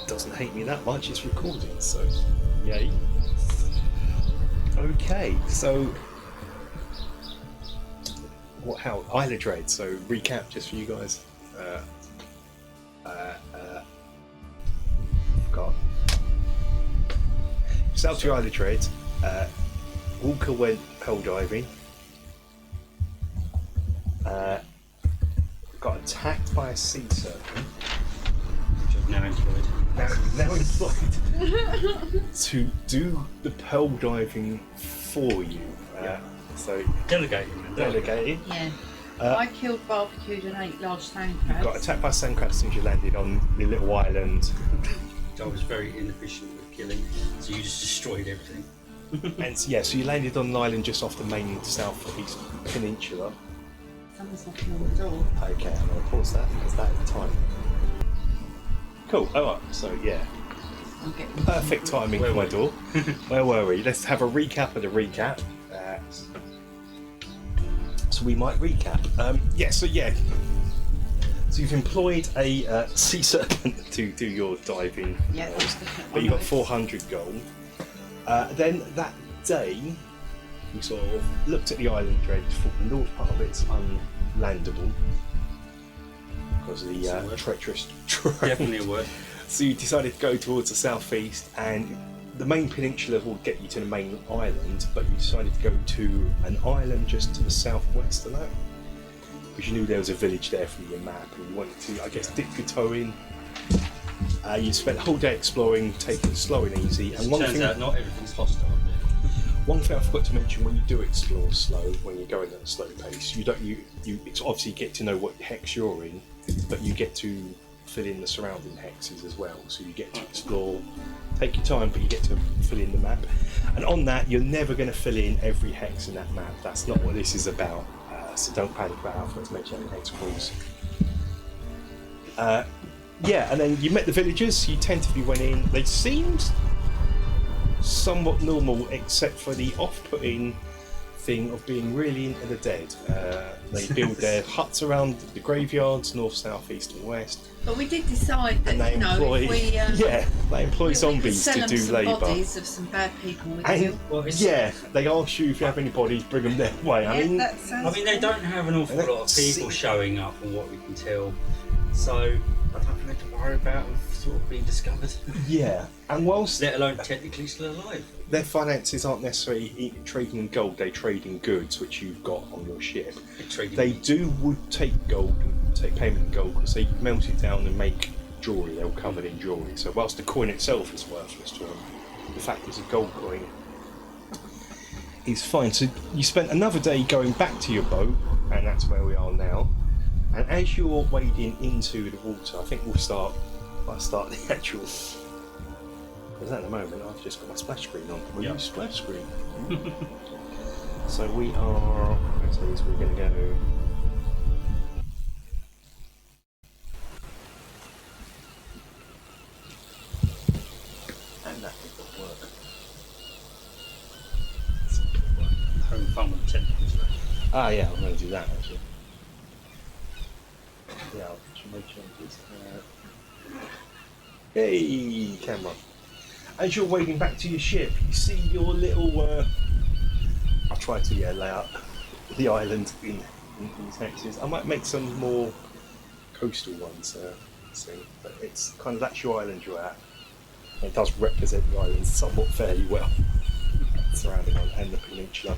doesn't hate me that much. It's recording, so yay. Okay, so how Isla Dread? So recap just for you guys. God. South to Isla Dread. Walker went hell diving. Got attacked by a sea serpent. Which I've now employed. Now employed to do the pearl diving for you. So delegating. Yeah. I killed, barbecued, and ate large sand crabs. Got attacked by sand crabs as soon as you landed on the little island. I was very inefficient with killing, so you just destroyed everything. And so you landed on an island just off the main southeast peninsula. Someone's knocking on the door. Okay, I'm going to pause that because that is time. Cool, alright, so yeah. Perfect timing for my door. Where were we? Let's have a recap of the recap. So we might recap. So you've employed a sea serpent to do your diving, but you got 400 gold. Then that day, you sort of looked at the island dredge, thought the north part of it's unlandable because of the treacherous terrain. Definitely a word. So you decided to go towards the southeast, and the main peninsula will get you to the main island, but you decided to go to an island just to the southwest of that, because you knew there was a village there from your map, and you wanted to, I guess, dip your toe in. You spent the whole day exploring, taking it slow and easy. And turns out not everything's hostile. One thing I forgot to mention: when you do explore slow, when you're going at a slow pace, it's obviously get to know what hex you're in, but you get to fill in the surrounding hexes as well. So you get to explore, take your time, but you get to fill in the map. And on that, you're never going to fill in every hex in that map. That's not what this is about. So don't panic about how I forgot to mention any hex calls. And then you met the villagers. You tentatively went in. They seemed somewhat normal, except for the off-putting thing of being really into the dead. They build their huts around the graveyards, north, south, east, and west. But we did decide that they employ, they employ zombies to do labour. Bodies of some bad people. They ask you if you have any bodies, bring them their way. Yeah, I mean, they don't have an awful lot of people showing up, from what we can tell. So I don't think they have to worry about sort of being discovered. Yeah, and whilst let alone technically still alive. Their finances aren't necessarily trading in gold; they trade in goods, which you've got on your ship. They would take gold, take payment in gold, because they melt it down and make jewellery. They're all covered in jewellery. So whilst the coin itself is worthless to them, the fact it's a gold coin is fine. So you spent another day going back to your boat, and that's where we are now. And as you're wading into the water, I think I'll start the actual. Because at the moment I've just got my splash screen on. We'll use splash screen. So we are. We're going to go. And that will work. Having fun with the technicals. Yeah, I'm going to do that actually. Yeah, I'll make changes. Hey, camera. As you're wading back to your ship, you see your little. I'll try to lay out the island in these hexes. I might make some more coastal ones, but it's kind of that's your island you're at. And it does represent the island somewhat fairly well, surrounding on and the peninsula.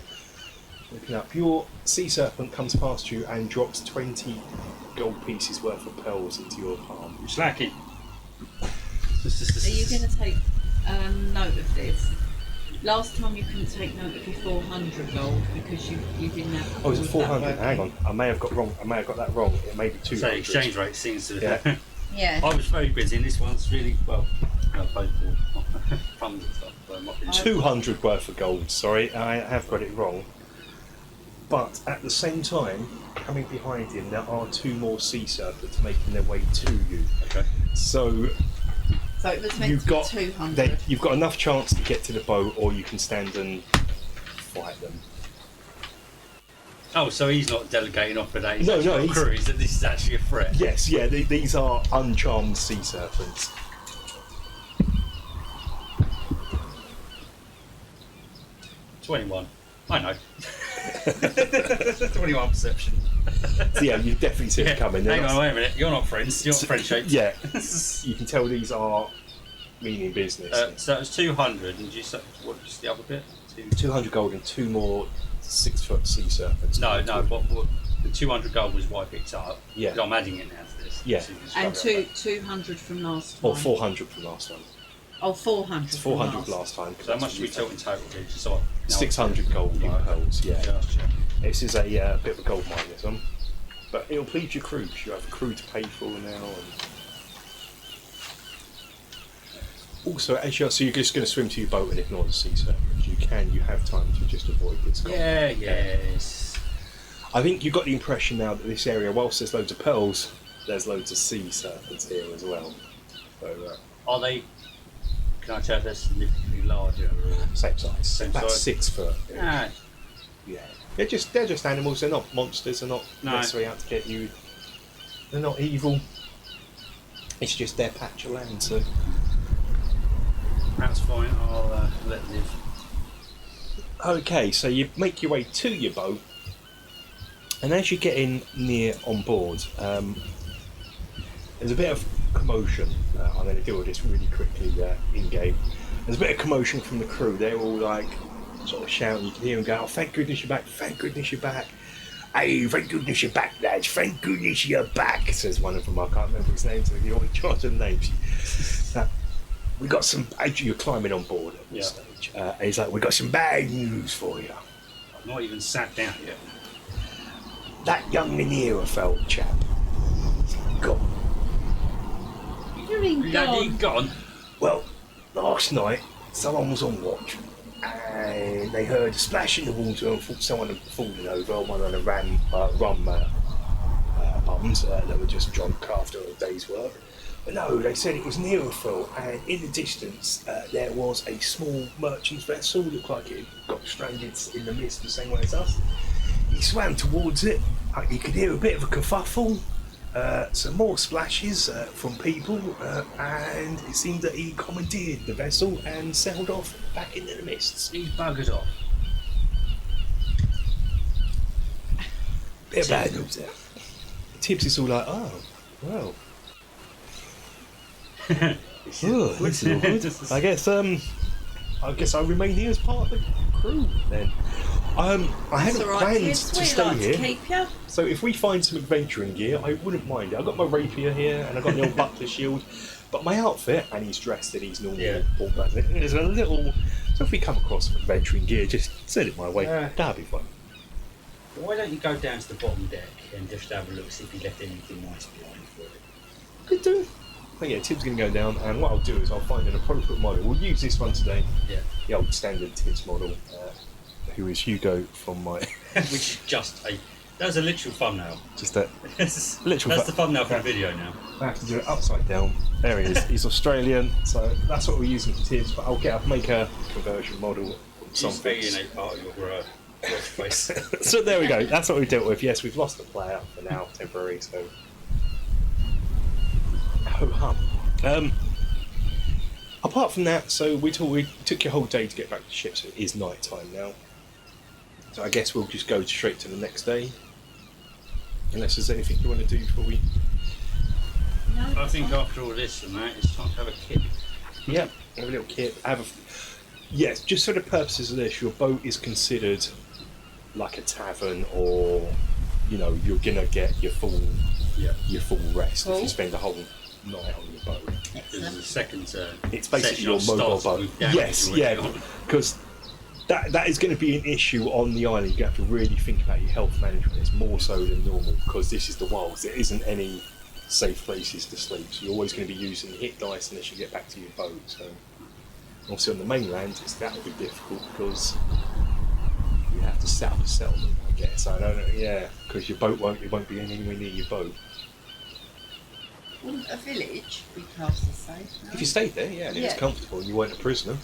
Looking up, your sea serpent comes past you and drops 20 gold pieces worth of pearls into your palm. Slacking. Are you going to take note of this? Last time you couldn't take note of your 400 gold because you didn't have. Oh, is it 400? Hang on, I may have got that wrong. It may be 200. So exchange rate seems to. Yeah. I was very busy, and this one's really both funds and stuff. So it might be 200 worth of gold. Sorry, I have got it wrong. But at the same time, coming behind him, there are 2 more sea serpents making their way to you. Okay. So it was meant to be 200. You've got enough chance to get to the boat, or you can stand and fight them. Oh, so he's not delegating off for that. He's He's that this is actually a threat. Yes, yeah. These are uncharmed sea serpents. 21. I know. 21 perception. So yeah, you definitely see it coming. Hang on, wait a minute. You're not friends. You're not friend shaped. Yeah, you can tell these are meaning business. So that was 200, and you said what's the other bit? 200 gold and 2 more 6-foot sea serpents. No. What the 200 gold was what I picked up. Yeah. I'm adding it now to this. Yeah. And 200 from last time. Or 400 from last time. Oh, 400. It's 400 last time. So how much do we talk in total? So 600 gold in Right. pearls, yeah. Gotcha. This is a bit of a gold mine, this one. But it'll please your crew. You have a crew to pay for now. And also, as you're just going to swim to your boat and ignore the sea serpents. You have time to just avoid this gold. Yeah, yes. I think you got the impression now that this area, whilst there's loads of pearls, there's loads of sea serpents here as well. So, Are they? Can I tell if they're significantly larger? Or... same size. Same About size? 6 foot. Ah, Yeah. They're just animals. They're not monsters. They're not No. necessarily out to get you. They're not evil. It's just their patch of land. So that's fine. I'll let live. okay, so you make your way to your boat, and as you're getting near on board, there's a bit of commotion. I'm going to deal with this really quickly in game. There's a bit of commotion from the crew. They're all like sort of shouting. You can hear them go, "Oh, thank goodness you're back! Thank goodness you're back! Hey, thank goodness you're back, lads! Thank goodness you're back!" Says one of them. I can't remember his name, so you're always charging names. We got some. You're climbing on board at this stage. He's like, "We got some bad news for you." I've not even sat down yet. That young Mystara chap, he's gone. You mean Bloody gone? gone. Well, last night someone was on watch, and they heard a splash in the water and thought someone had fallen over on one of the rum bums that were just drunk after a day's work. But no, they said it was Mystara, and in the distance there was a small merchant's vessel. Looked like it got stranded in the mist the same way as us. He swam towards it. He could hear a bit of a kerfuffle, some more splashes from people, and it seemed that he commandeered the vessel and sailed off back into the mists. He's buggered off. Bit of bad news there. Tibbs is all like, "Oh, well." This is all good. I guess I'll remain here as part of the crew then. I hadn't planned kids. to We stay like here. to keep you. So if we find some adventuring gear, I wouldn't mind it. I've got my rapier here and I've got the old buckler shield, but my outfit, and he's dressed in his normal ball bag, there's a little. So if we come across some adventuring gear, just send it my way. That'd be fun. Why don't you go down to the bottom deck and just have a look, see if you left anything nice behind for it? Could do. But yeah, Tim's going to go down, and what I'll do is I'll find an appropriate model. We'll use this one today. Yeah. The old standard Tibbs model, who is Hugo from my. Which is just a. That's a literal thumbnail. Just that. That's Literal the thumbnail for the video now. I have to do it upside down. There he is. He's Australian, so that's what we're using for Tibbs. But I'll make a conversion model. Something. He's being a part of your watch face. So there we go. That's what we dealt with. Yes, we've lost the player for now, temporary. So. Ho hum. Apart from that, so we took your whole day to get back to the ship, so it is night time now. So I guess we'll just go straight to the next day. Unless there's anything you want to do before we. No, I think after all this and that, it's time to have a kip. Yeah, have a little kit. Yes, just for the purposes of this, your boat is considered like a tavern, or you're gonna get your full rest if you spend the whole night on your boat. This is the second It's basically your session mobile starts boat. with damage Yes, already yeah, on. because that is going to be an issue on the island. You have to really think about your health management. It's more so than normal because this is the wilds. There isn't any safe places to sleep, so you're always going to be using hit dice unless you get back to your boat. So obviously on the mainland, that will be difficult because you have to set up a settlement. I guess I don't know. Yeah, because your boat won't be anywhere near your boat. Wouldn't a village be classed as safe? No? If you stayed there, yeah, and it was Yeah. comfortable, and you weren't a prisoner.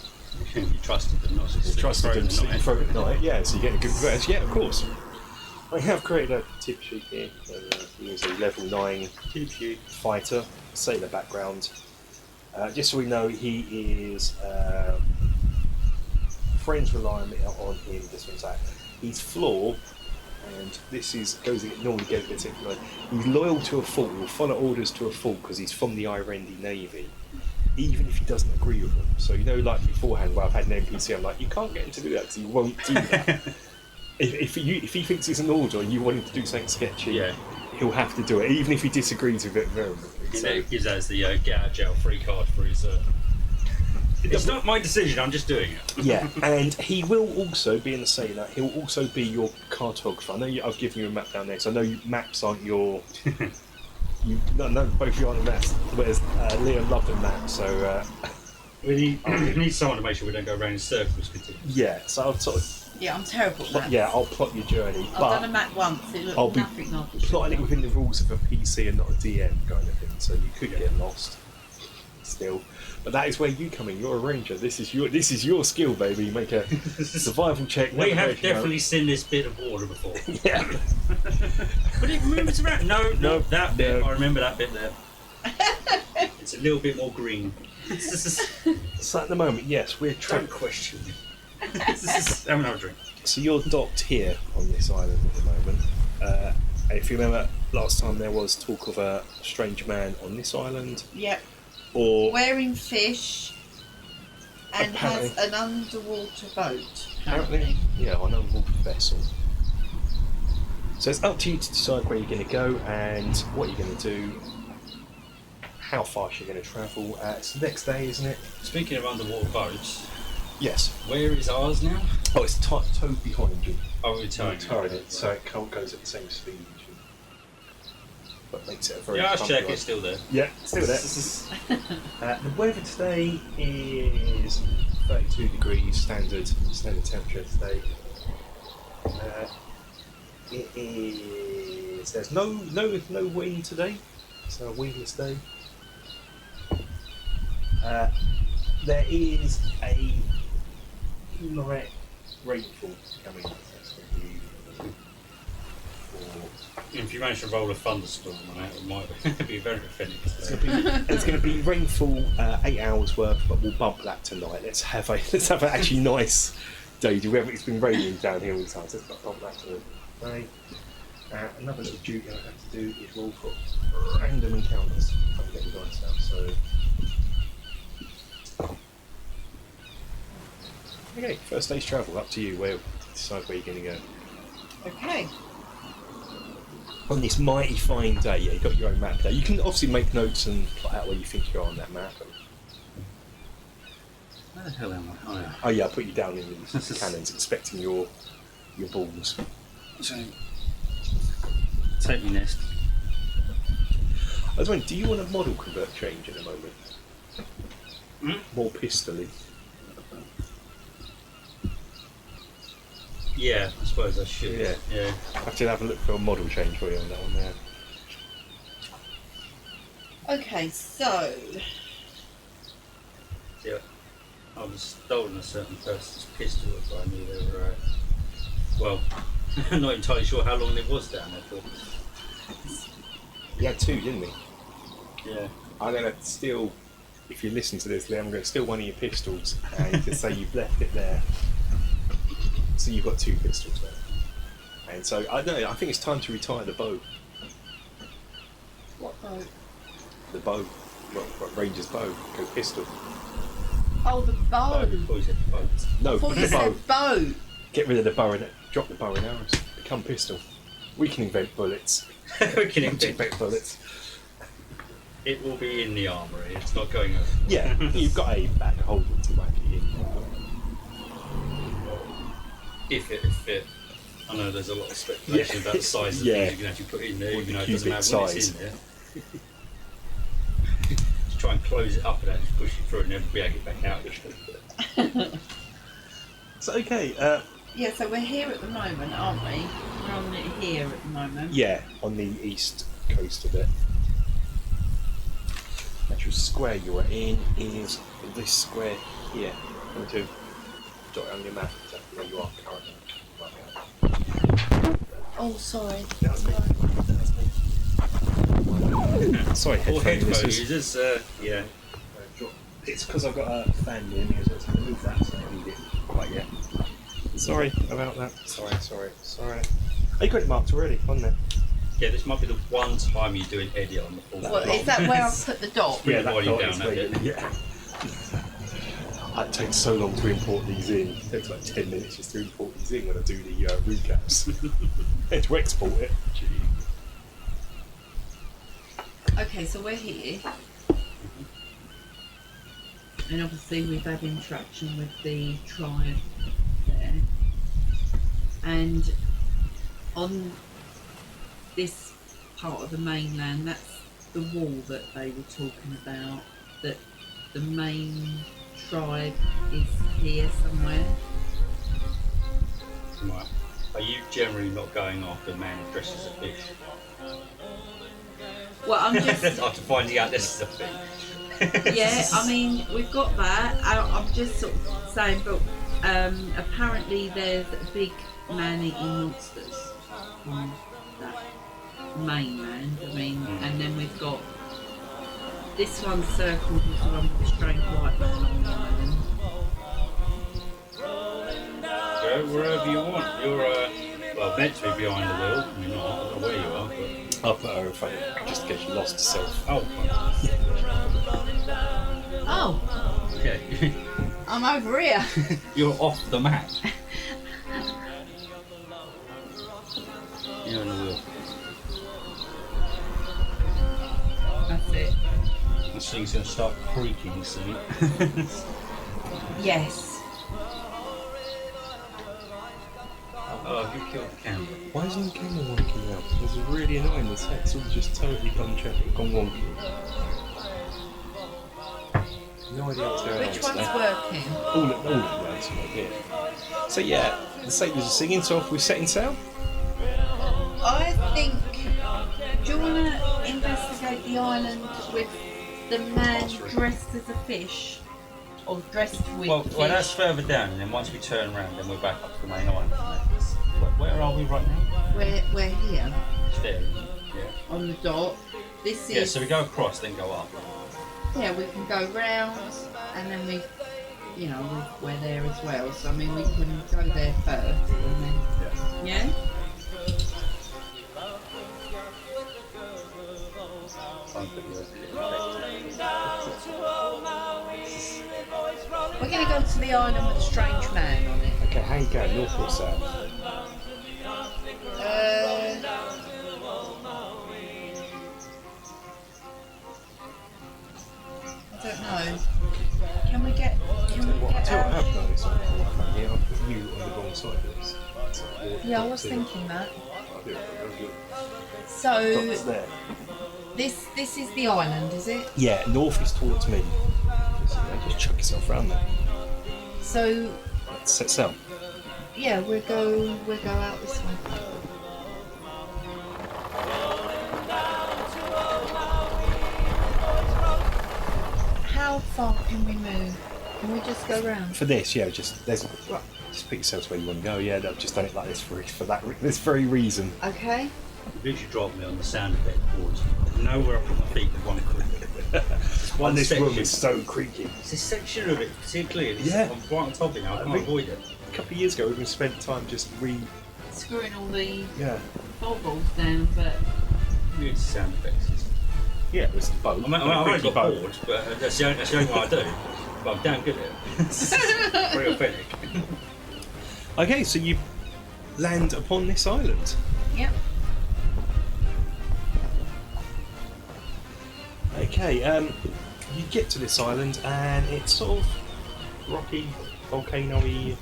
You trusted them not to You sleep trusted them to sleep night. through at night, yeah, so you get a good rest. Yeah, of course. I have created a tip sheet here. He is a level 9 Tip sheet. fighter, sailor background. Just so we know, he is friends rely on him, this one's that. He's flawed, and this goes normally gets it. Like, he's loyal to a fault. He'll follow orders to a fault because he's from the Irendi Navy, even if he doesn't agree with them. So like beforehand, where I've had an NPC, I'm like, you can't get him to do that because he won't do that. if he thinks it's an order and you want him to do something sketchy, he'll have to do it, even if he disagrees with it vehemently. So gives us the get out of jail free card for his. It's not my decision. I'm just doing it. Yeah, and he will also be in the sailor. He'll also be your cartographer. I know I've given you a map down there, so I know maps aren't your. No, both of you aren't maps. Whereas Liam loved a map, so. We need someone to make sure we don't go around in circles. Yeah, so I'll sort of. Yeah, I'm terrible at that. Yeah, I'll plot your journey. I've done a map once. It looked I'll be nothing like it. plotting it within the rules of a PC and not a DM kind of thing, so you could get lost. Still. But that is where you come in. You're a ranger. This is your skill, baby. You make a survival check. We have definitely seen this bit of water before. Yeah. But it moves around. No, that bit. No. I remember that bit there. It's a little bit more green. So at the moment, yes, we're Don't question me. Have another drink. So you're docked here on this island at the moment. And if you remember, last time there was talk of a strange man on this island. Yep. Or wearing fish and apparently, has an underwater boat. Apparently, yeah, on an underwater vessel. So it's up to you to decide where you're going to go and what you're going to do, how fast you're going to travel. It's the next day, isn't it? Speaking of underwater boats, yes. Where is ours now? Oh, it's towed behind you. Oh, we're towing it, so it goes at the same speed. But makes it a very I'll check, it's still there. Yeah, still there. The weather today is 32 degrees, standard temperature today. It is. There's no wind today. It's a windless day. There is a light rainfall coming. That's going to be if you manage to roll a thunderstorm on it, it might be very offending. It's going to be rainfall 8 hours worth, but we'll bump that tonight. Let's have an actually nice day. It's been raining down here all the time, so let's bump that tonight. Another little duty I have to do is roll for random encounters. I'm getting dice out, so. Okay, first day's travel, up to you. Decide where you're going to go. Okay. On this mighty fine day, yeah, you've got your own map there. You can obviously make notes and plot out where you think you are on that map. Where the hell am I? Oh yeah, I put you down in the cannons, expecting your balls. So, take me next. I was wondering, do you want a model convert change in a moment? More pistol-y? Yeah, I suppose I should. Yeah. I have to have a look for a model change for you on that one there. Okay, so. Yeah. I was stolen a certain person's pistol if I knew they were well, I'm not entirely sure how long it was down there for. He had two, didn't he? Yeah. I'm going to steal, if you listen to this, Liam, I'm going to steal one of your pistols and just say you've left it there. So you've got two pistols there. And so, I don't know, I think it's time to retire the bow. What boat? The bow. What Ranger's bow. Go pistol. Oh, the bow. Oh, said boat. No, I thought the you bow. said bow. Get rid of the bow and drop the bow and arrows. Become pistol. We can invent bullets. We can invent bullets. It will be in the armoury, it's not going over. Yeah, you've got a back holder to whack it in. If it fit. I know there's a lot of speculation about the size of things you can actually put in there, Or even the though it doesn't cubic matter when it's size. in there. Just try and close it up and actually push it through and never be able to get back out again. So, okay, Yeah, so we're here at the moment, aren't we? We're on it here at the moment. yeah, on the east coast of it. The actual square you are in is this square here. I'm going to jot it on your map exactly where you are currently. Oh, sorry. That's me. Sorry, Or headphone headphone listeners. users, yeah. Drop It's because I've got a fan near me, so it's going to move that, so I don't need it quite yet. Sorry about that. Sorry. Oh, you got it marked already, on there. Yeah, this might be the one time you do an edit on the full. Well, is that where I've put the dot? Yeah, that body dot down is a where bit. yeah. It takes so long to import these in. It takes like 10 minutes just to import these in when I do the recaps. And to export it. Gee. Okay, so we're here. And obviously we've had interaction with the tribe there. And on this part of the mainland, that's the wall that they were talking about, that the main tribe is here somewhere. Right. Are you generally not going after a man dressed as a fish? Well, I'm just... After finding out this is a thing. Yeah, I mean, we've got that. I'm just sort of saying, but apparently there's big man-eating monsters on that mainland. I mean, and then we've got this one circled with the one with the strange white man on the island. Go wherever you want. You're well, meant to be behind the wheel. You're not. I don't know where you are. But... I'll put her in front of you, just in case you lost herself. Oh. Oh, Okay. I'm over here. You're off the map. You're on the wheel. That's it. This thing's going to start creaking soon. Yes. Oh, you killed the camera. Why isn't the camera wonky now? This is really annoying. The set's all just totally gone wonky. No idea what's going on. Which one's today. working? All of those, yeah. So yeah, the sailors are singing, so off we're setting sail. I think. Do you want to investigate the island with the man dressed as a fish, or dressed with Well, fish? that's further down, and then once we turn around, then we're back up to the main island. Where are we right now? We're here There. Yeah. on the dot. This is. Yeah. So we go across, then go up. Yeah, we can go round, and then we're there as well. So I mean, we can go there first, and then yeah. We're going to go to the island with a strange man on it. Okay, how you going? North or south? I don't know. Can we get Well, I tell you what I out? have done this on the right here. I'll put you on the wrong side of this. So Yeah, I was thinking that. I'll do it. So Dots there. this is the island, is it? Yeah, north is towards me. So, just chuck yourself around there. So Let's set sail. yeah, we'll go out this way. How far can we move? Can we just go round? For this, yeah, just put yourselves where you want to go. Yeah, I've just done it like this for this very reason. Okay. You literally dropped me on the sound effect boards. Nowhere I put my feet with one foot. And this section. room is so creaky. It's this section of it, particularly. Yeah. I'm right on top of it now. I can't think- avoid it. A couple of years ago, we spent time just Screwing all the yeah. bubbles down, but New sound effects. Yeah, it was the boat. I've already creaky got boat. bored, but that's the only one I do. But I'm damn good at it. Very authentic. Okay, so you land upon this island. yep. Okay, you get to this island and it's sort of rocky, volcano-y.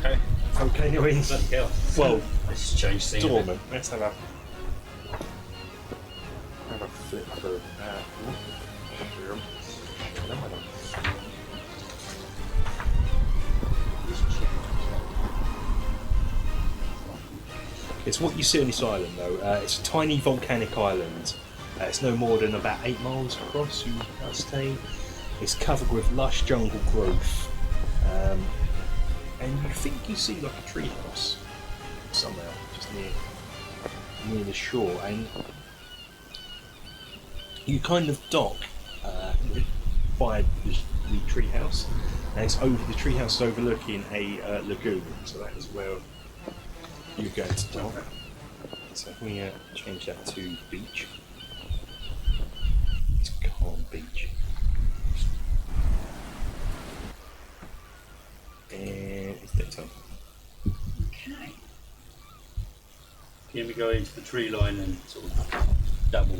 Okay. Volcano-y. Bloody hell. Well, Let's change scene. a bit. dormant. Let's have a flip through. It's what you see on this island, though. It's a tiny volcanic island. It's no more than about 8 miles across, you ascertain. It's covered with lush jungle growth. And you think you see like a treehouse somewhere just near the shore, and you kind of dock by the treehouse, and it's over the treehouse is overlooking a lagoon. So that is where you're going to dock. So let me change that to beach. It's calm beach. And it's daytime. Okay. Can we go into the tree line and sort of double?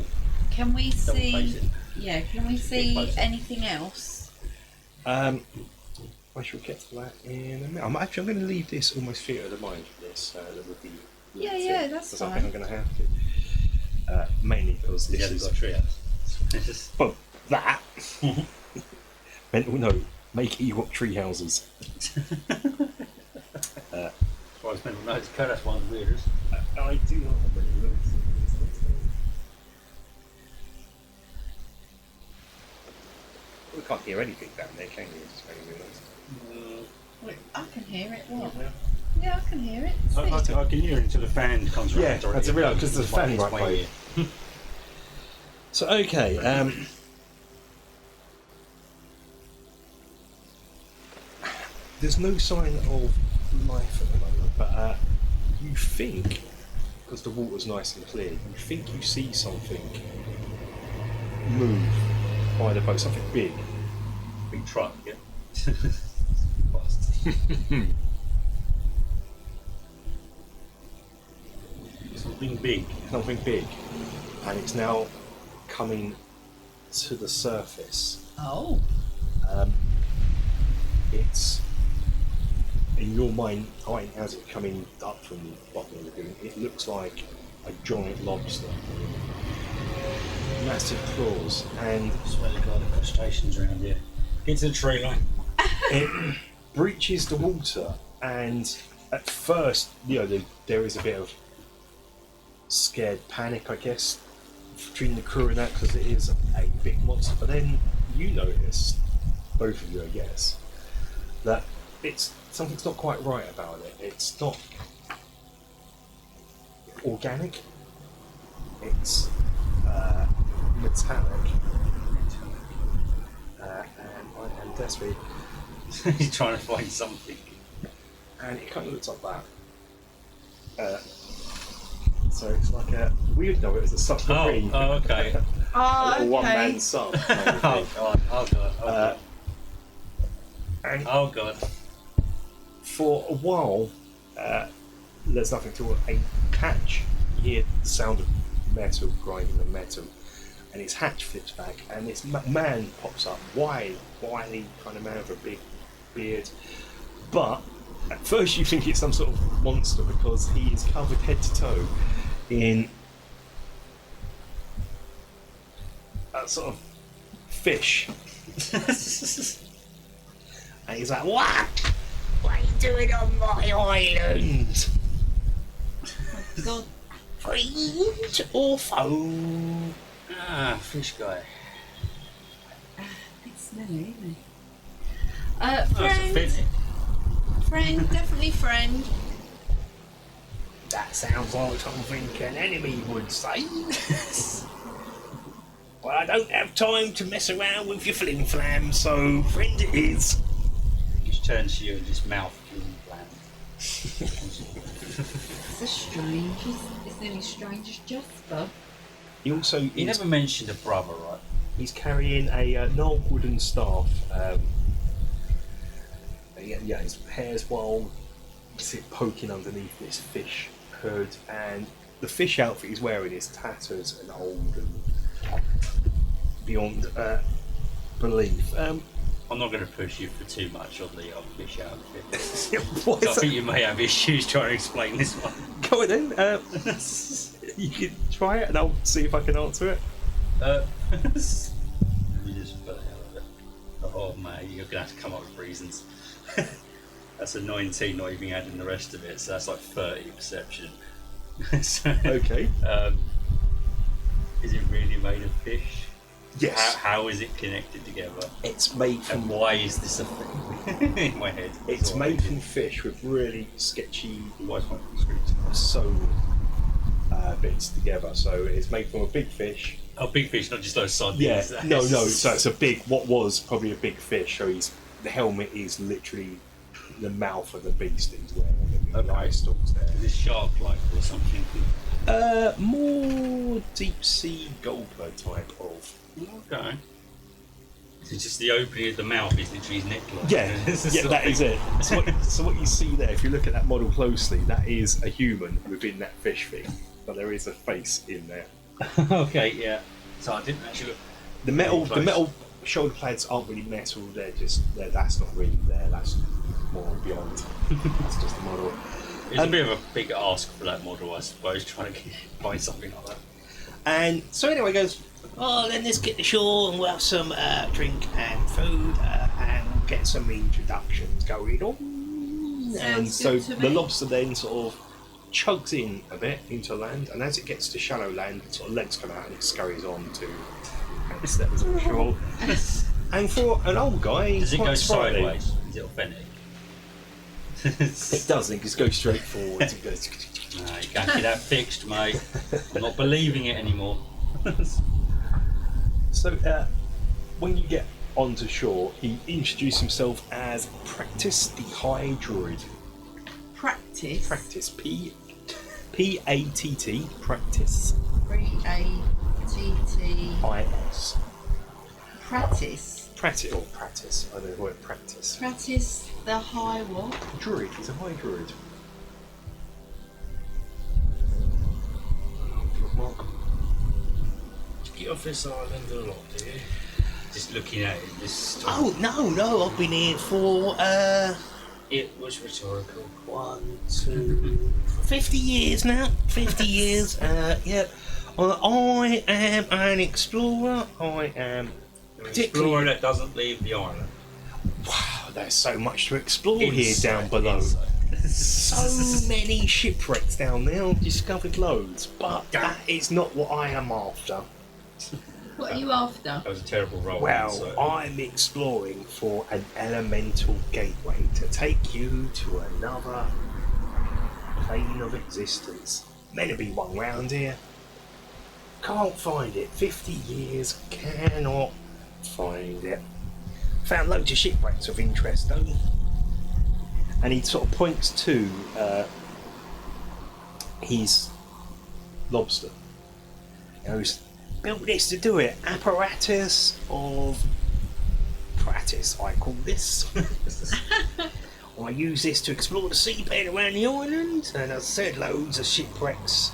Can we see? face it. Yeah. Can we see closer. anything else? I shall get to that in a minute. I'm going to leave this almost theatre of the mind for this. That would be. Yeah, that's fine. I think I'm going to have to. Mainly because this Hasn't is. got a treehouse. Well, that. Mental note: make Ewok tree houses. As far as mental notes go, that's one of the weirdest. I do not have mental notes. We can't hear anything down there, can you? It's very weird. Wait, I can hear it. What? Yeah, I can hear it. I See? can hear it until the fan comes Yeah, around. that's a real because there's a fan right by you. So okay, there's no sign of life at the moment, but you think, because the water's nice and clear, you think you see something move by the boat, something big. Big truck, yeah. Something big. Something big, and it's now coming to the surface. Oh. It's in your mind, as it coming up from the bottom of the lagoon, it looks like a giant lobster, massive claws, and Swear to God, the crustaceans around here. Get to the tree line. it breaches the water. And at first, there is a bit of scared panic, I guess, between the crew and that, because it is a big monster. But then you notice, both of you, I guess, that something's not quite right about it. It's not organic. It's metallic. And I am desperate. He's trying to find something. And it kind of looks like that. So it's like a weird note. It's a submarine. Oh, okay. Oh, a little okay. one-man sub. Oh God! Oh God! And Oh God! for a while, there's nothing to a hatch. You hear the sound of metal grinding the metal, and its hatch flips back, and this man pops up, wily kind of man with a big beard. But at first, you think it's some sort of monster because he is covered head to toe in a sort of fish. And he's like, "What? What are you doing on my island? God. Friend or foe?" Fish guy. Bit smelly, isn't he? Oh, it's a Friend. fin. Friend, definitely friend. That sounds like something an enemy would say. Well, I don't have time to mess around with your flim flam, so friend it is. He just turns to you and just mouth killing plan. It's as strange as it's nearly as strange as Jasper. He also He never mentioned a brother, right? he's carrying a gnarled wooden staff. Yeah, his hair's wild. You see it poking underneath this fish hood, and the fish outfit he's wearing is tattered and old and beyond belief. I'm not going to push you for too much on the fish outfit. What I is think you may have issues trying to explain this one. that? Go on then. You can try it, and I'll see if I can answer it. Let me just put it out of it. Oh man, you're going to have to come up with reasons. That's a 19, not even adding the rest of it, so that's like 30 perception. So, Okay. is it really made of fish? Yes. How is it connected together? It's made And from why is this a thing in my head? it's That's all made I from did. fish with really sketchy Why is my script? sewn bits together. So it's made from a big fish Oh, big fish, not just those sardines. Yeah, no. So it's a big, what was probably a big fish. So the helmet is literally the mouth of the beast he's wearing. And the eye stalks there. Is this shark-like or something? More deep sea gulper type of. Okay. It's just the opening of the mouth is literally his neckline. Yeah, that is it. So what you see there, if you look at that model closely, that is a human within that fish thing, but there is a face in there. Okay, yeah. So I didn't actually look. The metal shoulder pads aren't really metal. That's not really there. That's more beyond. It's just a model. It's a bit of a big ask for that model, I suppose, trying to buy something like that. And so anyway, he goes, oh, then let's get to shore and we'll have some drink and food and get some introductions going on. And so the lobster then sort of chugs in a bit into land, and as it gets to shallow land, its sort of legs come out and it scurries on to steps on shore. And for an old guy, does it go sprightly. sideways? Is it authentic? It doesn't, it just goes straight forward. It goes. No, you can't get that fixed, mate. I'm not believing it anymore. So, when you get onto shore, he introduced himself as Practice the High Druid. Practice. Practice. P-A-T-T. Practice. P-A-T-T. I-S. Practice. Practice. Or practice. I don't know the word practice. Practice the high what? Druid. He's a high druid. Mark. Get off this island a lot, do you? Just looking at it, this. Oh, no, I've been here for, It was rhetorical. 50 years now. 50 years, yep. I am an explorer. I am An explorer that doesn't leave the island. Wow, there's so much to explore here down below. Inside. So many shipwrecks down there. I've discovered loads, but that is not what I am after. What are you after? That was a terrible roll. Well, I'm exploring for an elemental gateway to take you to another plane of existence. Meant to be one round here. Can't find it. 50 years, cannot find it. Found loads of shipwrecks of interest though. And he sort of points to his lobster. He goes, built this to do it. Apparatus of practice, I call this. I use this to explore the seabed around the island, and as I said, loads of shipwrecks.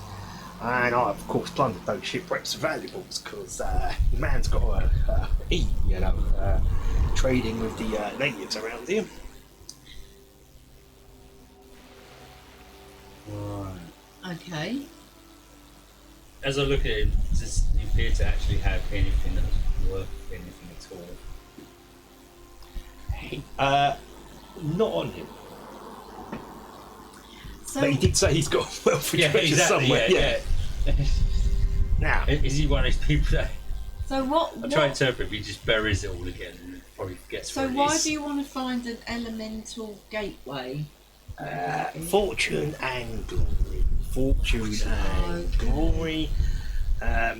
And I, of course, plundered those shipwrecks of valuables because man's got to eat, trading with the natives around here. Right. Okay. As I look at him, does he appear to actually have anything that's worth anything at all? Not on him. So, But he did say he's got a wealth of treasure somewhere. Yeah. Now, Is he one of those people that so what? I try to interpret if he just buries it all again and probably forgets So what it why is? do you want to find an elemental gateway? fortune and glory. Fortune and glory. A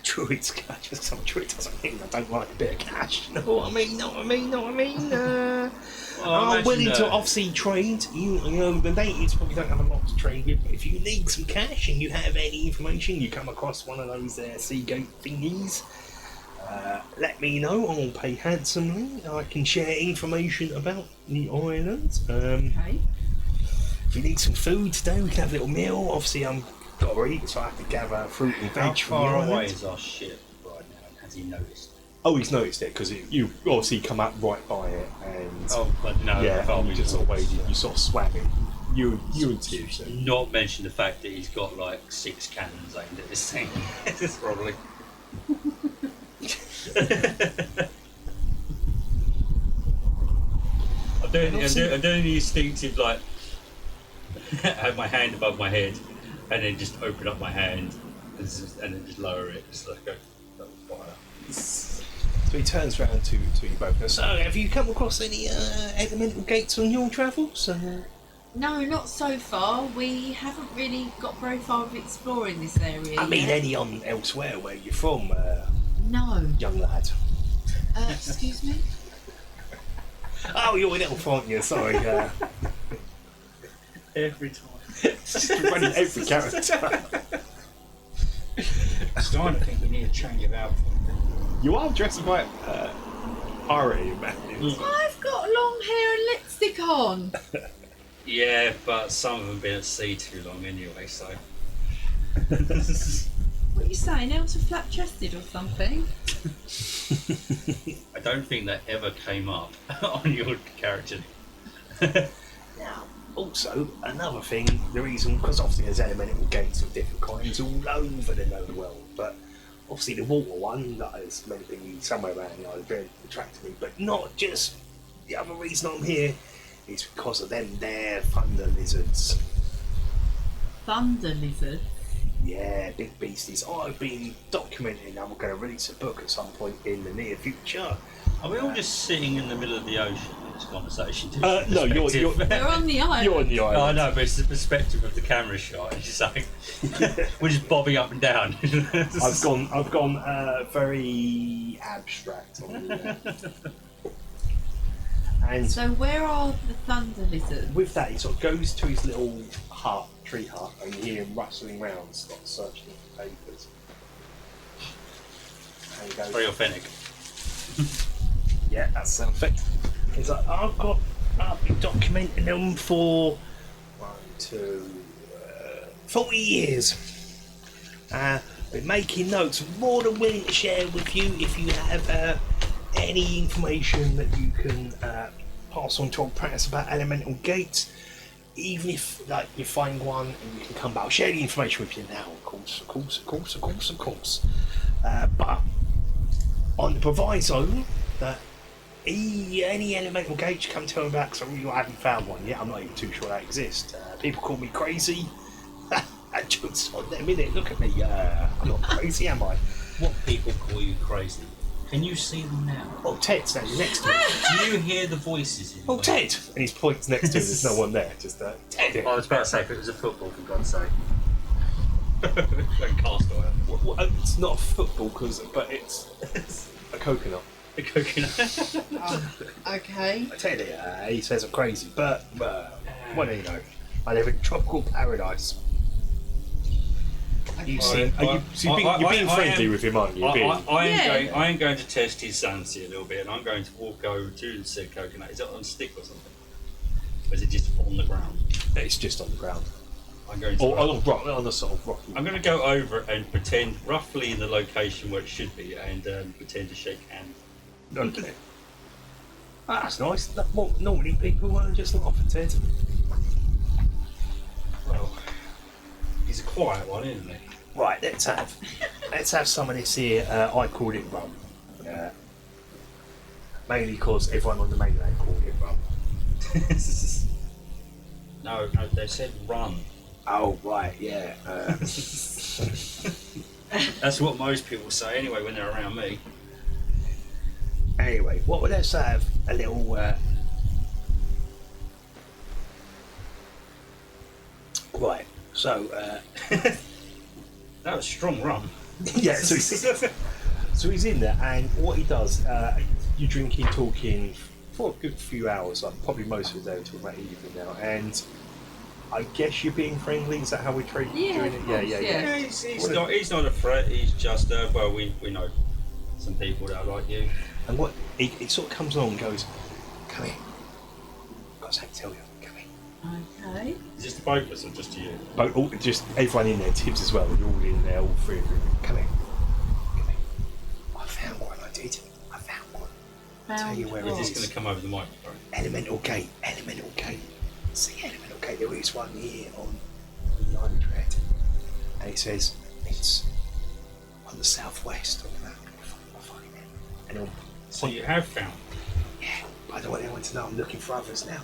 druid's cash. Some druid doesn't mean I don't like a bit of cash. You know what I mean? I'm willing to obviously trade. You know, the natives probably don't have a lot to trade with, but if you need some cash and you have any information, you come across one of those Seagate thingies, let me know. I'll pay handsomely. I can share information about the island. Okay. If you need some food today, we can have a little meal. Obviously, I'm got to eat, so I have to gather fruit and veg. How from far the away island. is our ship right now? And has he noticed? Oh, he's noticed it because you obviously come up right by it, and But no, yeah, far and you just sort of away. waited. You sort of swam it. You and Tish. Not mention the fact that he's got like 6 cannons aimed at this thing. It's probably. I'm doing the instinctive like have my hand above my head and then just open up my hand and then just lower it. Just like go fire. So he turns around to you both. And goes, so, have you come across any elemental gates on your travels? No, not so far. We haven't really got very far of exploring this area. I mean, yet. any on elsewhere where you're from, No. young lad? Excuse me? Oh, you're an elf, aren't you? Sorry. Every time. Just running every character. I'm starting to think we need a change of outfit. You are dressing quite alright, Matthew. I've got long hair and lipstick on. Yeah, but some of them been at sea too long anyway, so. What are you saying? Elves are flat-chested or something? I don't think that ever came up on your character. Now, also, another thing, the reason, because obviously there's elemental gates of different kinds all over the known world, but obviously the water one that is meant to be somewhere around the island very attracted me, but not just the other reason I'm here is because of them there thunder lizards. Thunder lizard? Yeah, big beasties. I've been documenting I'm going to release a book at some point in the near future. Are we all just sitting in the middle of the ocean in this conversation? No, you're We're on the island. you're on the No, I island. know, but it's the perspective of the camera shot. It's just like we're just bobbing up and down. I've gone very abstract on that. And So where are the thunder lizards? with that, he sort of goes to his little hut, tree hut, and you hear him rustling round, start searching for papers. And he goes, Very authentic. yeah, that sounds effective. He's like, I've been documenting them for 40 years. Been making notes, more than willing to share with you if you have any information that you can pass on to old Pratt about elemental gates. Even if like you find one and you can come back, I'll share the information with you now, of course. But on the proviso that any elemental gate you come tell me about, because I haven't found one yet. I'm not even too sure that exists. People call me crazy. That joke's on them, innit? Look at me. I'm not crazy, am I? What people call you crazy? Can you see them now? Oh, Ted's standing next to me. Do you hear the voices? In Oh, your Ted! And he's pointing next to him. There's no one there. Just Ted. I was about to say, if it was a football, for God's sake. Like cast oil. Well, it's not a football, but it's a coconut. A coconut. Okay. I tell you, he says I'm crazy, but what do you know? I live in tropical paradise. You seem, you're being friendly with him, aren't you? I Yeah. am going to test his sanity a little bit, and I'm going to walk over to said coconut. Is it on a stick or something? Or is it just on the ground? It's just on the ground. I'm going to. Or on the sort of rocky. I'm going to go over and pretend roughly in the location where it should be, and pretend to shake hands. Okay. That's nice. Normally people won't just laugh at Ted. Well, he's a quiet one, isn't he? Right, let's have some of this here. I called it rum. Mainly because everyone on the mainland called it rum. No, they said run. Oh, right, yeah. That's what most people say anyway when they're around me. Anyway, what would let's have a little. Right, so. That was strong rum. Yeah, so he's in there, and what he does, you're drinking, talking for a good few hours, like probably most of the day until about evening now, and I guess you're being friendly. Is that how we treat Yeah, doing it? of course, Yeah. yeah. He's not a threat. He's just well, we know some people that are like you. And what he sort of comes along and goes, "Come here, I've got something to tell you. Come here." Okay. Is this to both of us or just to you? But just everyone in there, Tibbs as well. You're all in there, all three of you. Come here. I found one. I did. I found one. Tell you where it Is is. this going to come over the microphone? Elemental gate. See, elemental gate. There is one here on the Island Red. And it says it's on the southwest of that. I'll find it. And it'll So you have found. yeah, but I don't want anyone to know I'm looking for others now.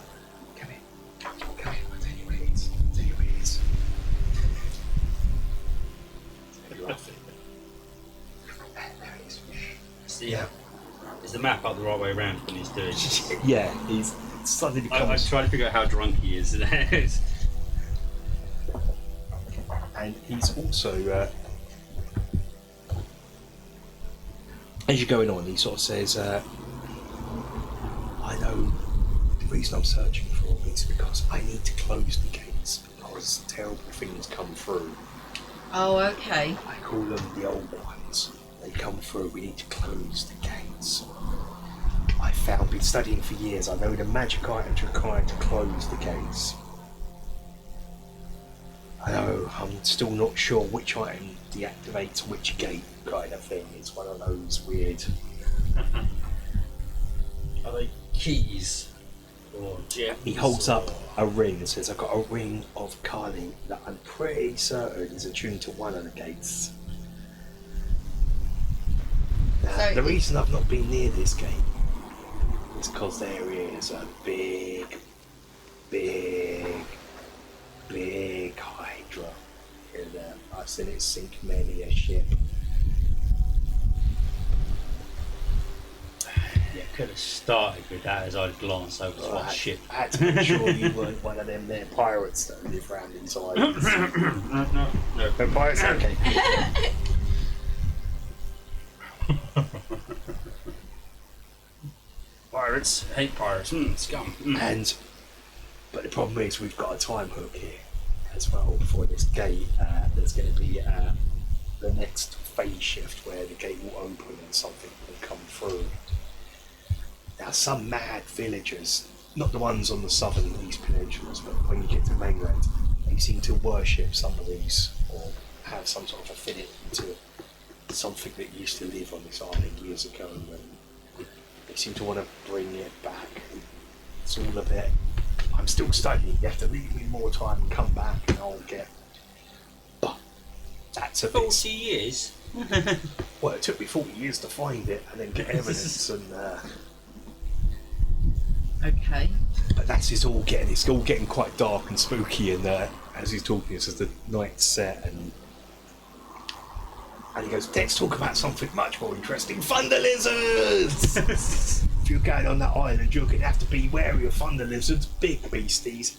Come here. I'll tell you where it is. You're off it. There it is. Is the map up the right way around when he's doing it? Yeah, he's suddenly I'm becomes. trying to figure out how drunk he is. And he's also, as you're going on, he sort of says, I know the reason I'm searching for him is because I need to close the gates because terrible things come through. Oh, okay. I call them the old ones. They come through, we need to close the gates. Been studying for years, I know the magic items required to close the gates. I know, I'm still not sure which item deactivates which gate kind of thing. It's one of those weird... Are they keys? Or gems? He holds up a ring and says, I've got a ring of Kali that I'm pretty certain is attuned to one of the gates. Now, So the reason I've not been near this gate is because there is a big hydra in there. I've seen it sink many a ship. Yeah, could have started with that as I'd glance over to one ship. I had to make sure you weren't one of them there pirates that live around these islands. No, Pirates, okay. Pirates, hate pirates, scum. But the problem is we've got a time hook here as well for this gate. There's going to be the next phase shift where the gate will open and something will come through. Now some mad villagers, not the ones on the southern and east peninsulas, but when you get to mainland, they seem to worship some of these or have some sort of affinity to something that used to live on this island years ago, and they seem to want to bring it back. It's all a bit... I'm still studying, you have to leave me more time and come back and I'll get... But that's a 40 bit... years? Well, it took me 40 years to find it and then get evidence and... Okay. But it's all getting quite dark and spooky, and as he's talking, it's as the night's set, and he goes, let's talk about something much more interesting, thunder lizards! If you're going on that island, you're going to have to be wary of thunder lizards, big beasties.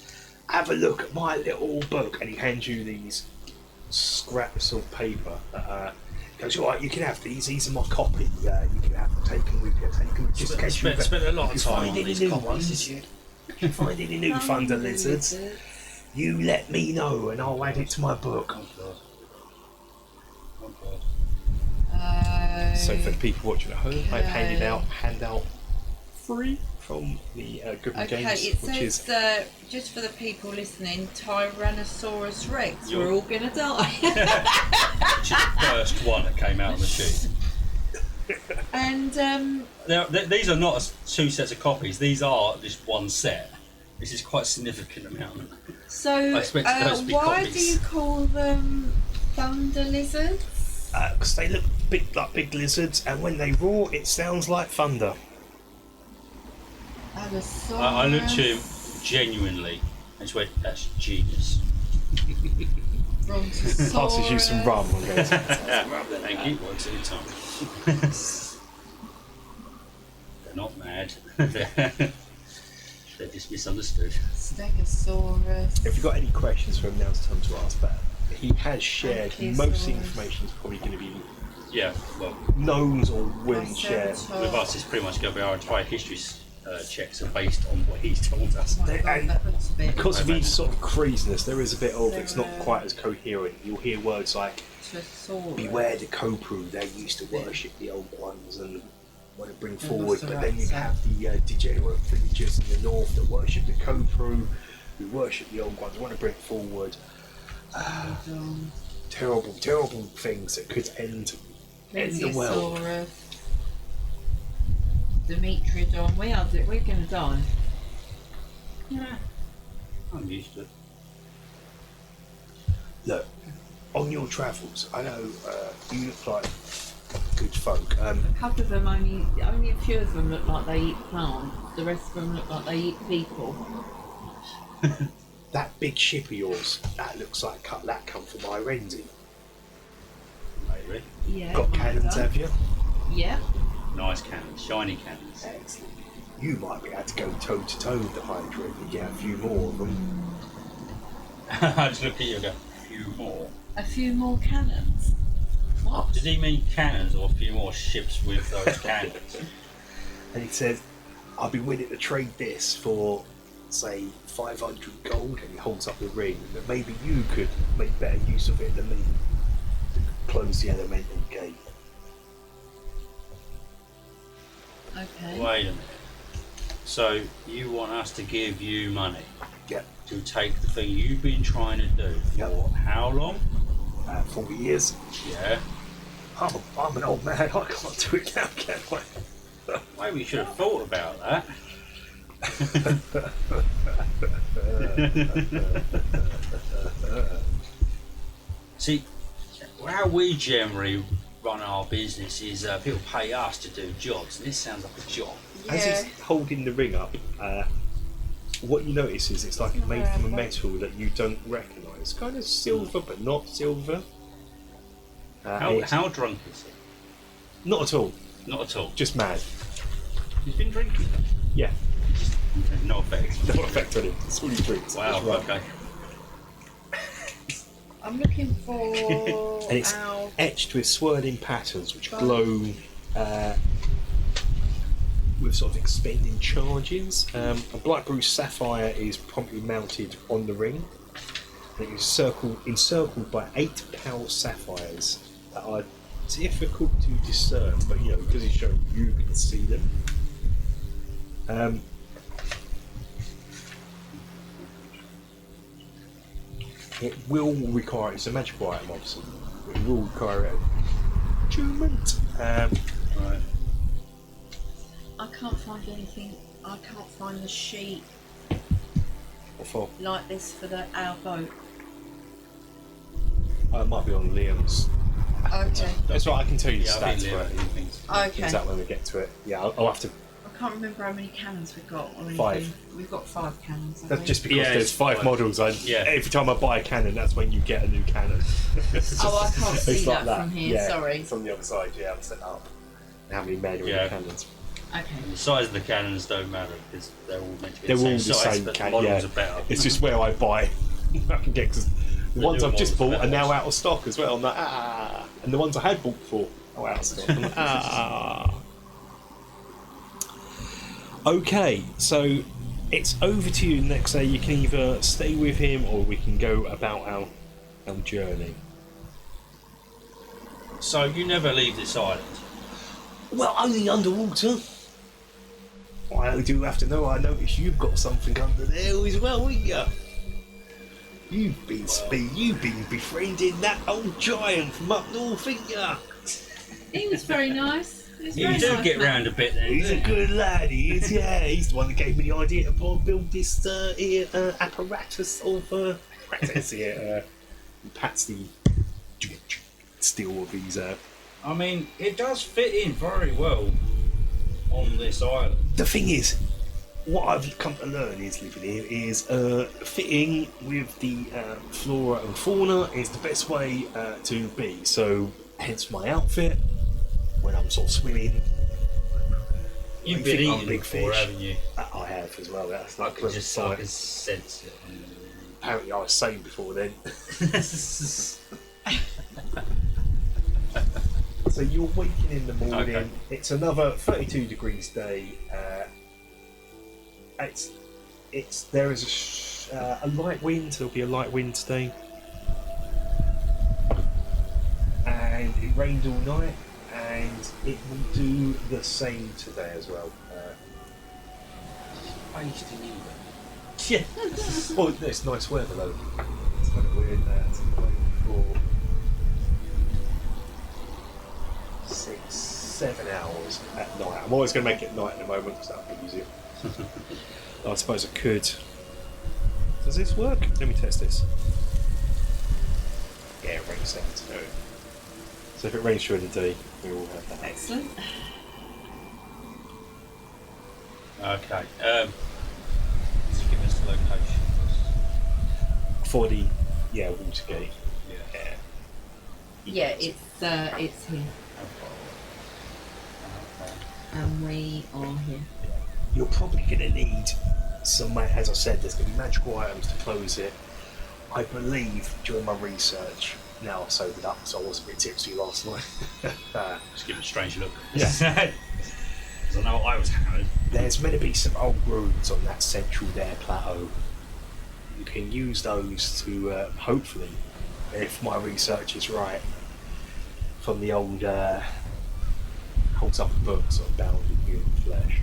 Have a look at my little book, and he hands you these scraps of paper. He goes, all right, you can have these are my copy, you can have them taken with you, just in case you spent a lot of time find on any these new copies. ones. If you find any new thunder lizards, you let me know and I'll add it to my book. Oh God. So for the people watching at home, I've handed out handout 3 from the Griffin Okay, Games, it which says, is just for the people listening, Tyrannosaurus Rex. You're- We're all gonna die. Which is the first one that came out of the sheet. And Now, these are not two sets of copies, these are just one set. This is quite a significant amount. so, I expected those to be why do copies. you call them thunder lizards? because they look big like big lizards, and when they roar, it sounds like thunder. Allosaurus. I looked to him genuinely and just went, that's genius. Brontosaurus. Passes you some rum and goes, Thank you, once at a time. They're not mad. They're just misunderstood. Stegosaurus. if you've got any questions for him, now's the time to ask. But he has shared most of the information is probably going to be Yeah, well, knows or will share. Triceratops. with us it's pretty much going to be our entire history checks are based on what he's told us. Oh my God, And that looks a bit Because of his sort of craziness, there is a bit of it's not There, quite as coherent. You'll hear words like Triceratops. beware the Kopru, they used to worship the old ones and want to bring forward, but then you have the degenerate villagers in the north that worship the Kopru, who worship the old ones, want to bring forward terrible things that could end the world. Plesiosaurus. Dimetrodon. We're going to die. Yeah, I'm used to it. Look, on your travels, I know you look like good folk. A couple of them only a few of them look like they eat plants. The rest of them look like they eat people. That big ship of yours, that looks like that come from Irendi. Maybe. Yeah. Got might cannons, have. have you? Yeah. Nice cannons, shiny cannons. Excellent. you might be able to go toe to toe with the Hydra if you get a few more of them. I just look at you and go, a few more. A few more cannons. What? Did he mean cannons or a few more ships with those cannons? And he said, I'll be willing to trade this for, say, 500 gold, and he holds up the ring, but maybe you could make better use of it than me to close the elemental gate. Okay. Wait a minute. So you want us to give you money Yeah, to take the thing you've been trying to do for Yep. how long? 40 years. Yeah. I'm an old man, I can't do it now, can I? Maybe you should have thought about that. See, how we generally run our business is people pay us to do jobs, and this sounds like a job. As he's holding the ring up, what you notice is it's like it's made from a metal that you don't recognise. Kind of silver, but not silver. How drunk is he? Not at all. Not at all. Just mad. He's been drinking. Yeah. No effect. No effect on him. That's all he drinks. Wow. That's right. Okay. I'm looking for And it's our etched with swirling patterns which glow with sort of expanding charges. A Black Bruce Sapphire is promptly mounted on the ring. And it is encircled by 8 pale sapphires that are difficult to discern, but you know, because he's showing you can see them. It will require, it's a magical item obviously, it will require attunement. Right. I can't find anything. I can't find the sheet For, like this for our boat. it might be on Liam's. Okay. That's right, I can tell you the Yeah, I stats think for Liam it. thinks. Okay. Exactly when we get to it. Yeah, I'll have to. I can't remember how many cannons we've got or anything. 5. We've got 5 cannons. That's just because Yeah, there's it's 5 fine. models. Every time I buy a cannon, that's when you get a new cannon. Oh, I can't see It's like that from here, Yeah, sorry. it's on the other side. Yeah, I've set up. How many men are in Yeah. the cannons? Okay. The size of the cannons don't matter because they're all meant to be They're the all same the size, same but the cannon. models Yeah, are better. it's just where I buy. I can get because the The ones new I've just models bought are are now better. out of stock as well. I'm like and the ones I had bought before are out of stock. I'm like, Okay, so it's over to you next day. You can either stay with him or we can go about our journey. So you never leave this island. Well, only underwater. I do have to know. I notice you've got something under there as well, ain't you? You've been befriending that old giant from up north, ain't you? He was very nice. He was You very do nice, get man. round a bit then. He's a don't you? good lad, he is, yeah. He's the one that gave me the idea to build this apparatus of apparatus here. He pats the steel of his. I mean, it does fit in very well on this island. The thing is, what I've come to learn is living here is fitting with the flora and fauna is the best way to be. So, hence my outfit when I'm sort of swimming. You've You been think I'm eating big before, fish? haven't you? I have as well. That's I not can just I can sense it. Apparently, I was sane before then. So you're waking in the morning. Okay. It's another 32 degrees day. There is a light wind. There'll be a light wind today, and it rained all night, and it will do the same today as well. Based in England. Yeah. Well, it's nice weather though. It's kind of weird that it's for 6-7 hours at night. I'm always going to make it night in a moment because that'll be easier. I suppose I could. Does this work? Let me test this. Yeah, it rains down to no. So if it rains during the day, we all have that. Excellent. Okay. Just give us the location. For the Watergate. Yeah. Yeah, it's here, Okay. and we are here. you're probably going to need some, as I said, there's going to be magical items to close it. I believe during my research, now I've sobered up, so I was a bit tipsy last night. Just give it a strange look. Yeah. Because I know I was hammered. There's meant to be some old ruins on that central there plateau. You can use those to, hopefully, if my research is right, from the old holds up books sort of bound in human flesh.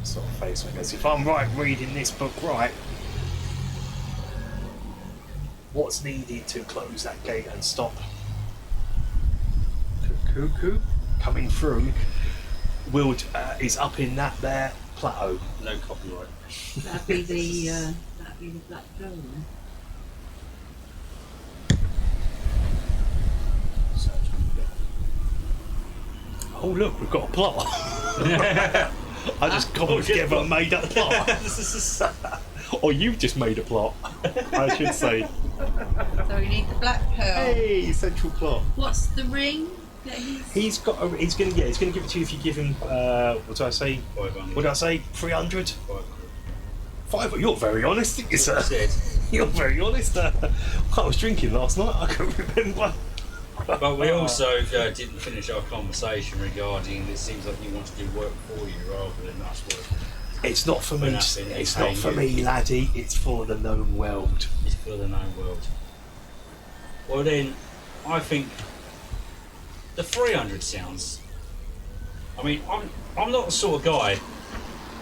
Sort of face like this. If I'm right reading this book right, what's needed to close that gate and stop Cuckoo coming through is up in that there plateau. No copyright. That'd be the black pearl then. Oh look, we've got a plot. I just cobbled together a made up plot. Or you've just made a plot, I should say. So we need the black pearl. Hey, central plot. What's the ring that He's gonna give it to you if you give him what did I say? 500. What did I say? 300? 500. 500. You're very honest, aren't you, sir? That's it. You're very honest. I was drinking last night, I can't remember. But we also didn't finish our conversation regarding it seems like you want to do work for you rather than us work. It's not for me. We're not being It's not paid for you. me, laddie. It's for the known world. It's for the known world. Well then, I think the 300 sounds. I mean, I'm not the sort of guy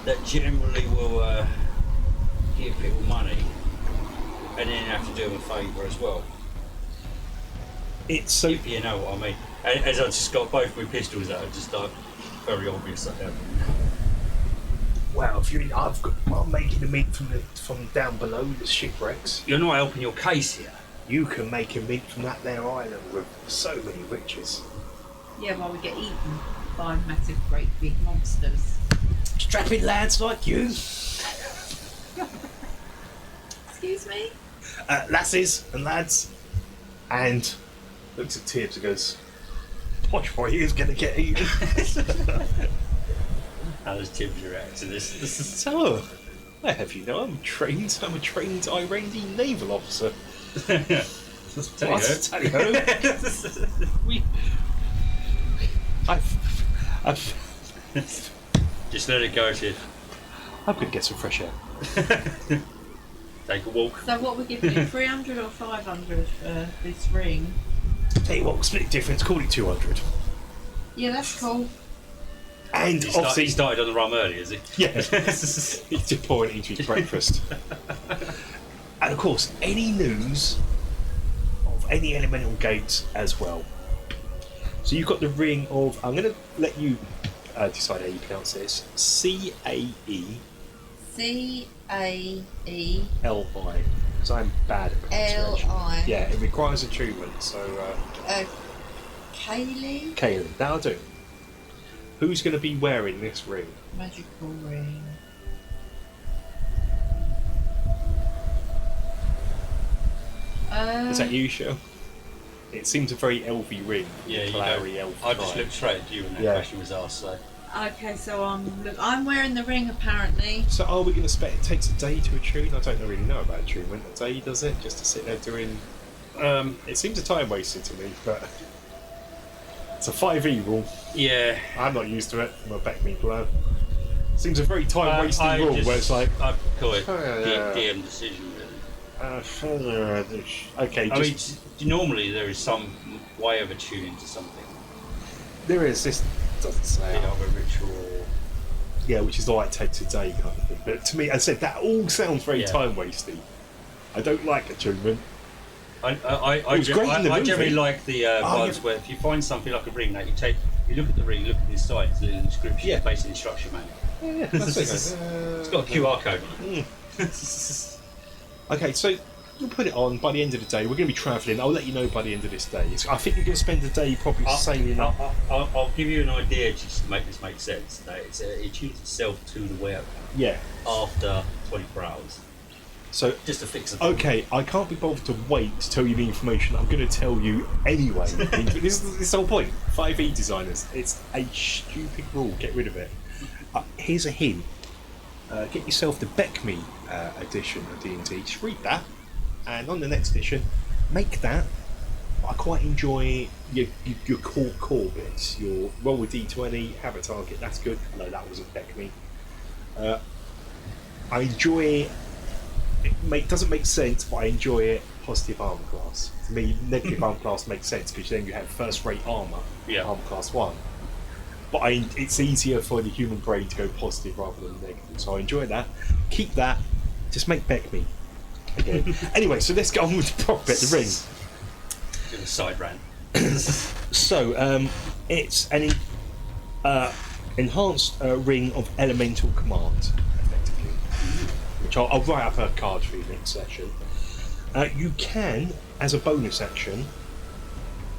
that generally will give people money and then have to do them a favour as well. It's so. If you know what I mean. As I just got both my pistols out, just like very obvious I have. Wow, if you're in, I'm making the meat from down below the shipwrecks. You're not helping your case here. You can make a meat from that there island with so many riches. Yeah, while we get eaten by massive, great big monsters. Strapping lads like you, Excuse me? lasses and lads, and looks at Tibbs and goes, "Posh boy, he's going to get eaten." How does Tibbs react to this? So, I have you know, I'm a trained Iranian naval officer. Tally-ho. I've Just let it go, Tibbs. I'm going to get some fresh air. Take a walk. So what we're giving you, 300 or 500 for this ring? Tell you what, split difference, call it 200. Yeah, that's cool. And He obviously, started on the rum early, is he? yeah, he's just pouring it into his breakfast. And of course, any news of any elemental gates as well. So you've got the ring of, I'm going to let you decide how you pronounce this, C-A-E-L-I, C-A-E-L-I. because I'm bad at pronunciation. Yeah, it requires attunement, so... Kaylee? Kaylin, that'll do. Who's going to be wearing this ring? Magical ring. Is that you, Shell? It seems a very elfy ring. Yeah, you flowery go. elf I just type. looked straight at you when that Yeah. question was asked, so... Okay, so I'm wearing the ring apparently. So are we going to spec? It takes a day to attune. I don't really know about attunement. A day does it? Just to sit there doing. It seems a time wasting to me, but it's a 5e rule. Yeah. I'm not used to it. I'm a back me blow. Seems a very time wasting I rule just- where it's like. I call it Yeah. DM decision, really. Okay, I mean, just, normally there is some way of attuning to something. there is this. Doesn't say. The other ritual. Yeah, which is why it takes a day kind of thing. But to me, as I said, that all sounds very Yeah. time wasting. I don't like attunement. I was great in the movie. generally like the ones yeah. where if you find something like a ring that you look at the ring, look at the inside, it's a little inscription, Yeah. basic instruction manual. Yeah, that's it. It's got a QR code on it. Okay, so we'll put it on by the end of the day. We're going to be travelling. I'll let you know by the end of this day. I think you're going to spend the day probably sailing up. I'll give you an idea just to make this make sense. That it tunes itself to the wearer Yeah. after 24 hours. So, Just to fix it. okay, I can't be bothered to wait to tell you the information I'm going to tell you anyway. This is the whole point. 5e designers. It's a stupid rule. Get rid of it. Here's a hint. Get yourself the Beckme edition of D&D. Just read that, and on the next edition, make that. I quite enjoy your core bits. Your roll with D20, have a target. That's good. No, that wasn't Beckme. I enjoy it. Doesn't make sense, but I enjoy it. Positive armor class. To me, negative armor class makes sense because then you have first-rate armor, armor class 1. But it's easier for the human brain to go positive rather than negative. So I enjoy that. Keep that. Just make Beckme again. Anyway, so let's get on with the prop bit, the ring. Do a side rant. So it's an enhanced ring of elemental command, effectively, which I'll write up a card for you next session. You can, as a bonus action,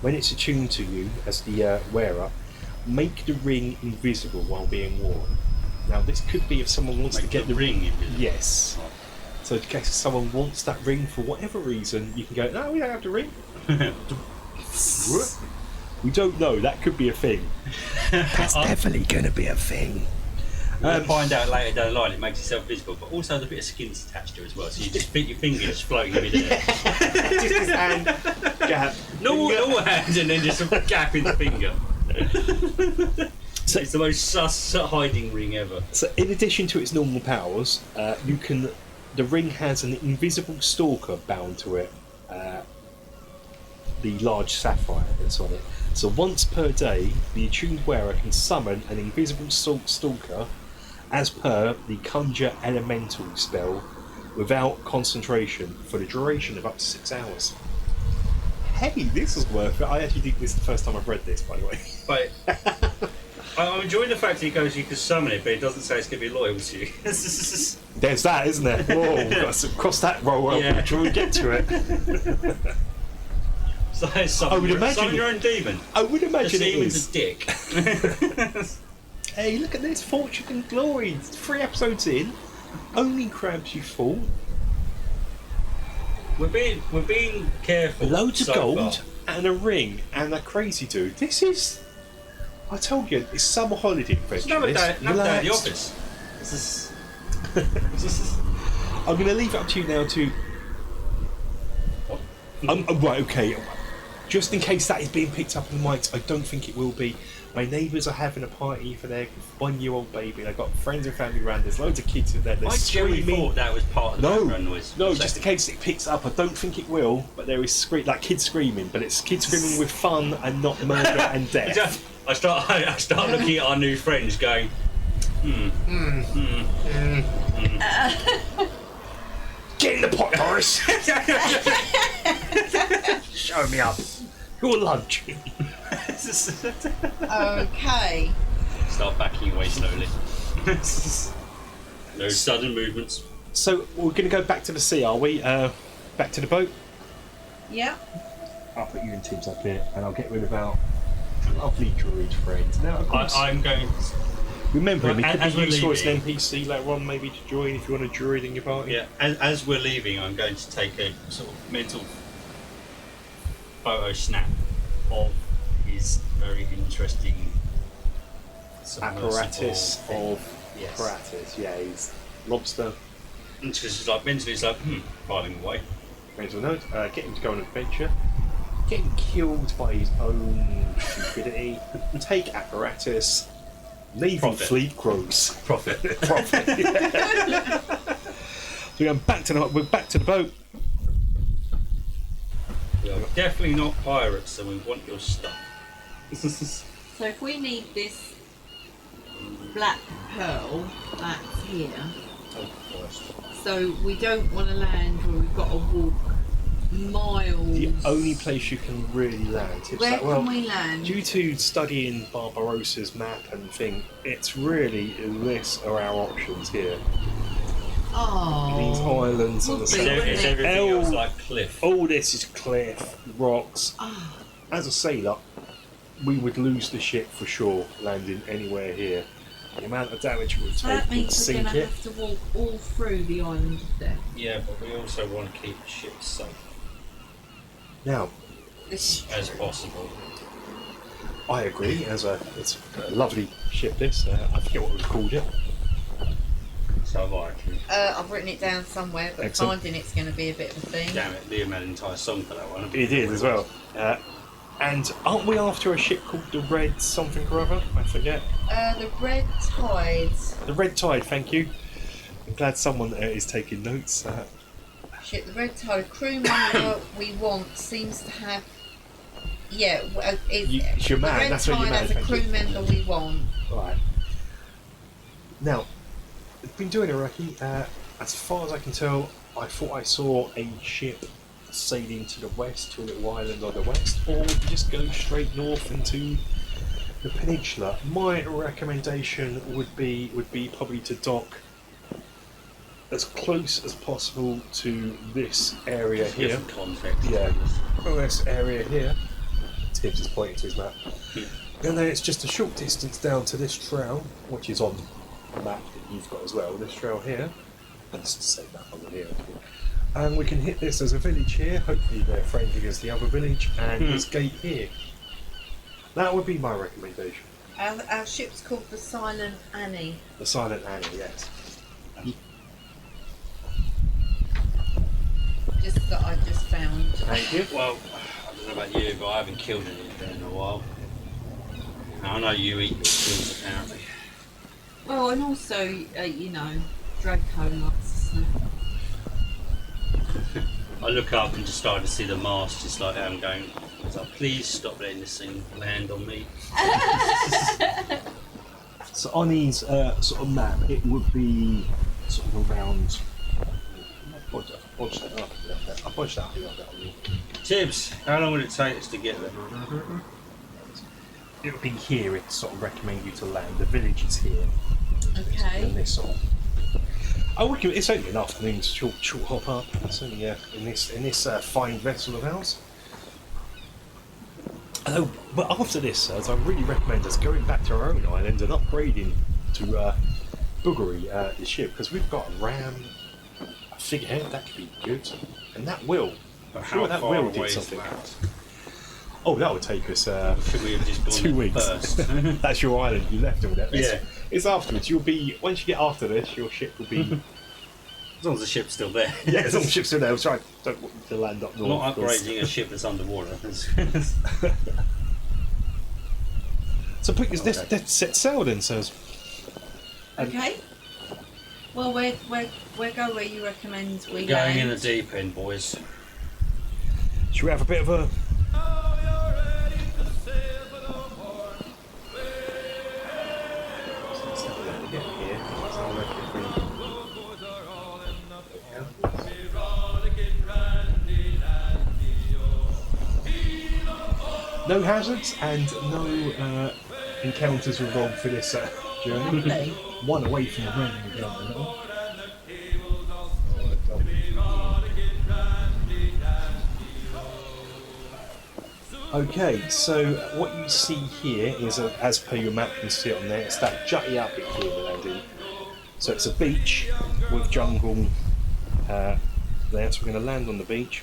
when it's attuned to you as the wearer, make the ring invisible while being worn. Now, this could be if someone wants to get the ring invisible. Yes. So, in case someone wants that ring for whatever reason, you can go, no, we don't have the ring. We don't know. That could be a thing. That's definitely going to be a thing. You'll find out later down the line it makes itself visible, but also there's a bit of skin's attached to it as well, so you just fit your finger just floating in midair. Just his hand, gap. Normal hand, and then just a gap in the finger. So it's the most sus hiding ring ever. So, in addition to its normal powers, the ring has an invisible stalker bound to it. The large sapphire that's on it. So once per day, the attuned wearer can summon an invisible stalker as per the Conjure Elemental spell without concentration for the duration of up to 6 hours. Hey, this is worth it. I actually think this is the first time I've read this, by the way. But I'm enjoying the fact that he goes, you can summon it, but it doesn't say it's going to be loyal to you. There's that, isn't there? Whoa, we've got to cross that roll up before we get to it. I would imagine summon your own demon. I would imagine the it is. a dick. Hey, look at this, Fortune and Glory. 3 episodes in, only crabs you fall. We're being careful. Loads of gold far. and a ring and a crazy dude. This is, I told you, it's summer holiday adventure. Another day at the office. I'm going to leave it up to you now to. Right, okay. Just in case that is being picked up on the mics, I don't think it will be. My neighbours are having a party for their 1-year-old baby. They've got friends and family around. There's loads of kids in there. I genuinely thought that was part of the background noise. No, just in case it picks up. I don't think it will, but there is kids screaming, but it's kids screaming with fun and not murder and death. I start looking at our new friends going, Get in the pot, Boris! Show me up. Your lunch. Okay. Start backing away slowly. No sudden movements. So we're going to go back to the sea, are we? Back to the boat? Yeah. I'll put you in teams up here, and I'll get rid of our lovely druid friends. Now, of course, I'm going to... Remember, it could as be we're useful as an leaving- NPC later on, maybe to join if you want a druid in your party. Yeah, as we're leaving, I'm going to take a sort of mental photo snap of his very interesting Apparatus submersible of thing. Yes. apparatus. Yeah, he's lobster. And it's like mentally, it's like filing away. Mental note. Get him to go on an adventure. Getting killed by his own stupidity. Take apparatus. Leaving Profit. fleet crows. Profit. Profit. Yeah. So we're back to the boat. We are definitely not pirates, so we want your stuff. So if we need this black pearl, that's here. So we don't want to land where we've got to walk miles. The only place you can really land. Where can we land? Due to studying Barbarossa's map and thing, it's really this are our options here. Oh. These islands on the Would be, south. wouldn't Is it? everything else like cliff? All this is cliff, rocks. Oh. As a sailor, we would lose the ship for sure landing anywhere here. The amount of damage it would So take that would means we're sink going to it. have to walk all through the island of death. Yeah, but we also want to keep the ship safe Now, as possible. I agree. It's a lovely ship. This I forget what we called it. So have I actually. I've written it down somewhere, but Excellent. finding it's going to be a bit of a thing. Damn it, Liam had an entire song for that one. It did as well. And aren't we after a ship called the Red something or other? I forget. The Red Tide. The Red Tide. Thank you. I'm glad someone is taking notes. Ship, the Red Tide crew member we want seems to have. Yeah, well, It's your man. The Red That's what Tide your man. has a Thank crew you. member we want. Right. Now, I've been doing a recce. As far as I can tell, I thought I saw a ship sailing to the west, to a little island on the west, or we can just go straight north into the peninsula. My recommendation would be probably to dock as close as possible to this area Give here. some context. Yeah, this area here. Tibbs is pointing to his map. And then it's just a short distance down to this trail, which is on the map that you've got as well. This trail here. Let's just say that over here. And we can hit this as a village here. Hopefully they're friendly as the other village. And this gate here. That would be my recommendation. Our ship's called the Silent Annie. The Silent Annie, yes. Just that I just found. Thank you. Well, I don't know about you, but I haven't killed anything in a while. Now, I know you eat your kills apparently. Oh, and also, you know, Draco likes to snack. I look up and just start to see the mast just like that. I'm going, so please stop letting this thing land on me. So on his sort of map, it would be sort of around. I bodged that up a little bit on me. Tibbs, how long would it take us to get there? It would be here. It sort of recommend you to land. The village is here. Okay. And this sort of. I would give it. It's only an afternoon's short hop up. It's only in this fine vessel of ours. Oh, but after this, as I really recommend us going back to our own island and upgrading to Boogery, the ship, because we've got a ram, a figurehead that could be good, and that will. But Sure, that far will away did is something. that? Oh, that would take us Should we have just gone 2 in weeks. first? That's your island. You left all that. Yeah. It's afterwards. You'll be once you get after this, your ship will be. As long as the ship's still there. Yeah, as long as the ship's still there. Sorry, don't want you to land up I'm north. not of course. upgrading a ship that's underwater. So please, Okay. let's set sail then, sirs. Okay. Well, where go where you recommend we Going in land? the deep end, boys. Should we have a bit of a? Let's have a look again here. So I reckon if we- No hazards and no encounters involved for this journey. Lovely. One away from the rain again. Okay, so what you see here is, as per your map, you can see it on there, it's that jutty up bit here we're landing. So it's a beach with jungle there, so we're going to land on the beach.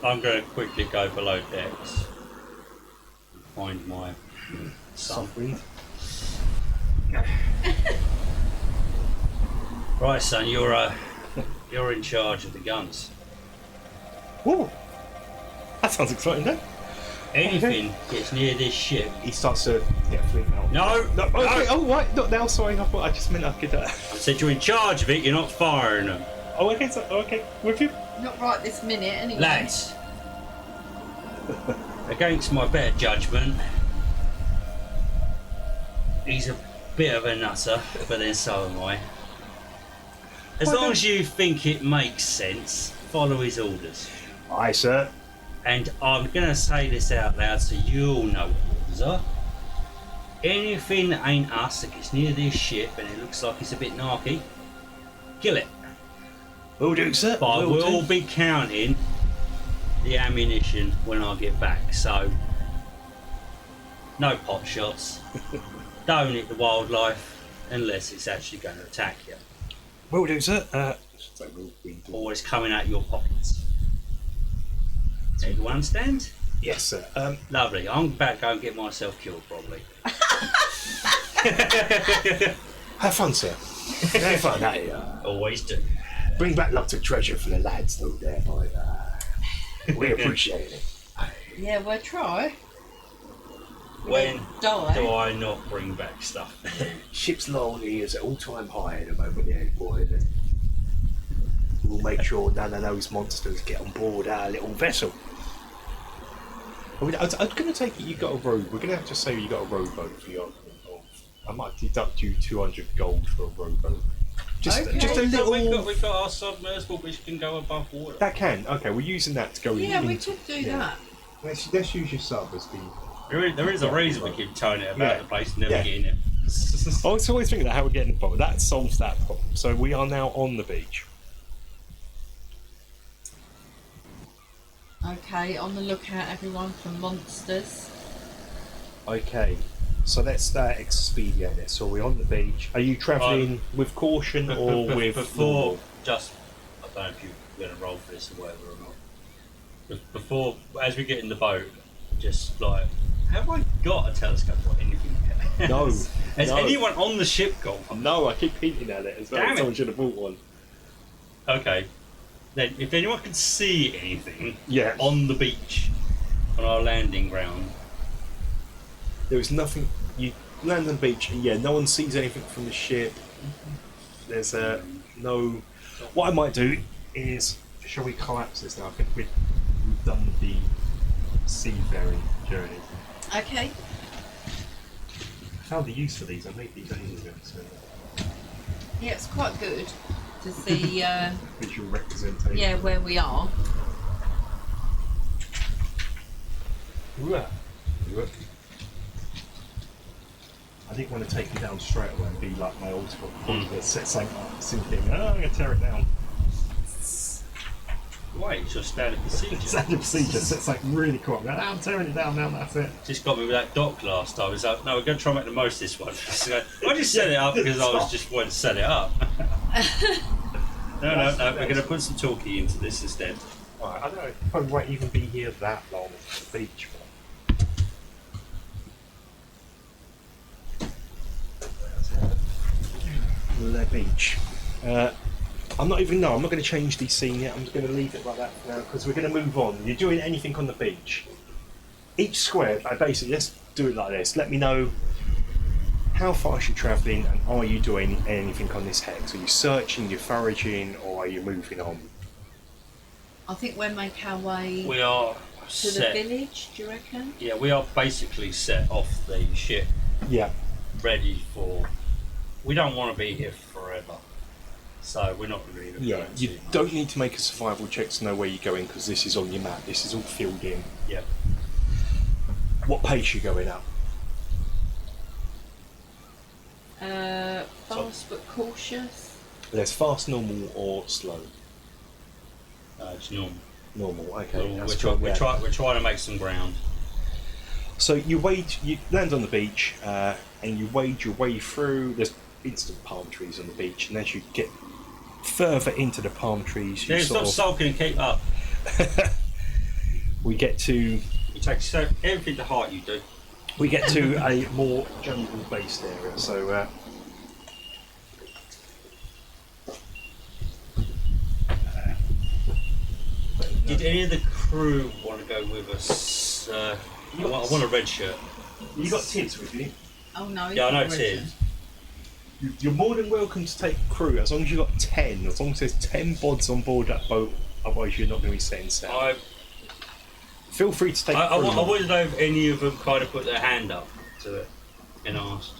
I'm going to quickly go below decks. Find my son. Soft breathe. Right, son, you're in charge of the guns. Whoa! That sounds exciting, don't it? Anything gets near this ship. He starts to get fleeing out. No! No, okay, No! oh, right, not now, sorry, I thought I just meant I could. I said you're in charge of it, you're not firing them. Oh, okay, okay, with you. Not right this minute, anyway. Lads, against my better judgment, he's a bit of a nutter, but then so am I. As Well, long then- as you think it makes sense, follow his orders. Aye, sir. And I'm going to say this out loud so you all know what orders are. Anything that ain't us that gets near this ship and it looks like it's a bit narky, kill it. Will do, sir. But I will be counting the ammunition when I get back, so no pot shots. Don't hit the wildlife unless it's actually going to attack you. Will do, sir. Or it's coming out your pockets. Everyone understand? Yes, sir. Lovely. I'm about to go and get myself killed, probably. Have fun, sir. Have fun, hey. Always do. Bring back lots of treasure for the lads, though, there, boy. We appreciate it. Yeah, we'll try. When Die. do I not bring back stuff? Ship's loyalty is at all-time high at the moment, yeah, boy. We'll make sure none of those monsters get on board our little vessel. I was going to take it you got a row. We're going to have to say you got a rowboat for your. I might deduct you 200 gold for a rowboat. Just a little. We've got our submersible which can go above water. That can. Okay, we're using that to go in. Yeah, we could do that. Let's use your sub as the. There is a reason we keep towing it about the place and never getting it. I was always thinking about how we're getting the boat. That solves that problem. So we are now on the beach. Okay, on the lookout, everyone, for monsters. Okay, so let's start expedient this. So we're on the beach. Are you travelling with caution or with before? Just I don't know if you're going to roll for this or whatever or not. Before, as we get in the boat, just like, have I got a telescope or anything? No. Has anyone on the ship got one? No, I keep hinting at it as well. Damn it. Someone should have bought one. Okay. Then, if anyone can see anything on on the beach, on our landing ground, there was nothing. You land on the beach, and no one sees anything from the ship. There's no. What I might do is, shall we collapse this now? I think we've done the seafaring journey. Okay. I found the use for these. I made these ages ago. So. Yeah, it's quite good to see. Visual representation. Yeah, where we are. I didn't want to take it down straight away and be like my old school. Set something up, thinking, I'm going to tear it down. wait, it's just standard procedure. Standard procedure, set something really cool. I'm tearing it down now, that's it. Just got me with that dock last time. It's like, no, we're going to try and make the most of this one. So I just set it up because I was just wanting to set it up. No, we're going to put some talkie into this instead. Right, I don't know, probably won't even be here that long at the beach. The beach. I'm not going to change the scene yet. I'm just going to leave it like that for now because we're going to move on. You're doing anything on the beach. Each square, basically, let's do it like this. Let me know how fast you're travelling and are you doing anything on this hex? Are you searching, you're foraging, or are you moving on? I think we'll make our way We are to set. the village, do you reckon? Yeah, we are basically set off the ship, Yeah. ready for. We don't want to be here forever, so we're not really. Yeah, you don't need to make a survival check to know where you're going because this is on your map. This is all filled in. Yep. What pace you going up? Fast but cautious. There's fast, normal, or slow. It's normal. Normal. Okay. So that's we're trying to make some ground. So you land on the beach, and you wade your way through. There's instant palm trees on the beach, and as you get further into the palm trees, you Stop sulking and keep up. we get to You take everything to heart. You do. we get to a more jungle-based area. So. Did any of the crew want to go with us? I want a red shirt. You got Tids with you? Oh no. Yeah, I know it's not Tids. You're more than welcome to take crew as long as you've got 10. As long as there's 10 bods on board that boat, otherwise you're not going to be setting sail. Feel free to take crew. I want to know if any of them kind of put their hand up to it and asked.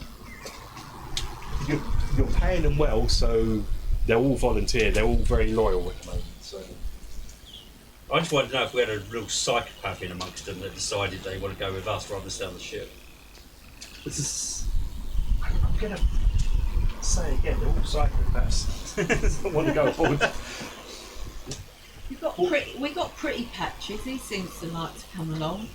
You're paying them well, so they're all volunteer. They're all very loyal at the moment. So. I just wanted to know if we had a real psychopath in amongst them that decided they want to go with us rather than stay on the ship. This is. I'm going to say again, they're all psychopaths. Don't want to go aboard. We got pretty patches. He seems to like to come along.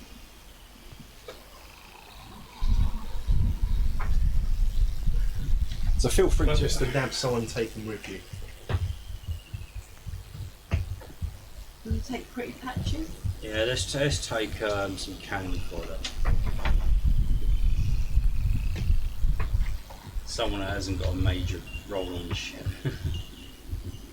So feel free just to nab someone, take them with you. Will you take pretty patches? Yeah, let's take some cannon fodder. Someone that hasn't got a major role on the ship.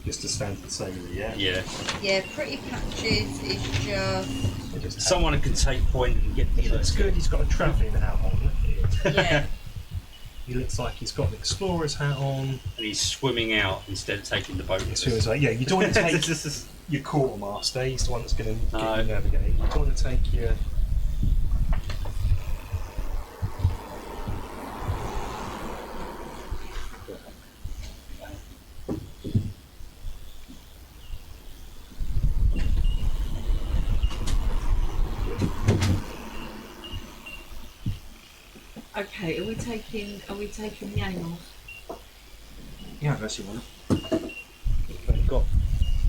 Just a standard sailor, yeah? Yeah. Yeah, pretty patches is just. Someone who can take point and get He looks good, he's got a travelling hat on, look at him. Yeah. He looks like he's got an explorer's hat on. And he's swimming out instead of taking the boat. So it's like, yeah, you don't want to take your quartermaster, he's the one that's going to get you navigating. You don't want to take your... Okay, are we taking the aim off? Yeah, that's your one. They've got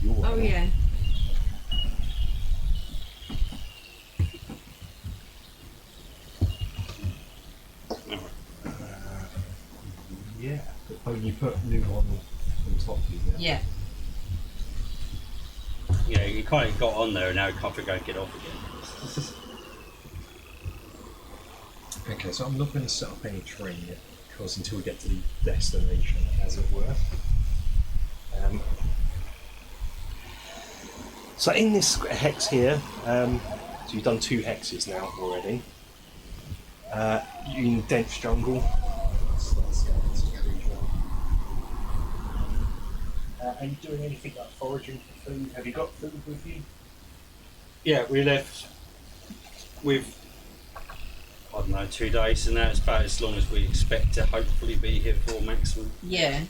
your Oh one. yeah. Yeah. Oh, you put new on top of you, yeah? Yeah. Yeah, you kind of got on there and now you can't figure out how to get off again. Okay, so I'm not going to set up any terrain yet, because until we get to the destination, as it were. So in this hex here, so you've done 2 hexes now already. You're in dense jungle. Let's go into the tree jungle. Are you doing anything like foraging for food? Have you got food with you? Yeah, we left with, I don't know, 2 days, and that's about as long as we expect to hopefully be here for maximum. Yeah.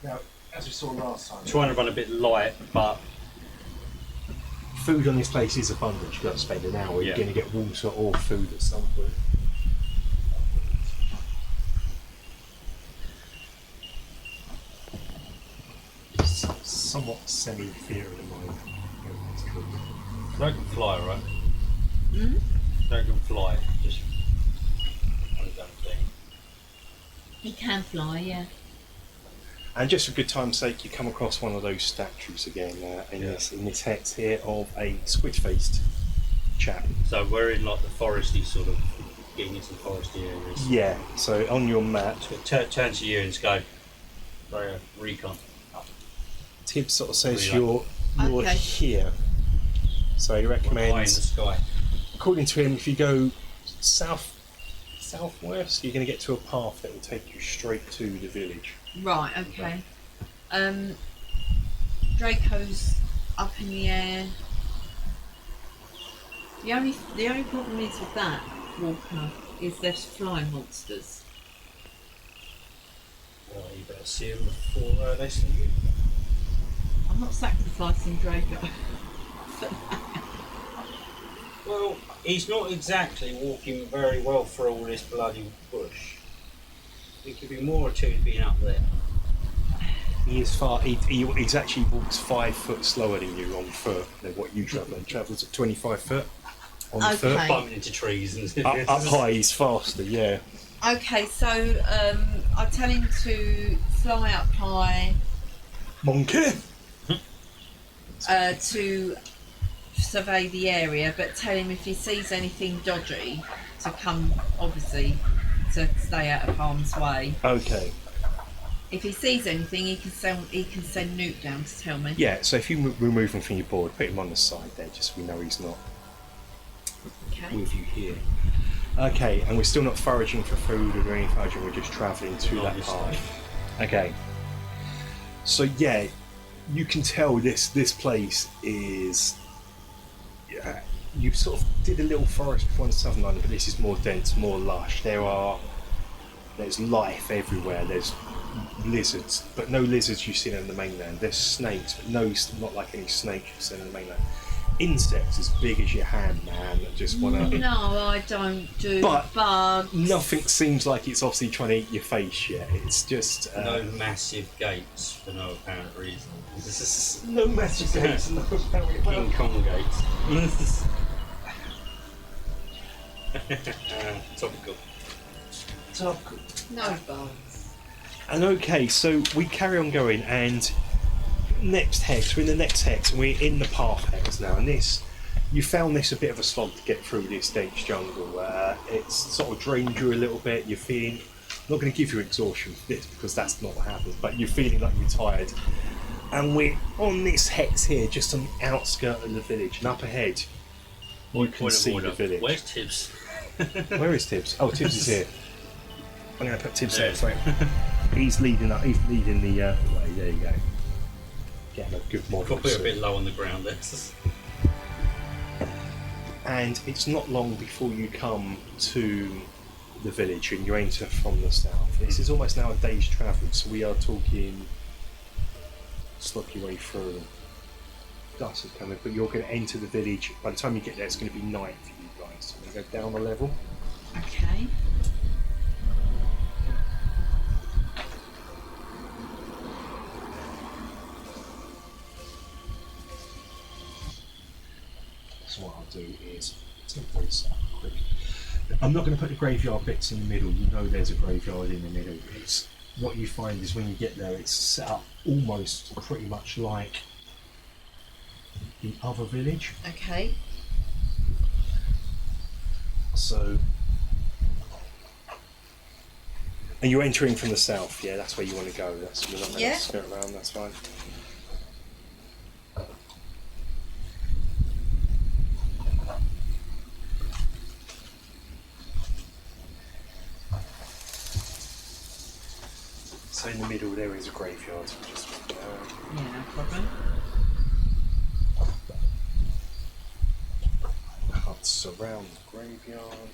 Now, as we saw last time, Trying to run a bit light, but food on this place is abundant. You've got to spend an hour. Yeah. You're going to get water or food at some point. Somewhat semi-fear at the moment. Dragon fly, right? Hmm? Dragon fly, just one of them thing. He can fly, yeah. And just for good time's sake, you come across one of those statues again in this hex here of a squid-faced chap. So we're in like the foresty sort of, getting into the foresty areas. Yeah. So on your map, So turn to you and just go, recon. Tibbs sort of says Really you're Okay. here. So he High in the recommends, sky. according to him, if you go southwest, you're going to get to a path that will take you straight to the village. Right, okay. Draco's up in the air. The only problem is with that, Walker, is there's flying monsters. Well, you better see them before they see you. I'm not sacrificing Draco. Well, he's not exactly walking very well through all this bloody bush. There could be more or two being up there. He is far. He's actually walks 5 foot slower than you on foot than what you travel. He travels at 25 foot on Okay. foot. Bumping into trees and Up high, he's faster. Yeah. Okay, so I tell him to fly up high Monkey. to survey the area, but tell him if he sees anything dodgy to come, obviously, to stay out of harm's way. Okay. If he sees anything, he can send Newt down to tell me. Yeah. So if you remove him from your board, put him on the side there, just so we know he's not Okay. with you here. Okay, and we're still not foraging for food or doing any foraging. We're just travelling to that path. Okay. So yeah, you can tell this place is. Yeah, you sort of did a little forest before in the Southern Island, but this is more dense, more lush. There's life everywhere. There's lizards, but no lizards you've seen on the mainland. There's snakes, but not like any snakes you've seen on the mainland. Insects as big as your hand, man, that just want to. No, I don't do But bugs. Nothing seems like it's obviously trying to eat your face yet. It's just No massive gates for no apparent reason. no massive gates. No apparent. King Kong gates. Topical. No bugs. And okay, so we carry on going, and next hex, we're in the next hex, and we're in the path hex now, and this you found this a bit of a slog to get through this dense jungle. It's sort of drained you a little bit. You're feeling, I'm not going to give you exhaustion for this because that's not what happens, but you're feeling like you're tired. And we're on this hex here, just on the outskirts of the village, and up ahead you can see the village. Where's Tibbs? Where is Tibbs? Oh, Tibbs is here. I'm going to put Tibbs there. Sorry. He's leading up. He's leading the way. There you go. Getting a good model. Got to put a bit low on the ground there. And it's not long before you come to the village and you enter from the south. This is almost now a day's travel, so we are talking slog your way through. Dusk is coming, but you're going to enter the village. By the time you get there, it's going to be night for you guys. So we're going to go down a level. Okay. So what I'll do is take this up quick. I'm not going to put the graveyard bits in the middle. You know there's a graveyard in the middle. It's what you find is when you get there, it's set up almost pretty much like the other village. Okay. So, and you're entering from the south. Yeah, that's where you want to go. That's you're not going to skirt around. That's fine. So in the middle there is a graveyard. Just, Yeah, no problem. huts surround the graveyard.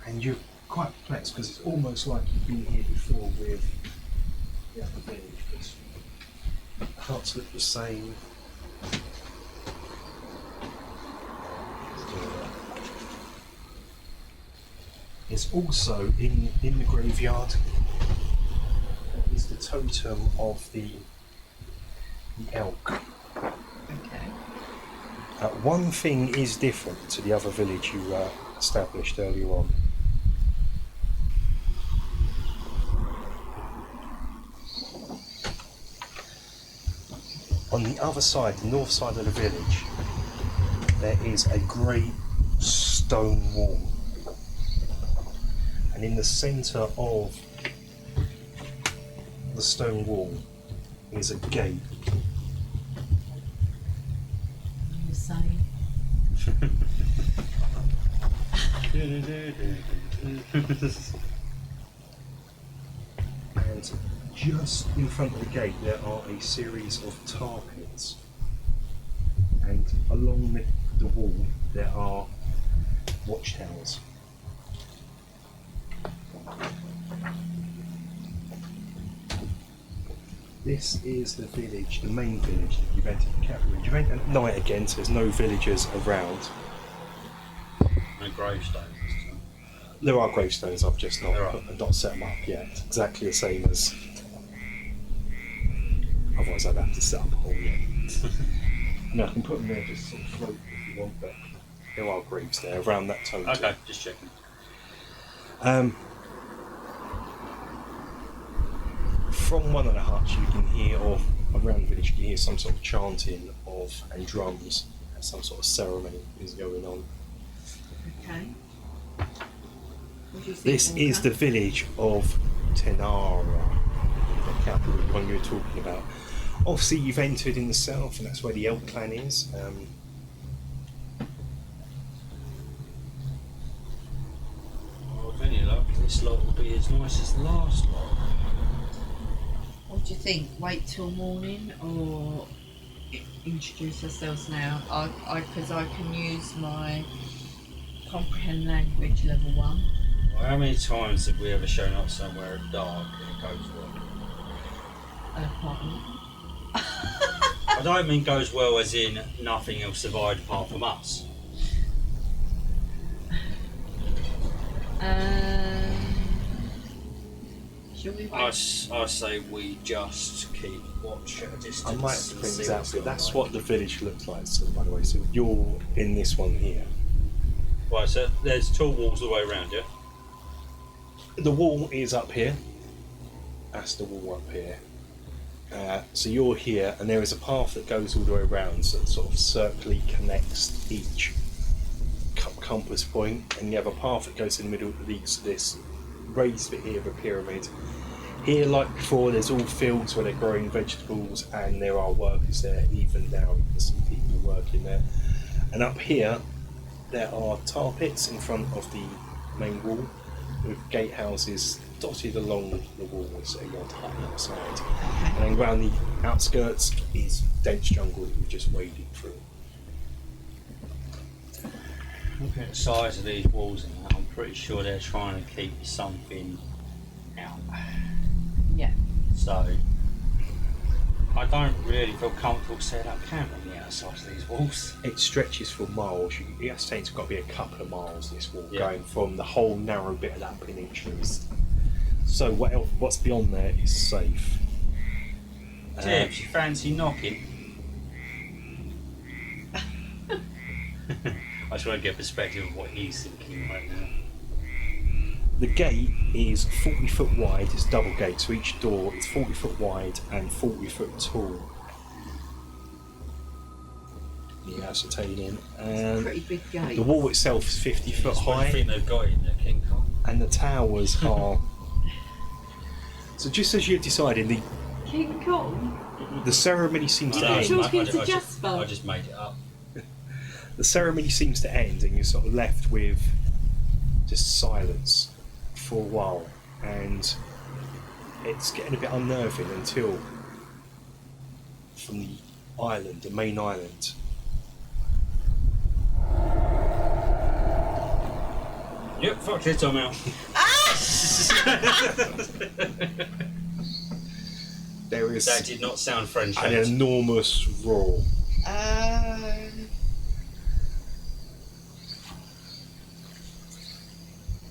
And you're quite perplexed because it's almost like you've been here before with the other village. The huts look the same. It's also in the graveyard is the totem of the elk. Okay. One thing is different to the other village you established earlier on. On the other side, the north side of the village, there is a great stone wall. And in the centre of the stone wall is a gate. The same. And just in front of the gate there are a series of tar pits. And along the wall there are watchtowers. This is the village, the main village that you've entered the capital. You've entered at night again, so there's no villagers around. No gravestones. There are gravestones, I've just not There are. not set them up yet. Exactly the same as. Otherwise, I'd have to set up a whole yet. No, I can put them there just sort of float if you want, but there are graves there around that totem. Okay, just checking. From one of the huts you can hear, or around the village you can hear some sort of chanting of and drums. Some sort of ceremony is going on. Okay. What do you think, This is the Walker? village of Tenara, the capital, the one you were talking about. Obviously you've entered in the south and that's where the elk clan is. Well, with any luck, this lot will be as nice as the last lot. What do you think? Wait till morning or introduce ourselves now? Because I can use my comprehend language level 1. Well, how many times have we ever shown up somewhere dark and it goes well? Pardon? I don't mean goes well as in nothing else survived apart from us. Shall we I wait? say we just keep watch at a distance. I might and explain see what's exactly. going That's on. what the village looks like, so, by the way. So you're in this one here. Right, so there's tall walls all the way around, yeah? The wall is up here. That's the wall up here. So you're here, and there is a path that goes all the way around, so it sort of circularly connects each compass point, and you have a path that goes in the middle that leads to this raised bit here of a pyramid. Here, like before, there's all fields where they're growing vegetables, and there are workers there. Even now, you can see people working there. And up here, there are tar pits in front of the main wall, with gatehouses dotted along the walls, so you're hut outside. And then around the outskirts is dense jungle that we've just waded through. Looking at the size of these walls, and I'm pretty sure they're trying to keep something out. Yeah. So I don't really feel comfortable setting up camp on the outside of these walls. It stretches for miles. You have to say it's got to be a couple of miles, this wall, Yeah. going from the whole narrow bit of that peninsula. So what's beyond there is safe. Tibbs, you fancy knocking? I just want to get a perspective of what he's thinking right now. The gate is 40 foot wide, it's double gate, so each door is 40 foot wide and 40 foot tall. Yeah, ascertaining. And Pretty big gate. the wall itself is 50 foot That's what I high, think they've got in there, King Kong. and the towers are. So just as you've decided, King Kong? the ceremony seems to Are end. you talking to Jasper? I just made it up. The ceremony seems to end, and you're sort of left with just silence for a while, and it's getting a bit unnerving until from the island, the main island, Yep, fuck this, I'm out. there is That did not sound French. an enormous roar.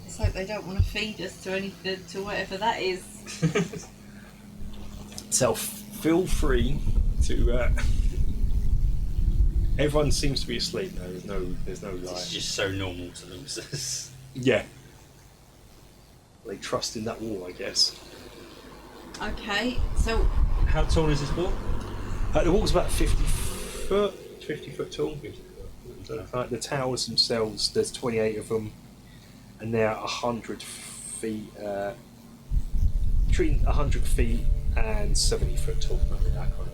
Let's hope they don't want to feed us to anything, to whatever that is. So feel free to. Everyone seems to be asleep now. There's no It's light. just so normal to losers. Yeah. They trust in that wall, I guess. Okay, so How tall is this wall? The wall's about 50 foot tall. Like the towers themselves, there's 28 of them, and they're 100 feet, between 100 feet and 70 foot tall, maybe that kind of.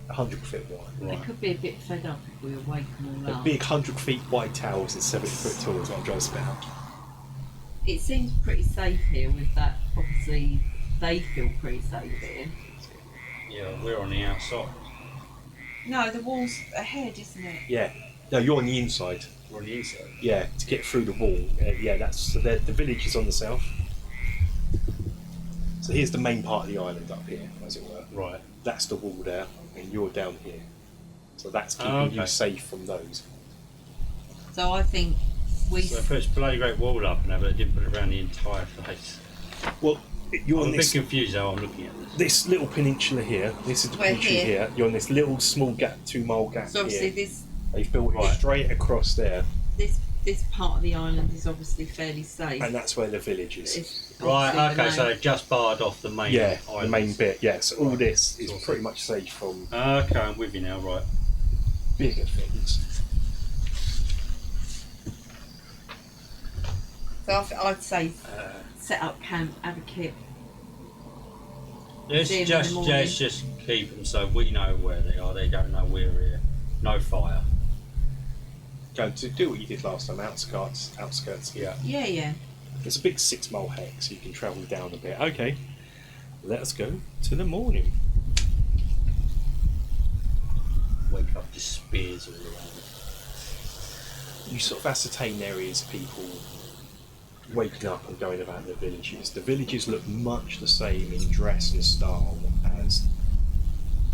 100 feet wide. they could be a bit fed up if we wake them all The up. big 100 feet wide towers and 70 foot tall is what I'm trying to spit out. It seems pretty safe here with that. Obviously, they feel pretty safe here. Yeah, we're on the outside. No, the wall's ahead, isn't it? Yeah. No, you're on the inside. We're on the inside. Yeah, to get through the wall. Yeah, that's so the village is on the south. So here's the main part of the island up here, as it were. Right. That's the wall there, and you're down here. So that's keeping okay. you safe from those. So I think we. So they put this bloody great wall up and they didn't put it around the entire place. Well, you're I'm on a bit this, confused how I'm looking at this. this little peninsula here. This is the We're peninsula here. here. You're on this little small gap, 2 mile gap So obviously here. this They've built Right. it straight across there, this part of the island is obviously fairly safe. and that's where the village is. It's Right, obviously the okay, so main- they've just barred off the main Yeah, the island. main bit. Yeah, so all Right. this is Awesome. pretty much safe from Okay, I'm with you now, right. bigger things. So I'd say Uh, set up camp, have a kit. let's See you in the morning. just keep them so we know where they are. They don't know we're here. No fire. Go to do what you did last time, outskirts. Yeah. Yeah. It's a big 6 mile hex, so you can travel down a bit. Okay, let us go to the morning. Wake up, just spears all around. You sort of ascertain there is people waking up and going about their villages. The villages look much the same in dress and style as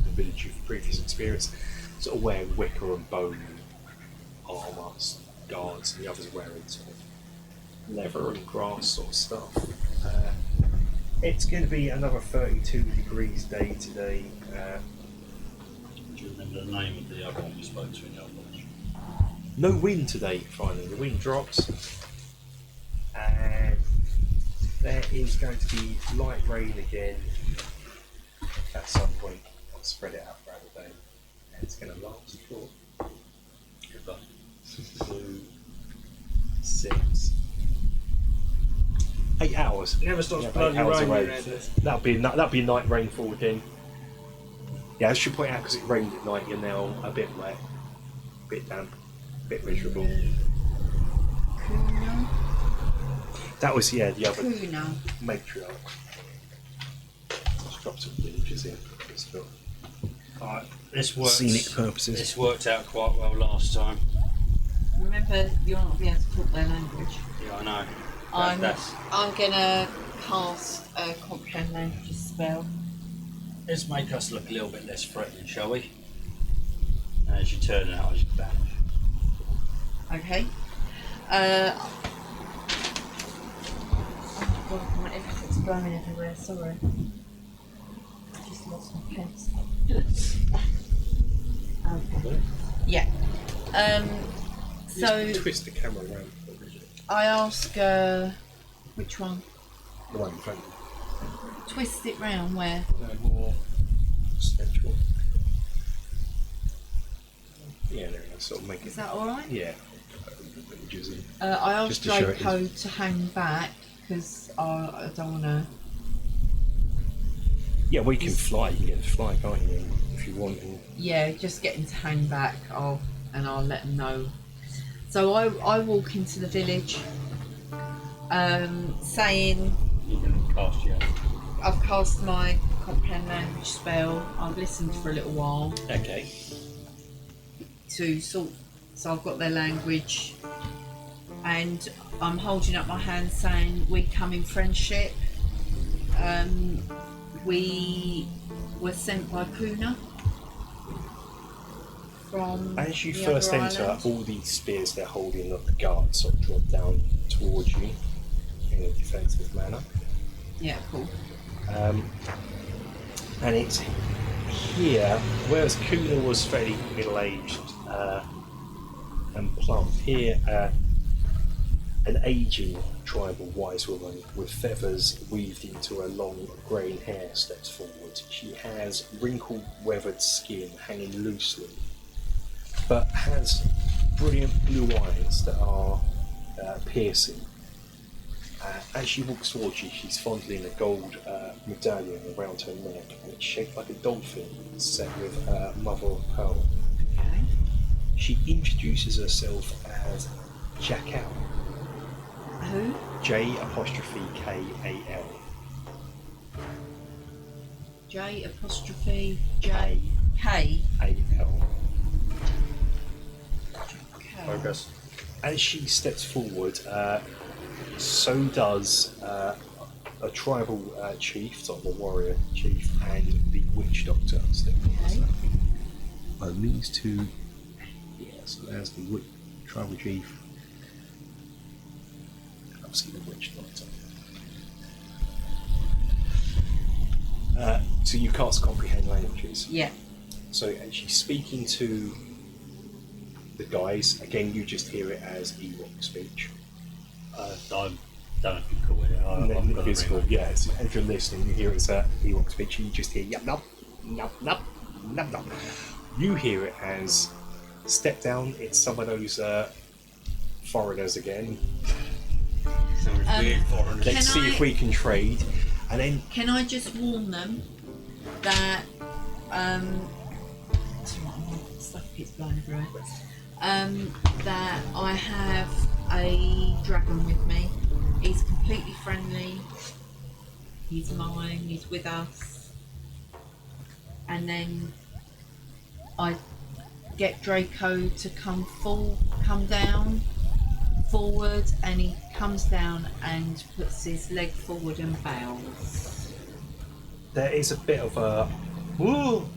the village you've previously experienced. Sort of wearing wicker and bone armour, guards, and the others wearing sort of leather and grass sort of stuff. It's going to be another 32 degrees day today. Do you remember the name of the other one we spoke to in the other village? No wind today, finally. The wind drops. And there is going to be light rain again. at some point. I'll spread it out throughout the day, and it's going to last for Goodbye. 2, 6, 8 hours. It never stops Yeah, bloody 8 hours raining away. around here. That'll be night rainfall again. Yeah, I should point out because it rained at night, you're now a bit wet, a bit damp, a bit miserable. Kuna. That was the other Kuna. matriarch. Let's drop some villagers in. Just for Alright, this works. scenic purposes. This worked out quite well last time. Remember, you're not be able to talk their language. Yeah, I know. I'm gonna cast a comprehend languages spell. Let's make us look a little bit less threatening, shall we? And as you turn out, I just vanish. Okay. Oh god, everything's blowing everywhere. Sorry. I just lost my pens. Okay. Yeah. So Twist the camera around. I ask, which one? The one in front of Twist it round where? you. No more central. Yeah, there we go. Sort of make it. Is that alright? Yeah. Villagers in. I asked Just to show it Draco to hang back because I don't want to. Yeah, well, you can fly. You can get to fly, can't you? If you want. And Yeah, just get him to hang back. I'll let him know. So I walk into the village, saying You can cast your. I've cast my comprehend language spell. I've listened for a little while Okay. to sort. So I've got their language, and I'm holding up my hand saying we come in friendship. We were sent by Kuna from as you the first other enter, island. all these spears they're holding at the guard sort of drop down towards you in a defensive manner. Yeah, cool. And it's here, whereas Kuna was fairly middle-aged and plump, here an aging tribal wise woman with feathers weaved into her long greying hair steps forward. She has wrinkled, weathered skin hanging loosely, but has brilliant blue eyes that are piercing. As she walks towards you, she's fondling a gold medallion around her neck, and it's shaped like a dolphin set with mother of pearl. Okay. She introduces herself as Jackal. Who? J''K''A''L. J apostrophe J K. A''L. Progress. As she steps forward, so does a tribal chief, sort of a warrior chief, and the witch doctor step forward. Okay. These two, so there's the tribal chief. Obviously the witch doctor. So you cast comprehend languages. Yeah. So and she's speaking to the guys. Again, you just hear it as Ewok speech. I don't know if you call it. And then I've got a invisible, ring. yes. And if you're listening, you hear it's Ewok speech, and you just hear yup nup, nup nup, nup nup. You hear it as step down. It's some of those foreigners again. Some weird foreign. Can Let's see I- if we can trade. And then Can I just warn them that stuff keeps blowing everywhere. That I have a dragon with me. He's completely friendly. He's mine. He's with us. And then I get Draco to come down forward, and he comes down and puts his leg forward and bows. there is a bit of a woo,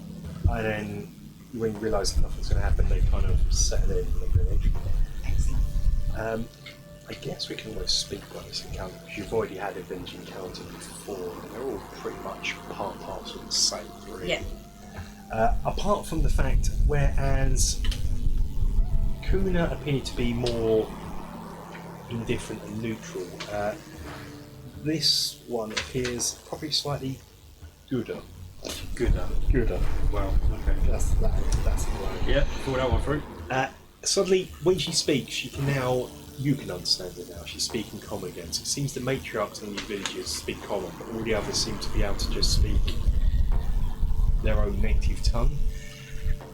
and then when you realise that nothing's going to happen, they kind of settle in the village. Excellent. I guess we can always speak about this encounter because you've already had a village encounter before, and they're all pretty much part and parcel of the same, really. Yeah. Apart from the fact, whereas Kuna appeared to be more indifferent and neutral, this one appears probably slightly gooder. Gooder. Gooder. Well, okay. That's the line. Yeah, pull that one through. Suddenly, when she speaks, you can understand her now. She's speaking common again. So it seems the matriarchs in these villages speak common, but all the others seem to be able to just speak their own native tongue.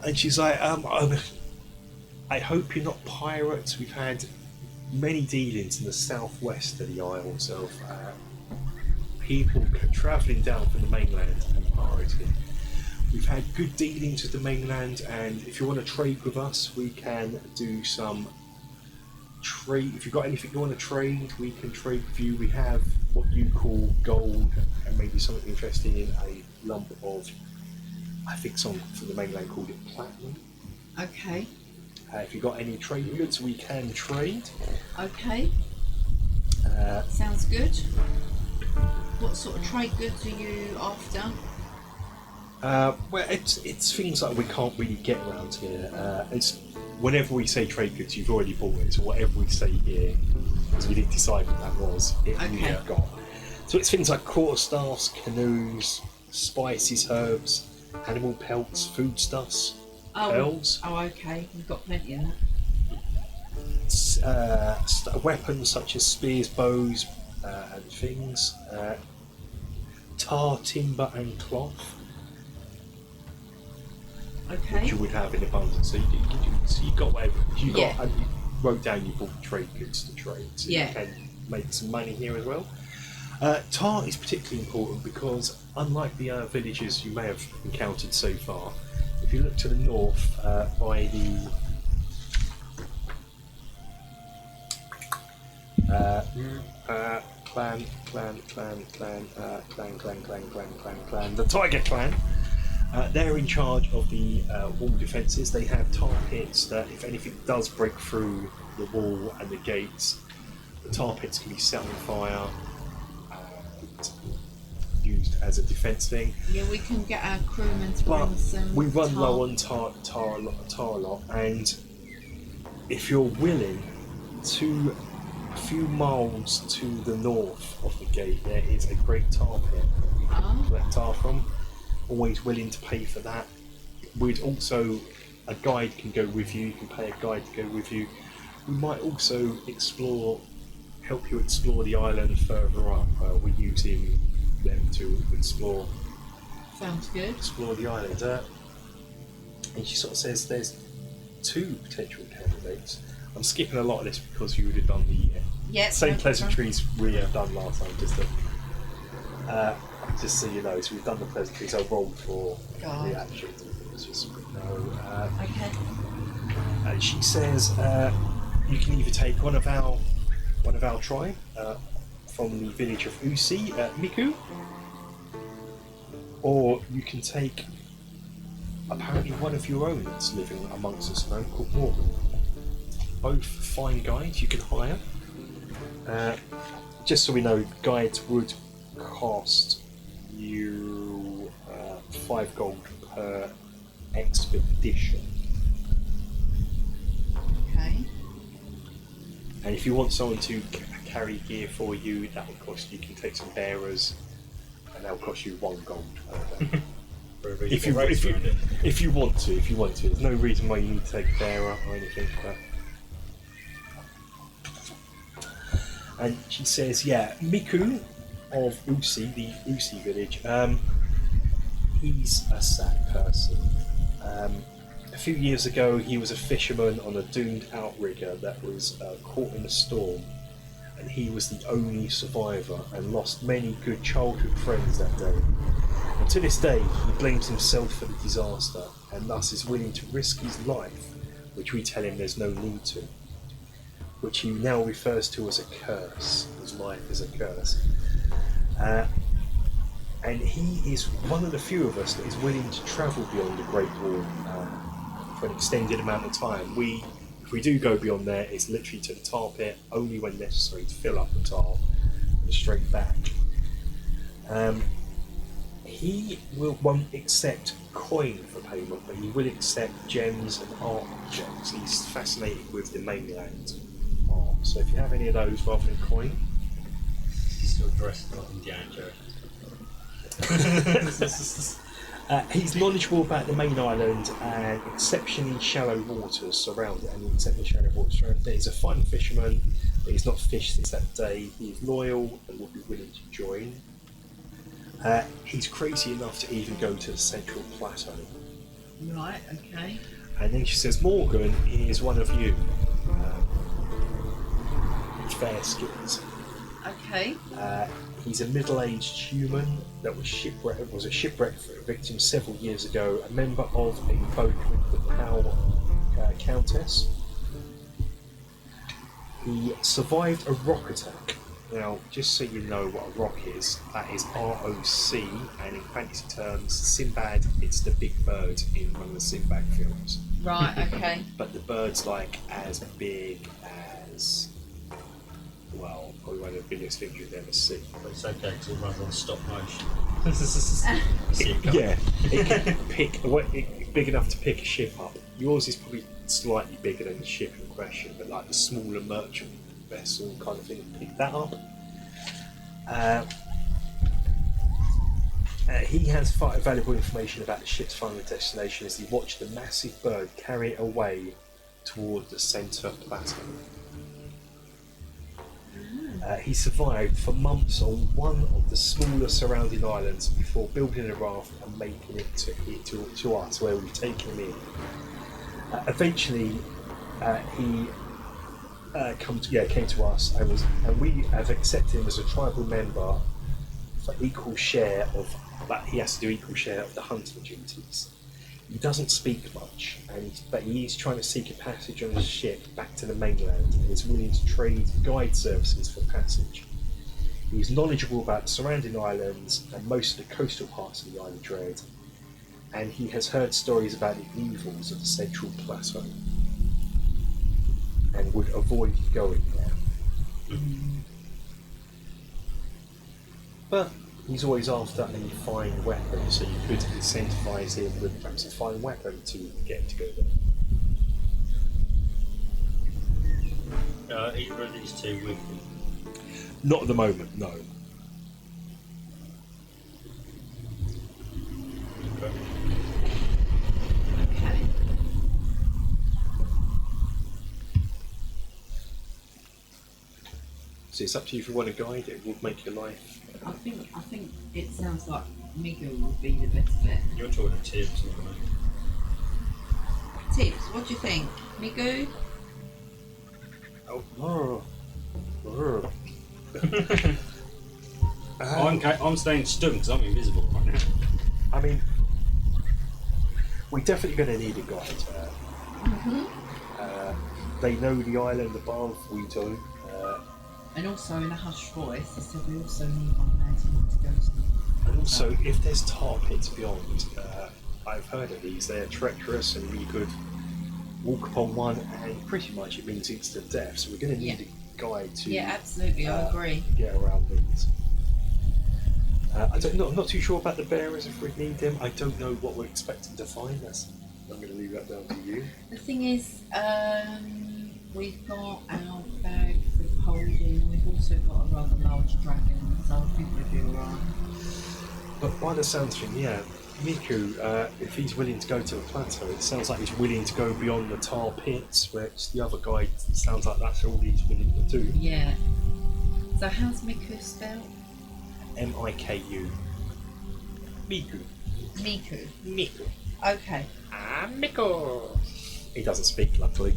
And she's like, I hope you're not pirates. We've had many dealings in the southwest of the Isles of people travelling down from the mainland and pirating. We've had good dealings with the mainland, and if you want to trade with us, we can do some trade. If you've got anything you want to trade, we can trade with you. We have what you call gold, and maybe something interesting in a lump of, I think someone from the mainland called it platinum. Okay. If you've got any trade goods, we can trade. Okay. Sounds good. What sort of trade goods are you after? Well, it's things like we can't really get around here. It's whenever we say trade goods, you've already bought it. So whatever we say here, because we didn't decide what that was, we have got. So it's things like quarterstaffs, canoes, spices, herbs, animal pelts, foodstuffs, pearls. Oh, okay. We've got plenty of that. Weapons such as spears, bows, and things. Tar, timber, and cloth. Okay. Which you would have in abundance. So you got whatever you got, and you wrote down you bought trade goods to trade, so you can make some money here as well. Tar is particularly important because, unlike the villages you may have encountered so far, if you look to the north by the the Tiger Clan. They're in charge of the wall defences. They have tar pits that, if anything does break through the wall and the gates, the tar pits can be set on fire and used as a defence thing. Yeah, we can get our crewmen to bring some. We run tar. low on tar a lot, and if you're willing to. A few miles to the north of the gate, there is a great tar pit that you can collect tar from. Always willing to pay for that. We'd also, a guide can go with you. You can pay a guide to go with you. We might also help you explore the island further up. We're using them to explore. Sounds good. Explore the island. And she sort of says there's two potential candidates. I'm skipping a lot of this because you would have done the same pleasantries we have done last time, just so you know. So we've done the pleasantries. I rolled for the actions. Okay. And she says you can either take one of our tribe from the village of Usi, Miku, or you can take apparently one of your own that's living amongst us now called Morgan. Both fine guides you can hire. Just so we know, guides would cost you 5 gold per expedition. Okay. And if you want someone to carry gear for you, that will cost you. You can take some bearers, and that will cost you 1 gold. If you want to, there's no reason why you need to take a bearer or anything. And she says, Miku of Usi, the Usi village, he's a sad person. A few years ago, he was a fisherman on a doomed outrigger that was caught in a storm, and he was the only survivor and lost many good childhood friends that day. And to this day, he blames himself for the disaster, and thus is willing to risk his life, which we tell him there's no need to. Which he now refers to as a curse. His life is a curse. And he is one of the few of us that is willing to travel beyond the Great Wall for an extended amount of time. If we do go beyond there, it's literally to the tar pit, only when necessary to fill up the tar and straight back. He won't accept coin for payment, but he will accept gems and art objects. He's fascinated with the mainland. So if you have any of those rather than coin, he's still dressed like Indiana Jones. He's knowledgeable about the main island and exceptionally shallow waters surround it, He's a fine fisherman, but he's not fished since that day. He's loyal and will be willing to join. He's crazy enough to even go to the central plateau. Right, okay. And then she says, Morgan is one of you. Fair skins. Okay. He's a middle-aged human that was a shipwrecked victim several years ago, a member of a boat with the Powell Countess. He survived a rock attack. Now, just so you know what a rock is, that is ROC, and in fantasy terms, Sinbad, it's the big bird in one of the Sinbad films. Right, okay. But the bird's like as big as, well, probably one of the biggest things you've ever seen. But it's okay because it runs on stop motion. Yeah, it can pick big enough to pick a ship up. Yours is probably slightly bigger than the ship in question, but like the smaller merchant vessel kind of thing, pick that up. He has quite valuable information about the ship's final destination as he watched the massive bird carry it away toward the centre plateau. He survived for months on one of the smaller surrounding islands before building a raft and making it to us, where we've taken him in. Eventually, he came to us and we have accepted him as a tribal member for equal share of. But he has to do equal share of the hunting duties. He doesn't speak much, but he is trying to seek a passage on his ship back to the mainland and is willing to trade guide services for passage. He is knowledgeable about the surrounding islands and most of the coastal parts of the Isle of Dread, and he has heard stories about the evils of the Central Plateau and would avoid going there. But he's always after a fine weapon, so you could incentivise him with perhaps a fine weapon to get him to go there. Either of these two with me. Not at the moment, no. Okay. So it's up to you if you want a guide. It will make your life. I think it sounds like Migo would be the better bet. You're talking tips, aren't you? Tips, what do you think? Migo? I'm staying stood because I'm invisible right now. I mean, we're definitely going to need a guide. They know the island above, we don't. And also in a hushed voice, he said we also need one man to go to. And also, if there's tar pits beyond, I've heard of these. They're treacherous, and we could walk upon one, and pretty much it means instant death. So we're going to need a guide to. Yeah, absolutely, I agree. Get around these. I'm not too sure about the bearers if we need them. I don't know what we're expecting to find. I'm going to leave that down to you. The thing is, we've got our bag for holding. We've also got a rather large dragon, so I think we'll be alright. But by the sounds of him, yeah, Miku, if he's willing to go to the plateau, it sounds like he's willing to go beyond the tar pits, which the other guy sounds like that's all he's willing to do. Yeah. So how's Miku spelled? M-I-K-U. Miku. Miku. Miku. Okay. Miku. He doesn't speak, luckily.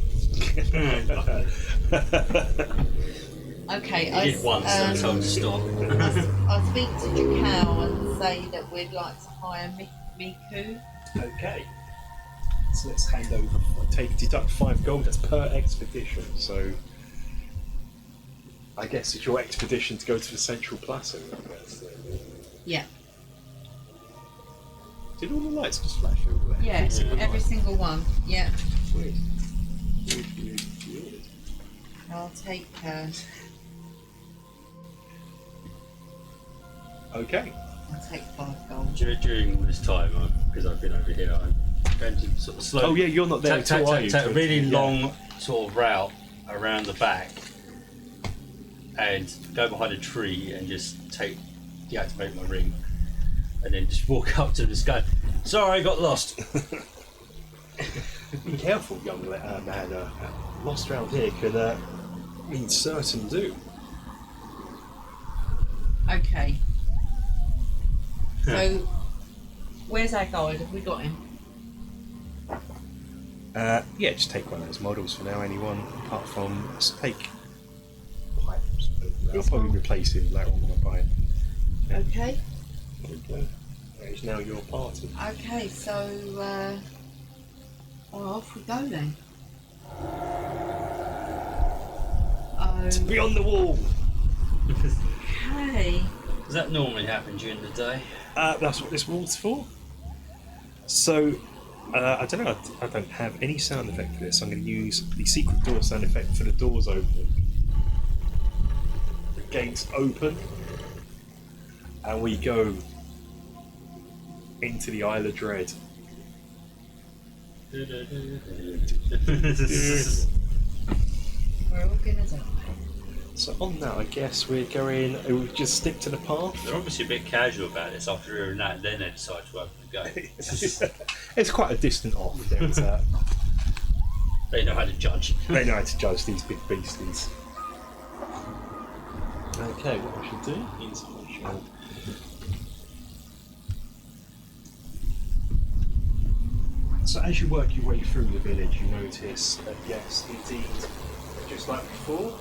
Okay. He did once and I told him to stop. I'll speak to Jakao and say that we'd like to hire Miku. Okay. So let's hand over. Deduct 5 gold. That's per expedition. So I guess it's your expedition to go to the Central Plateau. I guess. Yeah. Did all the lights just flash over there? Yeah. Every single one. Yeah. Weird. I'll take her. Okay. I'll take 5 gold. During all this time, because I've been over here, I'm going to sort of slowly. Oh yeah, you're not there at all, are you? Take a really long sort of route around the back, and go behind a tree and just deactivate my ring, and then just walk up to this guy. Sorry, I got lost. Be careful, young man. Lost around here could mean certain doom. Okay. So, where's our guide? Have we got him? Yeah, just take one of those models for now. Anyone apart from let's take pipes. I'll This probably one? replace him later on when I buy him. Okay. There we go. That is now your party. Okay, so, well, off we go then. Beyond the wall. Okay. Does that normally happen during the day? That's what this wall's for. So, I don't know. I don't have any sound effect for this. I'm going to use the secret door sound effect for the doors opening. The gates open, and we go into the Isle of Dread. We're all gonna die. So on that, I guess we're going. We'll just stick to the path. They're obviously a bit casual about this after hearing that, then they decide to open the gate. It's quite a distant off. There's that. They know how to judge. They know how to judge these big beasties. Okay, what I should do is I shall. So as you work your way through the village, you notice that yes, indeed, just like before,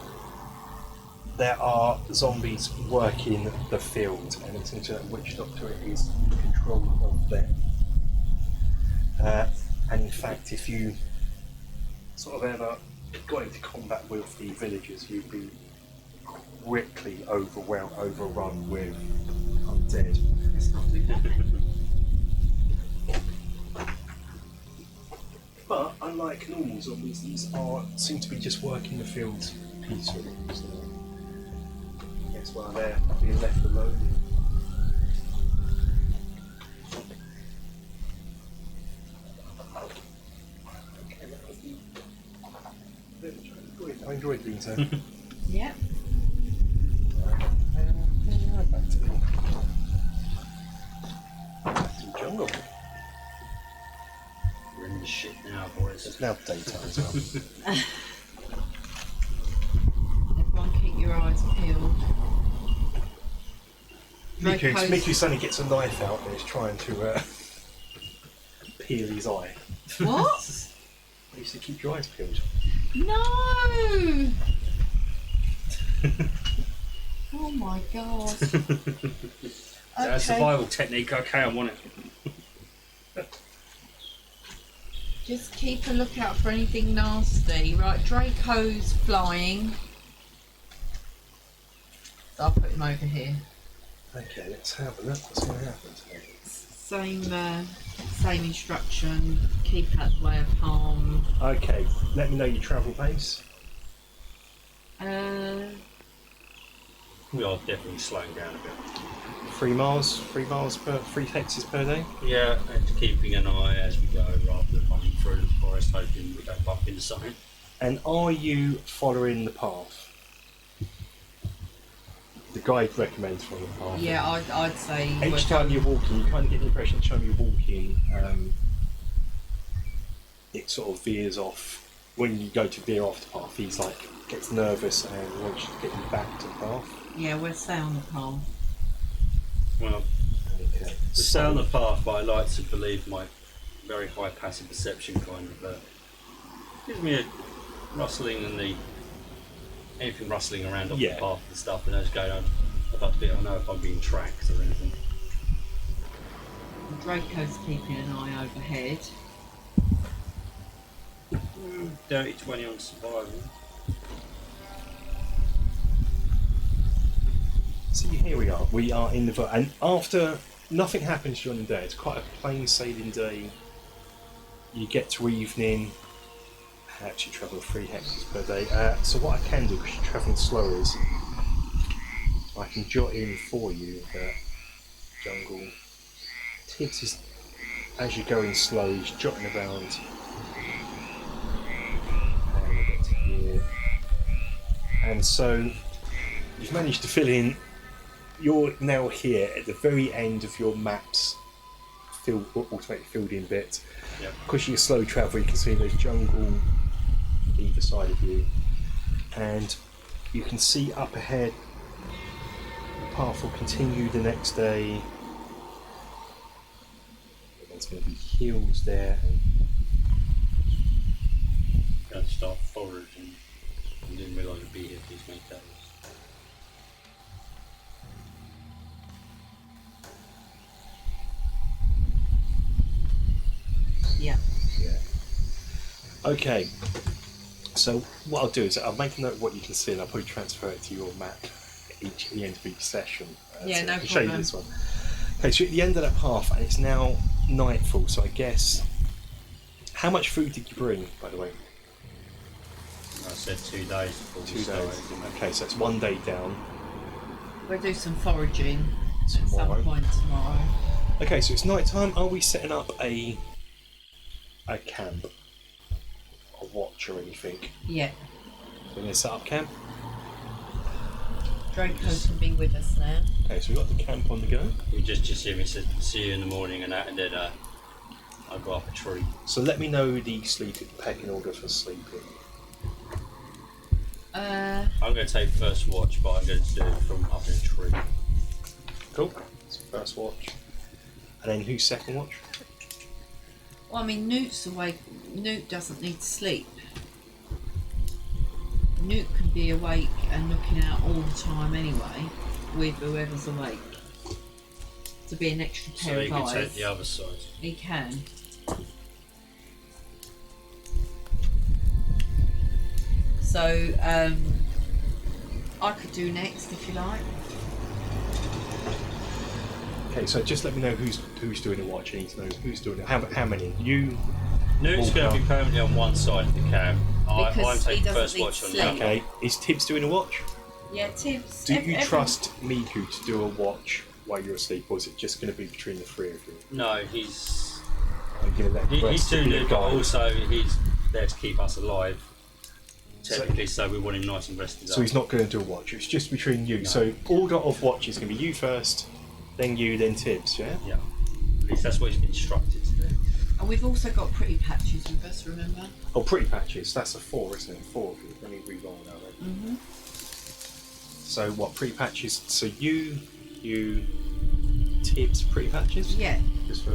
there are zombies working the field, and it seems that Witch Doctor is in control of them. And in fact, if you sort of ever got into combat with the villagers, you'd be quickly overrun with undead. Let's not do that then. But unlike normal zombies, these seem to be just working the fields peacefully. So I guess while they're being left alone. I enjoyed being so. Yeah. Back to the jungle. We're in the shit now, boys. It's now daytime as well. Everyone keep your eyes peeled. Draco's- Miku suddenly gets a knife out and is trying to peel his eye. What? You used to keep your eyes peeled. No! Oh my god. That's a survival technique. Okay, I want it. Just keep a lookout for anything nasty. Right, Draco's flying. So I'll put him over here. Okay, let's have a look. What's going to happen today? Same instruction. Keep out the way of harm. Okay, let me know your travel pace. We are definitely slowing down a bit. 3 miles per 3 hexes per day. Yeah, and keeping an eye as we go rather than running through the forest hoping we don't bump into something. And are you following the path? The guide recommends following the path. Yeah, I'd say. Each time you're walking, you kind of get the impression each time you're walking, it sort of veers off. When you go to veer off the path, he's like, gets nervous and wants to get you back to the path. Yeah, we'll stay on the path. Well, Okay. we stay on the path, but I like to believe my very high passive perception kind of gives me a rustling and anything rustling around off Yeah. the path and stuff, and as going on about a bit, I know if I'm being tracked or anything. Draco's keeping an eye overhead. Dirty 20 on survival. So here we are. We are in the and after nothing happens during the day. It's quite a plain sailing day. You get to evening. I actually travel 3 hexes per day. So what I can do, because you're travelling slower, is I can jot in for you that jungle tips is as you're going slow, he's jotting around. And we get to here. And so you've managed to fill in. You're now here at the very end of your map's automatic field-in bit. Yep. Because you're a slow traveller, you can see there's jungle either side of you, and you can see up ahead the path will continue the next day. There's going to be hills there. Going to start foraging. I didn't realise it'd be here these many days. Yeah. Yeah. Okay. So what I'll do is I'll make a note of what you can see, and I'll probably transfer it to your map at the end of each session. Yeah, no I'll show you problem. this one. Okay, so you're at the end of that path, and it's now nightfall. So I guess, how much food did you bring, by the way? I said 2 days before 2 we days. started. Okay, so it's 1 day down. We'll do some foraging at Tomorrow. some point tomorrow. Okay, so it's night time. Are we setting up a camp, a watch, or anything? Yeah. We're going to set up camp. Draco can be with us now. Okay, so we've got the camp on the go. You just hear me said, see you in the morning and that, and then I go up a tree. So let me know the sleeping pecking order for sleeping. I'm going to take first watch, but I'm going to do it from up in a tree. Cool. So first watch. And then who's second watch? Well, I mean, Newt's awake. Newt doesn't need to sleep. Newt can be awake and looking out all the time anyway, with whoever's awake. To be an extra pair So of you can eyes. take the other side. He can. So, I could do next if you like. Okay, so just let me know who's doing the watch. I need to know who's doing it. How many? You. Newt's going to be permanently on one side of the camp. I'm Because he taking doesn't first need watch to on the sleep. other. Okay. Is Tibbs doing a watch? Yeah, Tibbs. Do you trust Miku to do a watch while you're asleep, or is it just going to be between the three of you? No, he's I'm going to let the he's rest doing be a it, but guide. also he's there to keep us alive. Technically, so we want him nice and rested So up. he's not going to do a watch. It's just between you. No. So order of watch is going to be you first, then you, then Tibbs. Yeah. Yeah, at least that's what he's been instructed to do. And we've also got Pretty Patches with us, remember? Oh, pretty patches. That's a 4, isn't it? 4 of you. Let me re-roll now then. Mm-hmm. So what? Pretty patches. So you, Tibbs, pretty patches. Yeah. Just for.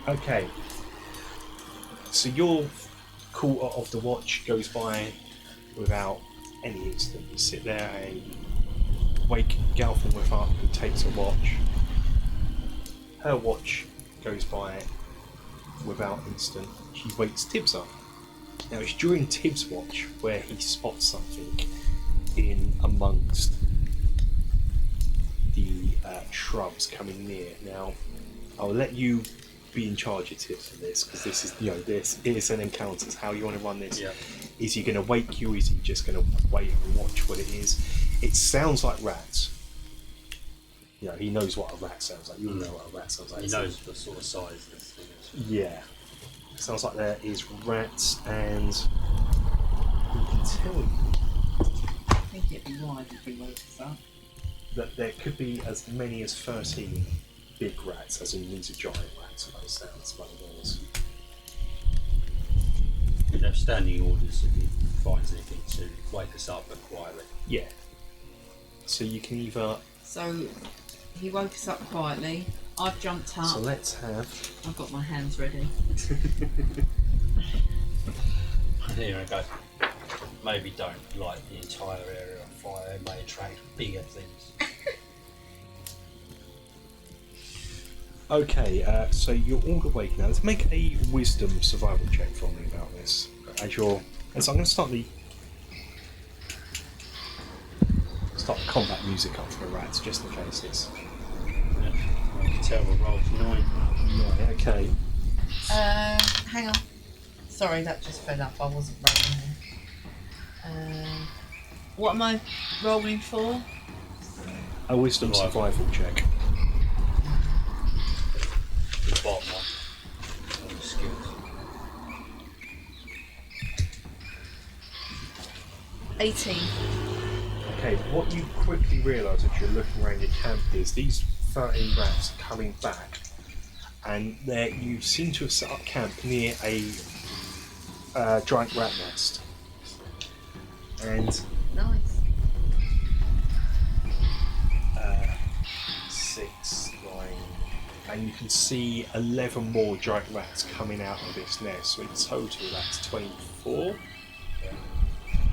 Okay. So your quarter of the watch goes by without any incident. You sit there and wake Galfenwith up, who takes a watch. Her watch goes by without incident. She wakes Tibbs up. Now it's during Tibbs' watch where he spots something in amongst the shrubs coming near. Now I'll let you be in charge of Tibbs for this, because this is, this is an encounter. It's how you want to run this. Yeah. Is he going to wake you? Is he just going to wait and watch what it is? It sounds like rats. He knows what a rat sounds like. You'll know what a rat sounds like. He knows the sort of size this thing is. Yeah. It sounds like there is rats, and he can tell you I think it'd be wise if he wakes us up. that there could be as many as 13 big rats, as in these are giant rats, by the sounds, by the noise. We'd have standing orders if he finds anything to wake us up, but quietly. Yeah. So you can either. So he woke us up quietly. I've jumped up. So let's have. I've got my hands ready. Here I go. Maybe don't light the entire area on fire. It may attract bigger things. Okay, so you're all awake now. Let's make a wisdom survival check for me about this. And so I'm going to start the combat music up for the rats, just in case it's. Yeah. I can tell we'll roll to 9. Right, okay. Hang on. Sorry, that just fell up. I wasn't rolling there. What am I rolling for? A wisdom survival check. The bottom one. The skills. 18. Okay, what you quickly realise as you're looking around your camp is these 13 rats coming back, and there you seem to have set up camp near a giant rat nest. And Nice. 6, 9, and you can see 11 more giant rats coming out of this nest. So in total, that's 24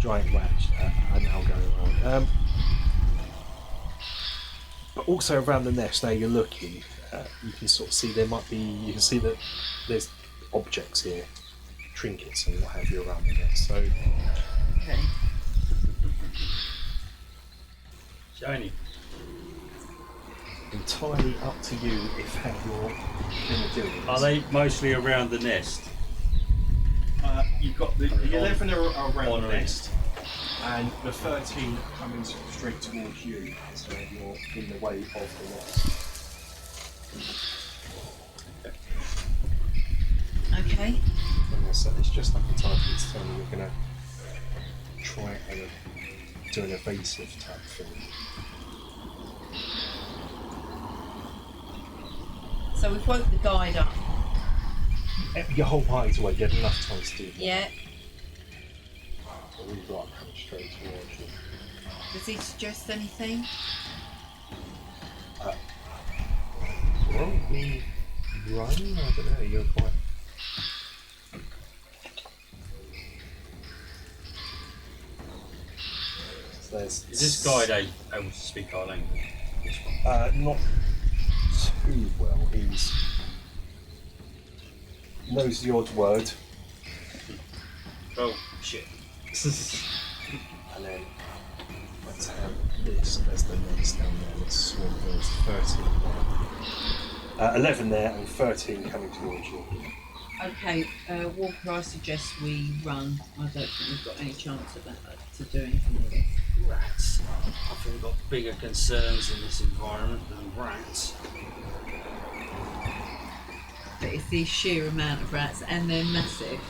giant rats are now going around. But also around the nest, now you're looking, you can sort of see you can see that there's objects here, trinkets and what have you around the nest. So Okay. Shiny. entirely up to you if how you're going to do it. Are they mostly around the nest? You've got the 11 are around on the it. nest, and the 13 are coming straight towards you, so you're in the way of the nest. Okay. So it's just like the time it's telling you you're going to try and do an evasive type thing. So we've woke the guide up. Your whole party's away, you had enough time to do that. Yeah. So we've got coming straight towards you. Does he suggest anything? Probably run? I don't know, you're quite... So there's... Is this guide able to speak our language? This one. Not too well. He's knows the odd word, Oh, shit. and then let's have this as the next down there. Let's swim. There's 13 there. 11 there and 13 coming towards you. Okay, Walker, I suggest we run. I don't think we've got any chance of that, to do anything with it. Rats. I think we've got bigger concerns in this environment than rats. But it's the sheer amount of rats, and they're massive.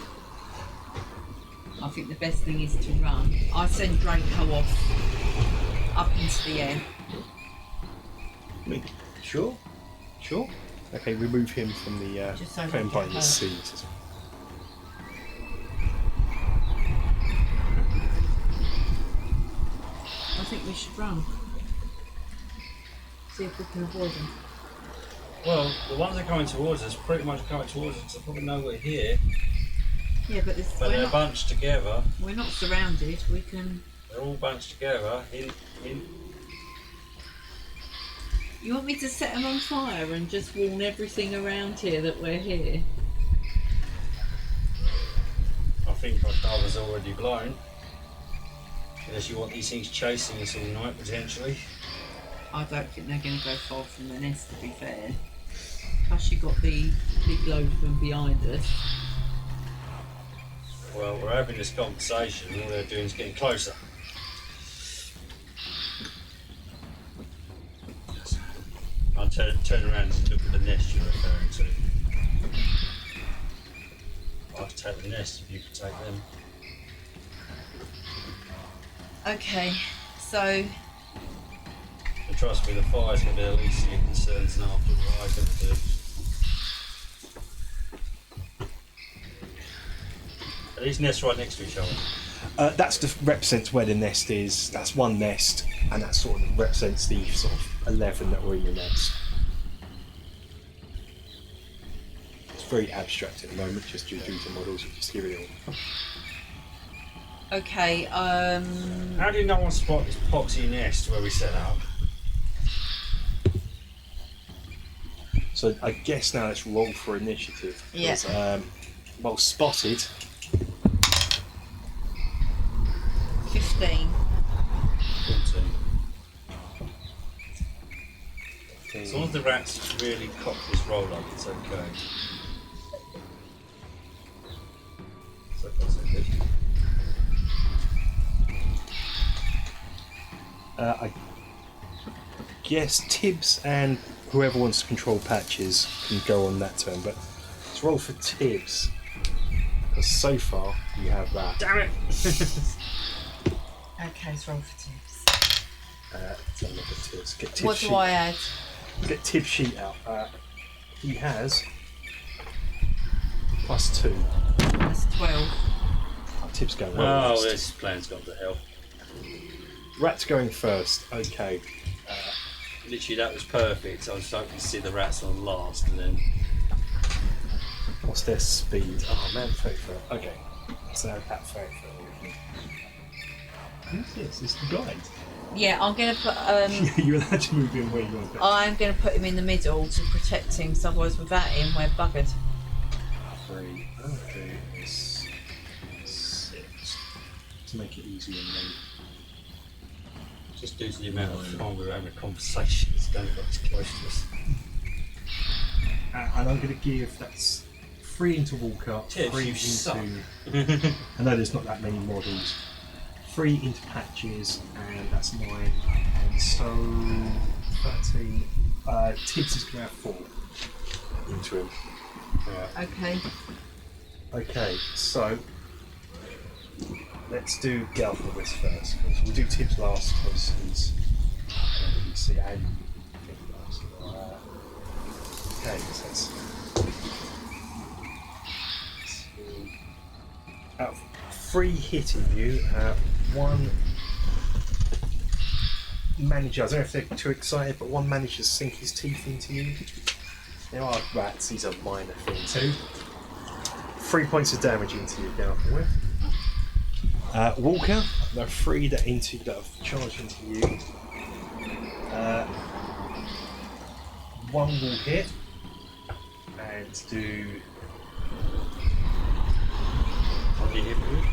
I think the best thing is to run. I send Draco off up into the air. Sure. Okay, remove him from the Just so put him he by can the hurt. seat. I think we should run. See if we can avoid them. Well, the ones that are coming towards us pretty much coming towards us. They probably know we're here, Yeah, but but they're bunched together. we're not surrounded. We can. They're all bunched together. In. You want me to set them on fire and just warn everything around here that we're here? I think our cover's already blown. Unless you want these things chasing us all night, potentially. I don't think they're going to go far from the nest, to be fair. Plus, you got the big load from behind us. Well, we're having this conversation, and all they're doing is getting closer. I'll turn around and look at the nest you're referring to. I'll take the nest if you can take them. Okay, so And trust me, the fire's going to be the least of your concerns now after what I'm going to do. Are these nests right next to each other? That's the represents where the nest is. That's one nest, and that sort of represents the sort of 11 that were in the nest. It's very abstract at the moment, just due to the models. You just give it all. okay, How did no one spot this poxy nest where we set up? So I guess now let's roll for initiative. Yeah. Well spotted. 15. 14. As long as the rats really cock this roll up, it's okay. So far, so good. I guess Tibbs and whoever wants to control patches can go on that turn, but let's roll for Tibbs. Because so far you have that. Damn it! Okay, let's roll for tips. Let's have a look at Tibbs. Get Tibbs What sheet. do I add? Get Tibbs sheet out. He has +2. That's 12. Oh, Tibbs going Oh, well. well, this plan's gone to hell. Rat's going first. Okay. Literally, that was perfect. I was hoping to see the rats on last, and then What's their speed? Oh man, 34. Okay. So at 34. Who's this? It's the guide. Yeah, I'm going to put. Yeah, you're allowed to move in where you want to. I'm going to put him in the middle to protect him. So otherwise, without him, we're buggered. 3. Okay. 6. To make it easier and then. just due to the amount of time we were having a conversation, it's going to be close to us. And I'm going to give that's 3 into Walker, Tibbs, 3 you into. suck. I know there's not that many models. 3 into Patches, and that's 9. And so 13. Tibbs is going to have 4 into him. Right. Okay. Okay, so let's do Galvanist first. We'll do Tibbs last because he's see and last. Okay, so that's 3 hitting you. 1 manager. I don't know if they're too excited, but 1 manages to sink his teeth into you. There are rats. These are minor things. 2. 3 points of damage into you, Galvanist. Walker, there are 3 that have charged into you. 1 will hit and do What do you hit with?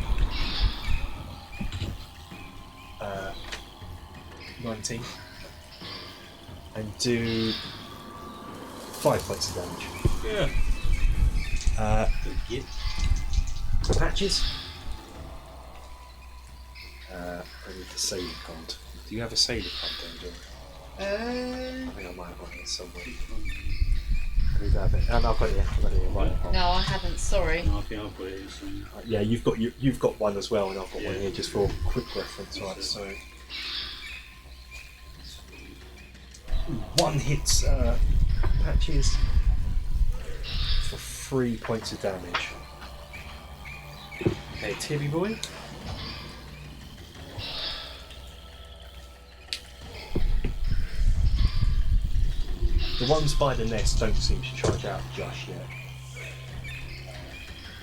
19 and do 5 points of damage. Yeah. Good git. Patches. I need the sailor card. Do you have a sailor card down there? I think I might have got it somewhere. I need to have it. And I've got it. I've got it in right. No, I haven't. Sorry. No, I think I've got it. So. Yeah, you've got one as well, and I've got one Yeah. here just for quick reference. Right, so 1 hits Patches for 3 points of damage. Okay, Tibby boy. The ones by the nest don't seem to charge out just yet.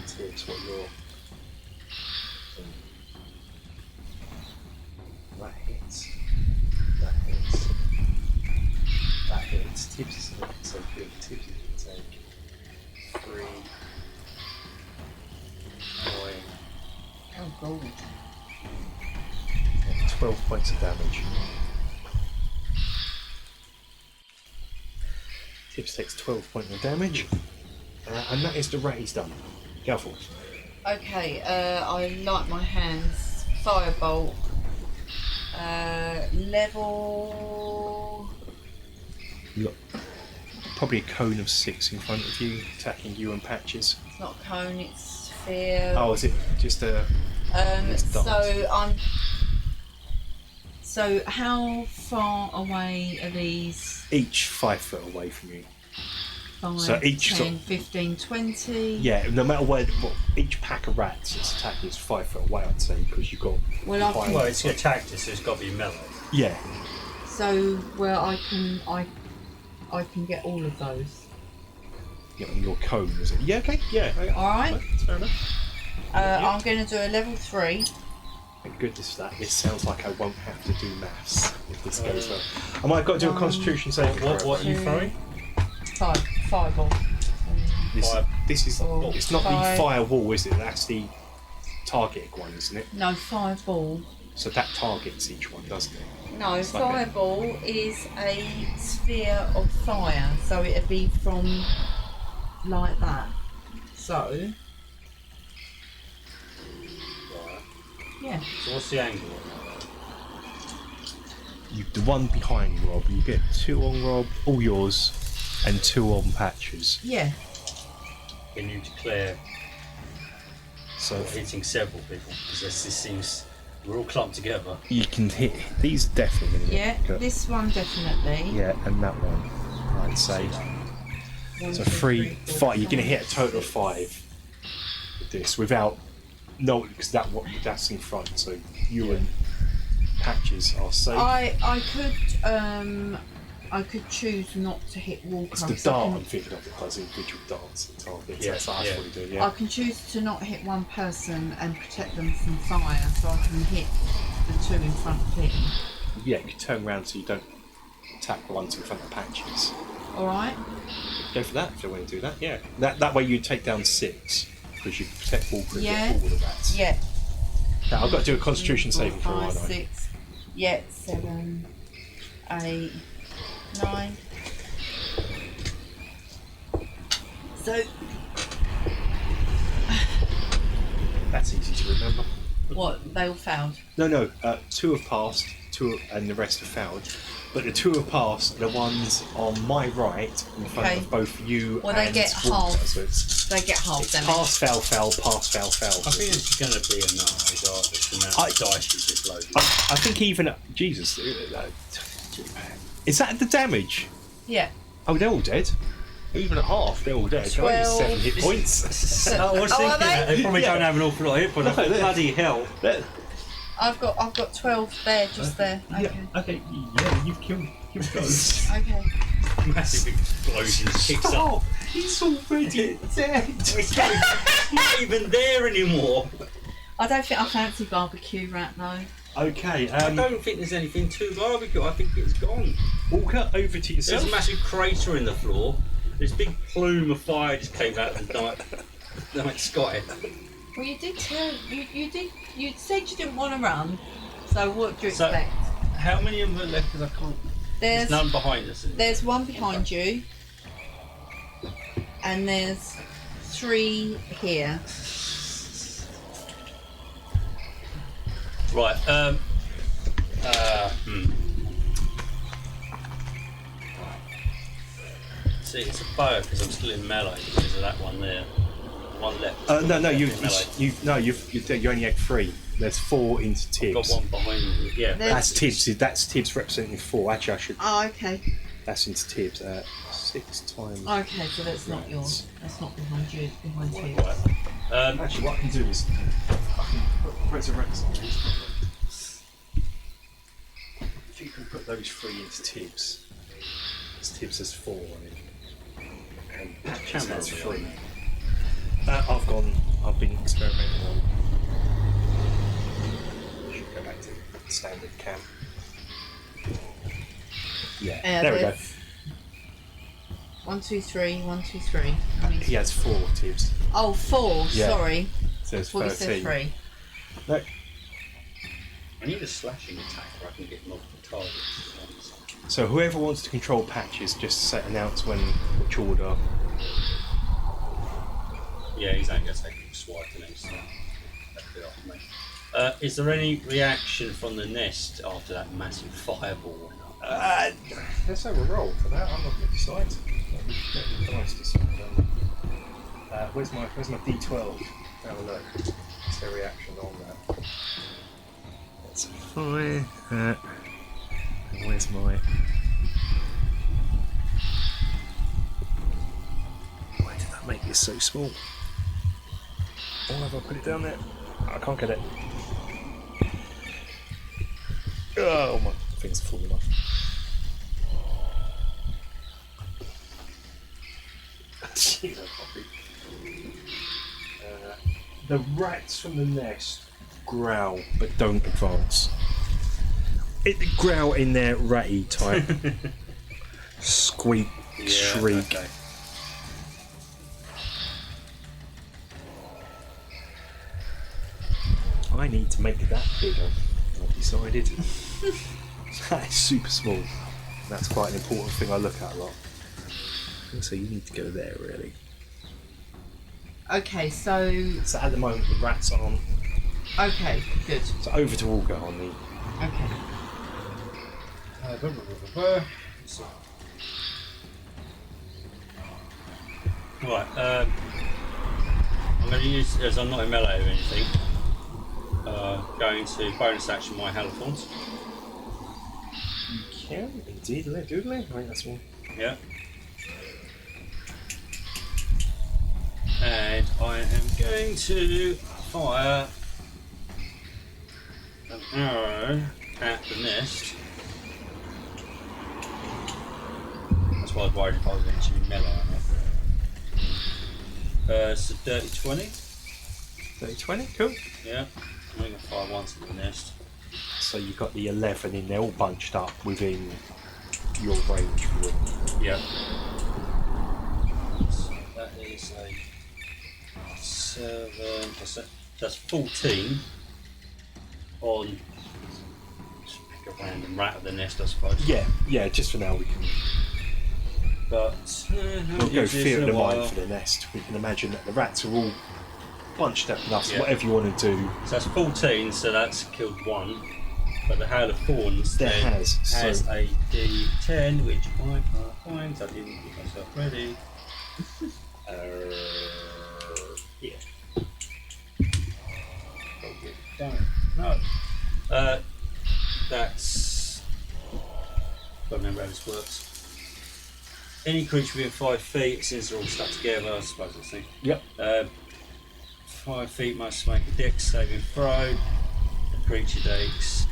Tibbs, what you're. That hits. That hits. That hits. Tibbs isn't looking so good. Tibbs is going to take 3, 9, Oh, God. 12 points of damage. Tibbs takes 12 points of damage. And that is the rat he's done. Go for it. Okay, I like my hands. Firebolt. Level. Look, probably a cone of 6 in front of you, attacking you and Patches. It's not a cone, it's sphere. Oh, is it just a... it's darts. So how far away are these? Each 5 foot away from you. 5, So each 10, sort of- 15, 20? Yeah, no matter what, each pack of rats that's attacking is 5 foot away, I'd say, because you've got... Well, I fire- Well, it's attacked, so it's got to be mellow. Yeah. So, well, I can get all of those. Yeah, on your cone, is it? Yeah, okay, yeah. Alright. That's fair enough. I'm going to do a level 3. Thank goodness for that. This sounds like I won't have to do maths if this goes well. I might have got to do a constitution saving What throw. are you throwing? 5. Fireball. This is Four, it's not the 5. firewall, is it? That's the targeted one, isn't it? No, fireball. So that targets each one, doesn't it? No, It's like fireball is a sphere of fire, so it'd be from like that. So, Right. yeah. So what's the angle? The one behind Rob, you get 2 on Rob, all yours, and 2 on Patches. Yeah. Can you declare So hitting several people? Because this seems We're all clumped together. You can hit these. Are definitely going to Yeah, this one definitely. Yeah, and that one. I'd say. One, So two, 3, three, 4, 5. You're going to 5, hit a total of 6. 5 with this without because that's in front. So you and Patches are safe. I could choose not to hit Walker. It's the dart I'm thinking of. It does individual darts at targets. Yeah, That's what yeah. we do. Yeah. I can choose to not hit one person and protect them from fire, so I can hit the 2 in front of him. Yeah, you can turn around so you don't attack the ones in front of Patches. Alright? Go for that if you want to do that. Yeah. That way you take down 6 because you protect Walker and Yeah. get all the rats. Yeah. Now I've got to do a Constitution 4, saving throw, 5, aren't I? 6. Yeah, 7, 8, 9. So, That's easy to remember. what? They all failed? No. 2 have passed, 2 and the rest have failed. But the 2 have passed. The ones on my right, in front Okay. of both you Well, and they get Walter. half. So it's They get half damage. pass, fail, fail, pass, fail, fail. I think it's going to be enough regardless of the amount of dice you just loaded. I think even Jesus, is that the damage? Yeah. Oh, they're all dead. Even at half, they're all dead. They're only 12. 7 hit points. I was Oh, thinking are they? that they probably Yeah. don't have an awful lot of hit points. No, they're- Bloody hell. I've got 12 there, just there. Okay. Yeah. Okay. Yeah, you've killed those. Okay. Massive explosion kicks up. Stop! He's already dead. He's not even there anymore. I don't think I fancy barbecue rat though. Okay. I don't think there's anything to barbecue. I think it's gone. Walker, over to yourself. There's a massive crater in the floor. This big plume of fire just came out of the night sky. Well, you did tell you said you didn't want to run. So what do you So- expect? How many of them are left? Because I can't. There's none behind us. Is there? there's one behind you, and there's 3 here. Right. See, it's a bow because I'm still in melee because of that one there. One left. No, In you melee. only had 3. There's 4 into I've got Tibbs. one behind me. Yeah. That's Tibbs. That's Tibbs representing 4. Actually, I should. Oh, okay. That's into Tibbs. 6 times. Okay, so that's not yours. That's not behind you. It's behind you. Right. Actually, what I can do is I can put resurrect on these. If you can put those 3 into Tibbs, because Tibbs has 4 on it, and Patches has 3. I've been experimenting on. Should go back to standard cam. Yeah, there we go. there's 1, 2, 3. 1, 2, 3. I mean, He has 4 Tibbs, oh, 4. Yeah. Sorry. so there's Thought you said 13. 3. No, I need a slashing attack where I can get multiple targets. so whoever wants to control Patches, just announce which order. Yeah, he's only going to take a swipe and then start. That'd be off me. Is there any reaction from the nest after that massive fireball went up? Let's have a roll for that. I'm not going to decide. Let me dice decide. Where's my D12? Have a look. What's their reaction on that? That's a 5. And where's my? Why did that make it so small? Oh, have I put it down there? I can't get it. Oh, my things are falling off. The rats from the nest growl but don't advance. It growl in their ratty type squeak, shriek. Okay. I need to make that bigger. I've decided. That is super small. That's quite an important thing I look at a lot. So you need to go there, really. Okay, so So at the moment the rats aren't. okay, good. So over to Walker on the. Okay. Right, I'm going to use, as I'm not in melee or anything, Going to bonus action my Haliforms. You can indeed, doodly. I think that's one. Yeah. And I am going to fire an arrow at the nest. That's why I was worried if I was actually melee on it. So dirty 20. 30-20, cool. Yeah. I'm going to fire once at the nest. So you've got the 11 in there all bunched up within your range. Yeah. So that is a 7. That's 14 on. Just pick a random rat of the nest, I suppose. Yeah, just for now we can. But We'll go fear of the mind for the nest. We can imagine that the rats are all bunched up enough, so whatever you want to do. So that's 14, so that's killed 1. But the Hail of Thorns There then has, has so- a D10, which I can't find, so I didn't get myself ready. Yeah. No. That's. I don't remember how this works. Any creature within 5 feet, since they're all stuck together, I suppose that's the thing. Yep. 5 feet must make a dex saving throw. The creature takes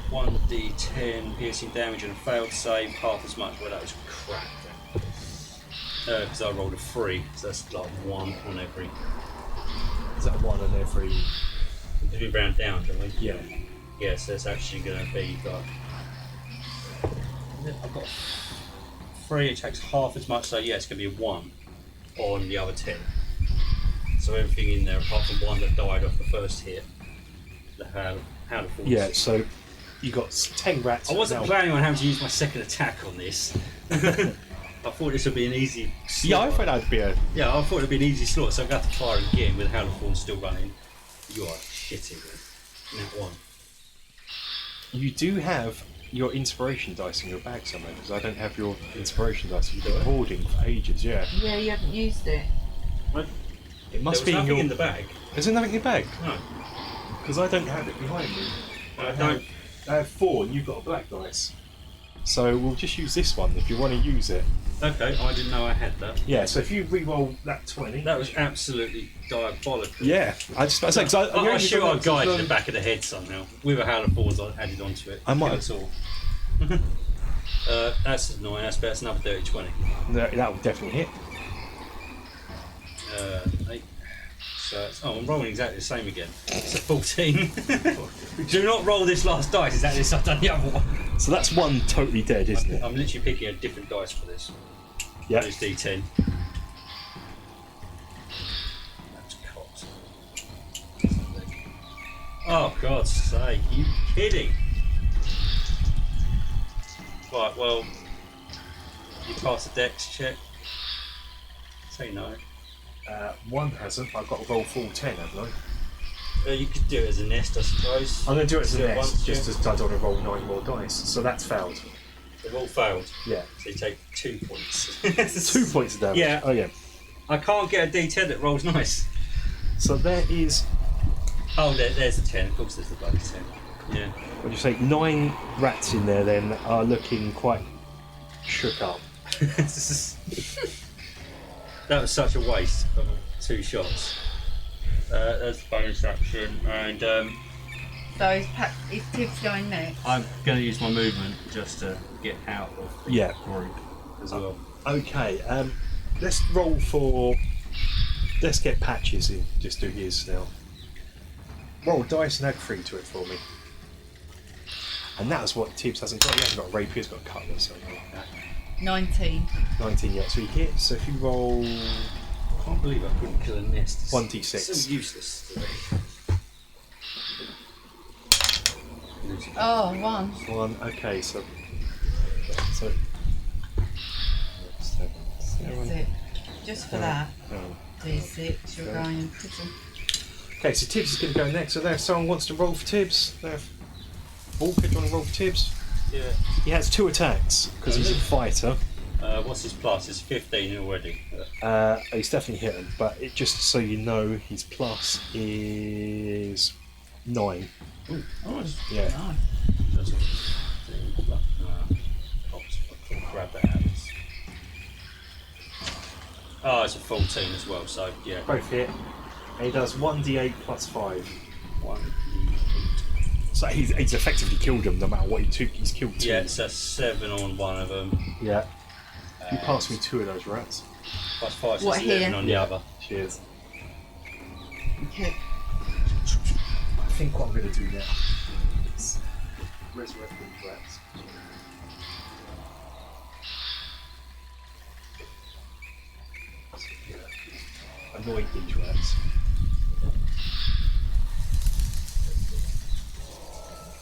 1d10 piercing damage and a failed save, half as much. Well, that was crap then. Because I rolled a 3, so that's like 1 on every. Is that one on every? We round down, don't we? Yeah. Yeah, so it's actually going to be like. I've got 3, it takes half as much, so yeah, it's going to be a 1 on the other 10. So everything in there, apart from one that died off the first hit, the Hail of Thorns. Yeah, so you got 10 rats. I wasn't planning on having to use my second attack on this. I thought this would be an easy slaughter. Yeah, I thought that'd be a. Yeah, I thought it'd be an easy slaughter, so I'm going to have to fire again with Hail of Thorns still running. You are shitting me. That one. You do have your inspiration dice in your bag somewhere, because I don't have your inspiration dice. You've been hoarding for ages, yeah. Yeah, you haven't used it. Right. It must There was be nothing in in your. the bag. Is there nothing in your bag? No. Because I don't have it behind me. I have 4 and you've got a black dice. So we'll just use this one if you want to use it. Okay, I didn't know I had that. Yeah, so if you re-roll that 20. That was absolutely diabolical. Yeah, I just about to say, because I'm sure I've guided the back of the head somehow. With a Hail of Thorns I added onto it. I might Kill us all. That's annoying, that's another dirty 20. That will definitely hit. 8. So I'm rolling exactly the same again. It's a 14. Do not roll this last dice exactly as I've done the other one. So that's one totally dead, isn't it? I'm literally picking a different dice for this. Yeah. This D10. That's cocked. Oh, God's sake, you kidding? Right, well, you pass the dex check. Say no. One hasn't. I've got to roll full 10, haven't I? You could do it as a nest, I suppose. I'm going to do it as a Do it nest, once, just yeah. as I don't want to roll 9 more dice. So that's failed. They've all failed. Yeah. So you take 2 points. 2 points of damage. Yeah. Oh, yeah. I can't get a D10 that rolls nice. So there is, Oh, there's a 10. Of course there's the bloody 10. Yeah. what do you say, 9 rats in there then are looking quite shook up. That was such a waste of 2 shots. That's bonus action, and So is Tibbs going next? I'm going to use my movement just to get out of the Yeah. group as well. Okay, let's roll for. Let's get Patches in. Just do his now. Roll dice and add 3 to it for me. And that's what Tibbs hasn't got. He hasn't got a rapier, he's got a cutlass. So 19. 19 yet, so he hits. So if you roll. I can't believe I couldn't kill a nest. It's 1d6. so useless. Oh, 1. 1, okay, so. That's it. Just for that. Oh. D6, you're going and put them. Okay, so Tibbs is going to go next. So there, if someone wants to roll for Tibbs, there. Walker, do you want to roll for Tibbs? Yeah. He has 2 attacks because he's a fighter. What's his plus? It's 15 already. He's definitely hit him, but just so you know, his plus is 9. Ooh, nice. Yeah. No. That's a thing. I'll grab that out. Oh, it's a 14 as well, so yeah. Both hit. And he does 1d8 plus 5. 1d8. So he's effectively killed him no matter what he took. He's killed 2. Yeah, it's a 7 on one of them. Yeah. You pass me 2 of those rats. Plus 5, so What, it's 11 here? on the other. Cheers. Okay. I think what I'm going to do now is resurrect these rats. Avoid these rats.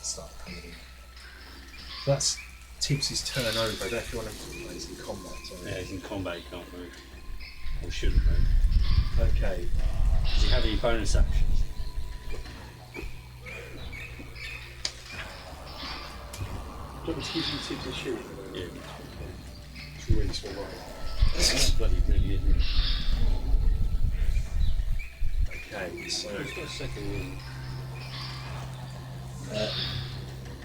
Start coming in. That's Tibbs' turn over. I don't know if you want to place in combat. Sorry. Yeah, he's in combat, he can't move. Or shouldn't move. Okay. Does he have any bonus actions? Do you want me to give you Tibbs' shield? Yeah. It's really small, right? That's bloody brilliant, isn't it? Okay, so He's got a second win.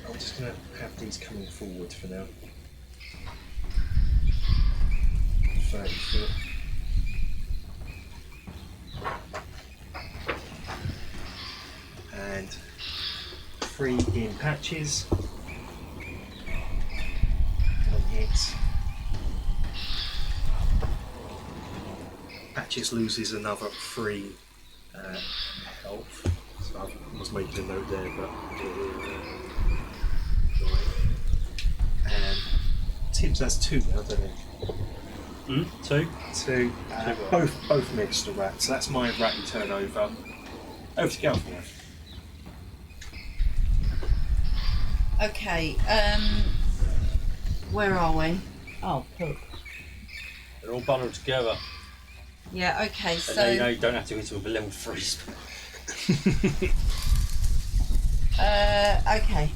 I'm just going to have these coming forward for now. 30 foot. And 3 in patches. 1 hit. Patches loses another 3 health. So I was making a note there, but and Tibbs has 2 now, doesn't he? 2? 2. Both missed the rat. So that's my ratty turnover. Over to Galvin. Okay. Where are we? Oh, poop. They're all bundled together. Yeah. Okay. And So. now you know you don't have to go into a level 3 spell. Okay.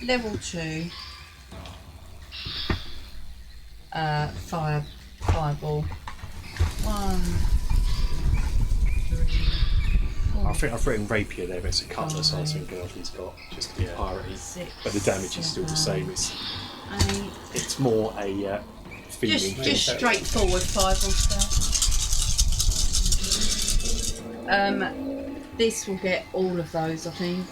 Level 2. Fireball. 1, 3, 4. I think I've written rapier there, but it's a cutlass. I was thinking of he's got just the piratey. 6, But the damage is still the same. 8. It's more a feeling. Just straightforward fireball spell. This will get all of those, I think.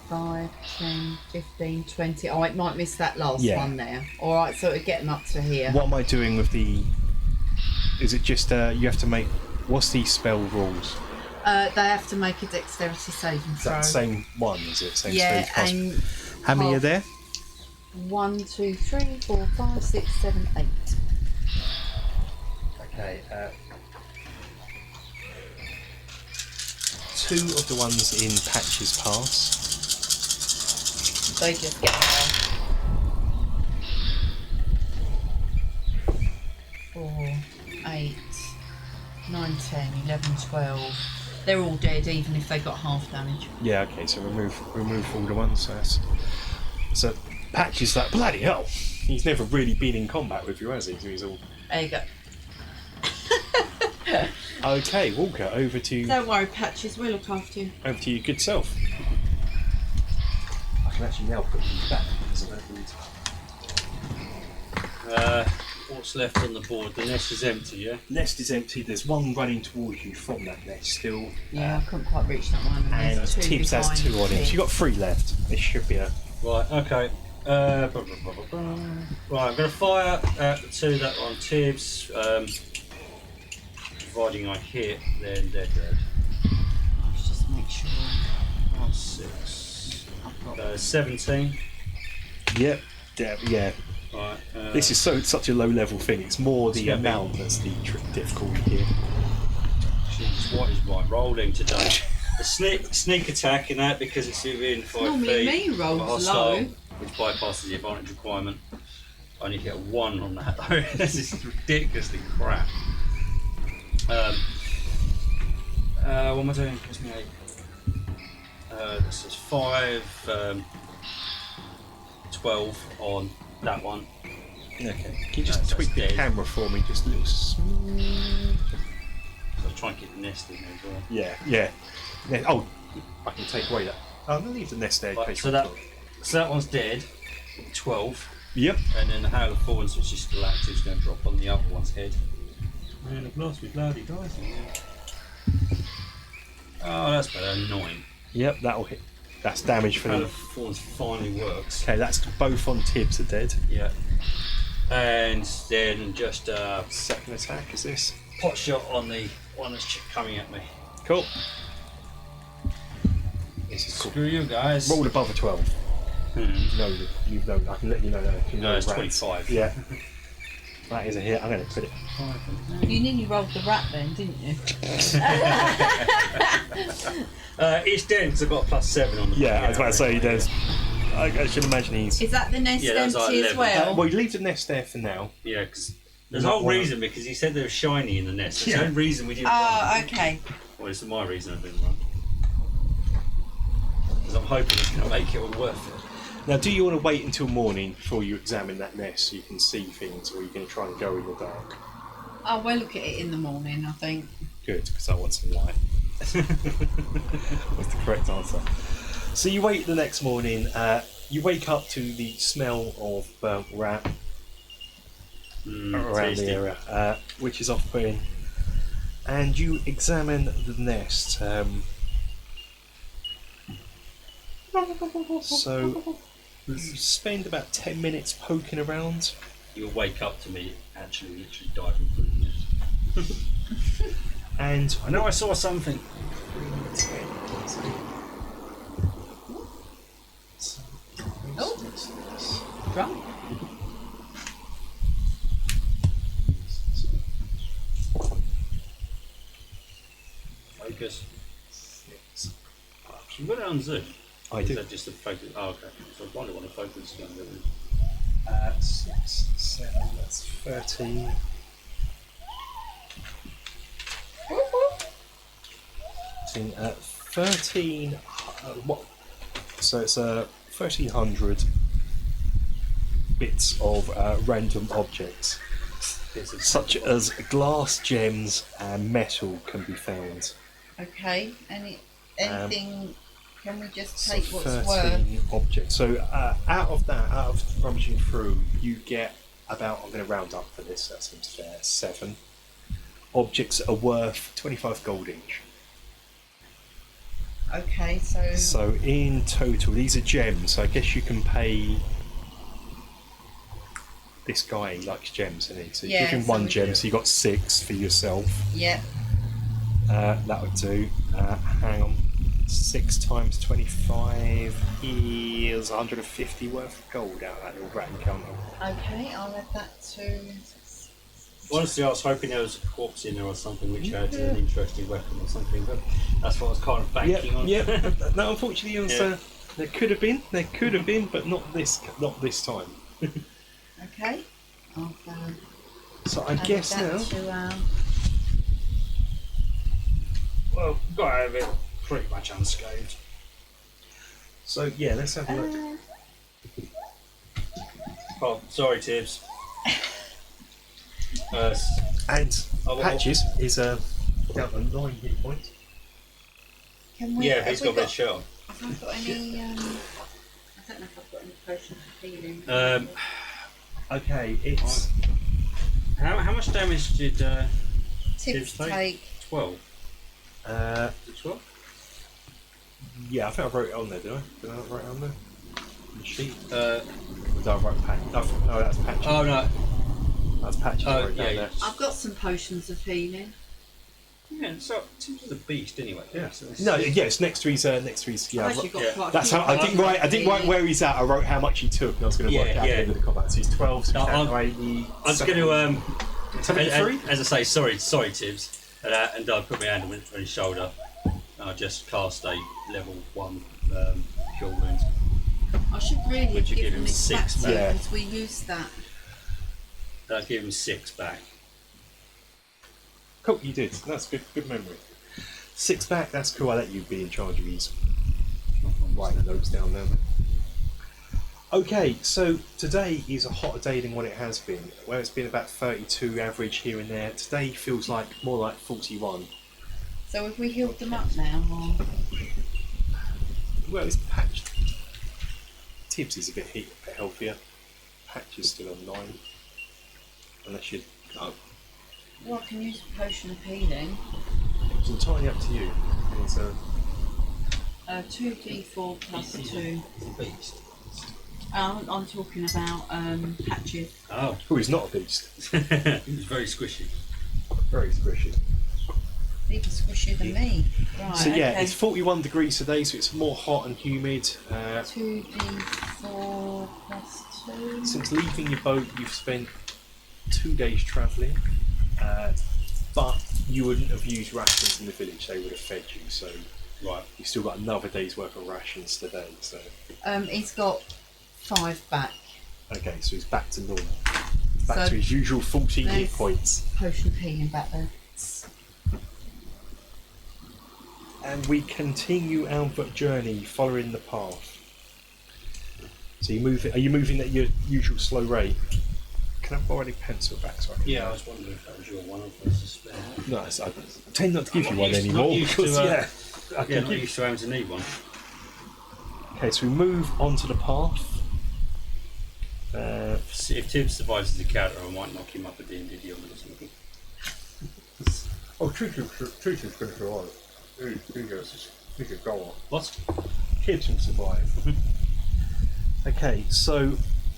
5, 10, 15, 20. Oh, it might miss that last one there. Alright, so it'll get them up to here. What am I doing with the... Is it just you have to make... What's the spell rules? They have to make a dexterity saving throw. That same one, is it? Same Yeah, stage pass. and How many are there? 1, 2, 3, 4, 5, 6, 7, 8. Okay. 2 of the ones in patches pass. They just get there. 4, 8, 9, 10, 11, 12. They're all dead, even if they got half damage. Yeah. Okay. So remove all the ones. So patches that bloody hell. He's never really been in combat with you, has he? So he's all. There you go. Okay, Walker. Over to Don't worry, Patches. We'll look after you. your good self. I can actually now put these back because I don't need. What's left on the board? The nest is empty, yeah? Nest is empty. There's one running towards you from that nest still. Yeah, I couldn't quite reach that one. And There's 2 Tibbs has behind 2 on him. So you've got 3 left. This should be a. Right, okay. Right, I'm going to fire at the 2 that are on Tibbs. Providing I hit, then they're dead. Let's just make sure. 6. 17. Yep. Yeah. Right. This is such a low level thing. It's more the amount that's the difficulty here. Jesus, what is my rolling today? A sneak attack in that because it's within 5 Normally feet. me rolls hostile, low. which bypasses the advantage requirement. I only hit a 1 on that though. This is ridiculously crap. What am I doing? Gives me 8. This is 5, 12 on that one. Okay. Can you just That's tweak the dead. camera for me? Just a little. try and get the nest in there as well. Yeah, yeah. Oh, I can take away that. I'm going to leave the nest there. in Right, case so you want that one's dead. 12. to- Yep. And then the Hail of Thorns, which is still active, is going to drop on the other one's head. Man, I've lost with bloody guys in there. Oh, that's better. 9. Yep, that'll hit. That's damage for Hail the. of Thorns finally works. Okay, that's both on Tibbs are dead. Yeah. And then just Second attack is this. pot shot on the one that's coming at me. Cool. This is cool. Screw you guys. Rolled above a 12. You know, I can let you know that. You know No, it's the rats. 25. Yeah. That is a hit. I'm going to put it. You nearly rolled the rat then, didn't you? It's dead because I've got a +7 on the Yeah, I was about to say, there's. I should imagine he's. Is that the nest Yeah, that's empty like as 11. well? Well, you leave the nest there for now. Yeah, because there's a Not whole one. reason, because he said there was shiny in the nest. There's Yeah. no reason we didn't Oh, run. okay. Well, it's my reason I didn't run. Because I'm hoping it's going to make it all worth it. Now, do you want to wait until morning before you examine that nest so you can see things, or are you going to try and go in the dark? Oh, we'll look at it in the morning, I think. Good, because I want some light. Was the correct answer. So you wait the next morning. You wake up to the smell of burnt rat around Tasty. the area, which is off-putting. And you examine the nest. So you spend about 10 minutes poking around. You'll wake up to me actually literally diving through the nest. And I know I saw something. Oh. Drunk? Focus. You got it on Zoom? I Is do. that just a focus? Oh, okay. So I wonder what a focus is going to do. 6, 7, that's 13. See, 13. What? So it's 1,300 bits of random objects, such as glass, gems, and metal, can be found. Okay. Anything? Can we just So take what's worth? 13 objects. So out of rummaging through, you get about, I'm going to round up for this, that seems fair, 7 objects that are worth 25 gold each. Okay, so So in total, these are gems, so I guess you can pay this guy, he likes gems, doesn't he? So you Yeah, give him so 1 we gem, do. so you got 6 for yourself. yeah. That would do. Hang on. 6 times 25 is 150 worth of gold out of that little rat encounter. Okay, I'll add that to. Honestly, I was hoping there was a corpse in there or something which had an interesting weapon or something, but that's what I was kind of banking on. Yeah. No, unfortunately, it was, Yeah. there could have been, but not this time. Okay. I'll So I add guess that now. to, Well, got out of it pretty much unscathed. So yeah, let's have a look. Oh, sorry, Tibbs. And Oh, Patches is down to 9 hit points. can we? Yeah, have he's we got a bit of shirt on. Have I got any? I don't know if I've got any potions for healing. Okay, it's How much damage did Tips take? take. 12? 12? yeah. I think I wrote it on there. Did I? Did I not write it on there? On the sheet. Uh, Or did I write Patches? No, that's Patches. oh no. That's Patches. I Oh, wrote yeah, down yeah. there. I've got some potions of healing. Yeah, so Tibbs is a beast anyway. Yeah. So No, yes. Next to his. Yeah. I've actually got yeah. quite a That's few how I didn't write. I didn't write healing. where he's at. I wrote how much he took, and I was going to Yeah, work out yeah. the end of the combat. So he's 12. So No, he's I'm 80. I was going to 73. as I say, sorry, Tibbs, and I put my hand on his shoulder. I just cast a level 1 cure wound. I should really have Would you give given him this 6 back to you back? because we used that. I give him 6 back. Cool, you did. That's good. Good memory. 6 back. That's cool. I'll let you be in charge of these. I'm writing the notes down there. Okay, so today is a hotter day than what it has been. Where it's been about 32 average here and there, today feels like more like 41. So have we healed them up now? Or? Well, it's Patch. Tibbs is a bit healthier. Patch is still on 9. Unless you. Oh, Well, I can use a potion of healing. it's entirely up to you. It's 2d4 plus 2. It's a beast. I'm talking about Patches. Oh, oh, he's not a beast. he's very squishy. Very squishy. Even squishier than me. Right, So yeah, okay. it's 41 degrees today, so it's more hot and humid. 2d4 plus 2. Since leaving your boat, you've spent 2 days travelling, but you wouldn't have used rations in the village. They would have fed you, so Right. you've still got another day's worth of rations today. So He's got 5 back. okay, so he's back to normal. He's back So to his usual 14 hit there's- points. Potion of healing back there. And we continue our journey following the path. So you move. Are you moving at your usual slow rate? Can I borrow any pencil back so I can? Yeah, I was wondering if that was your one of us to spare. No, I tend not to give I'm you not one used- anymore not used to, because I Yeah, can not give. used to having to need one. Okay, so we move onto the path. See, if Tibbs survives as a character, I might knock him up at D&D or something. Oh, Truth is going to survive. He could go on. What? Kids can survive. Okay, so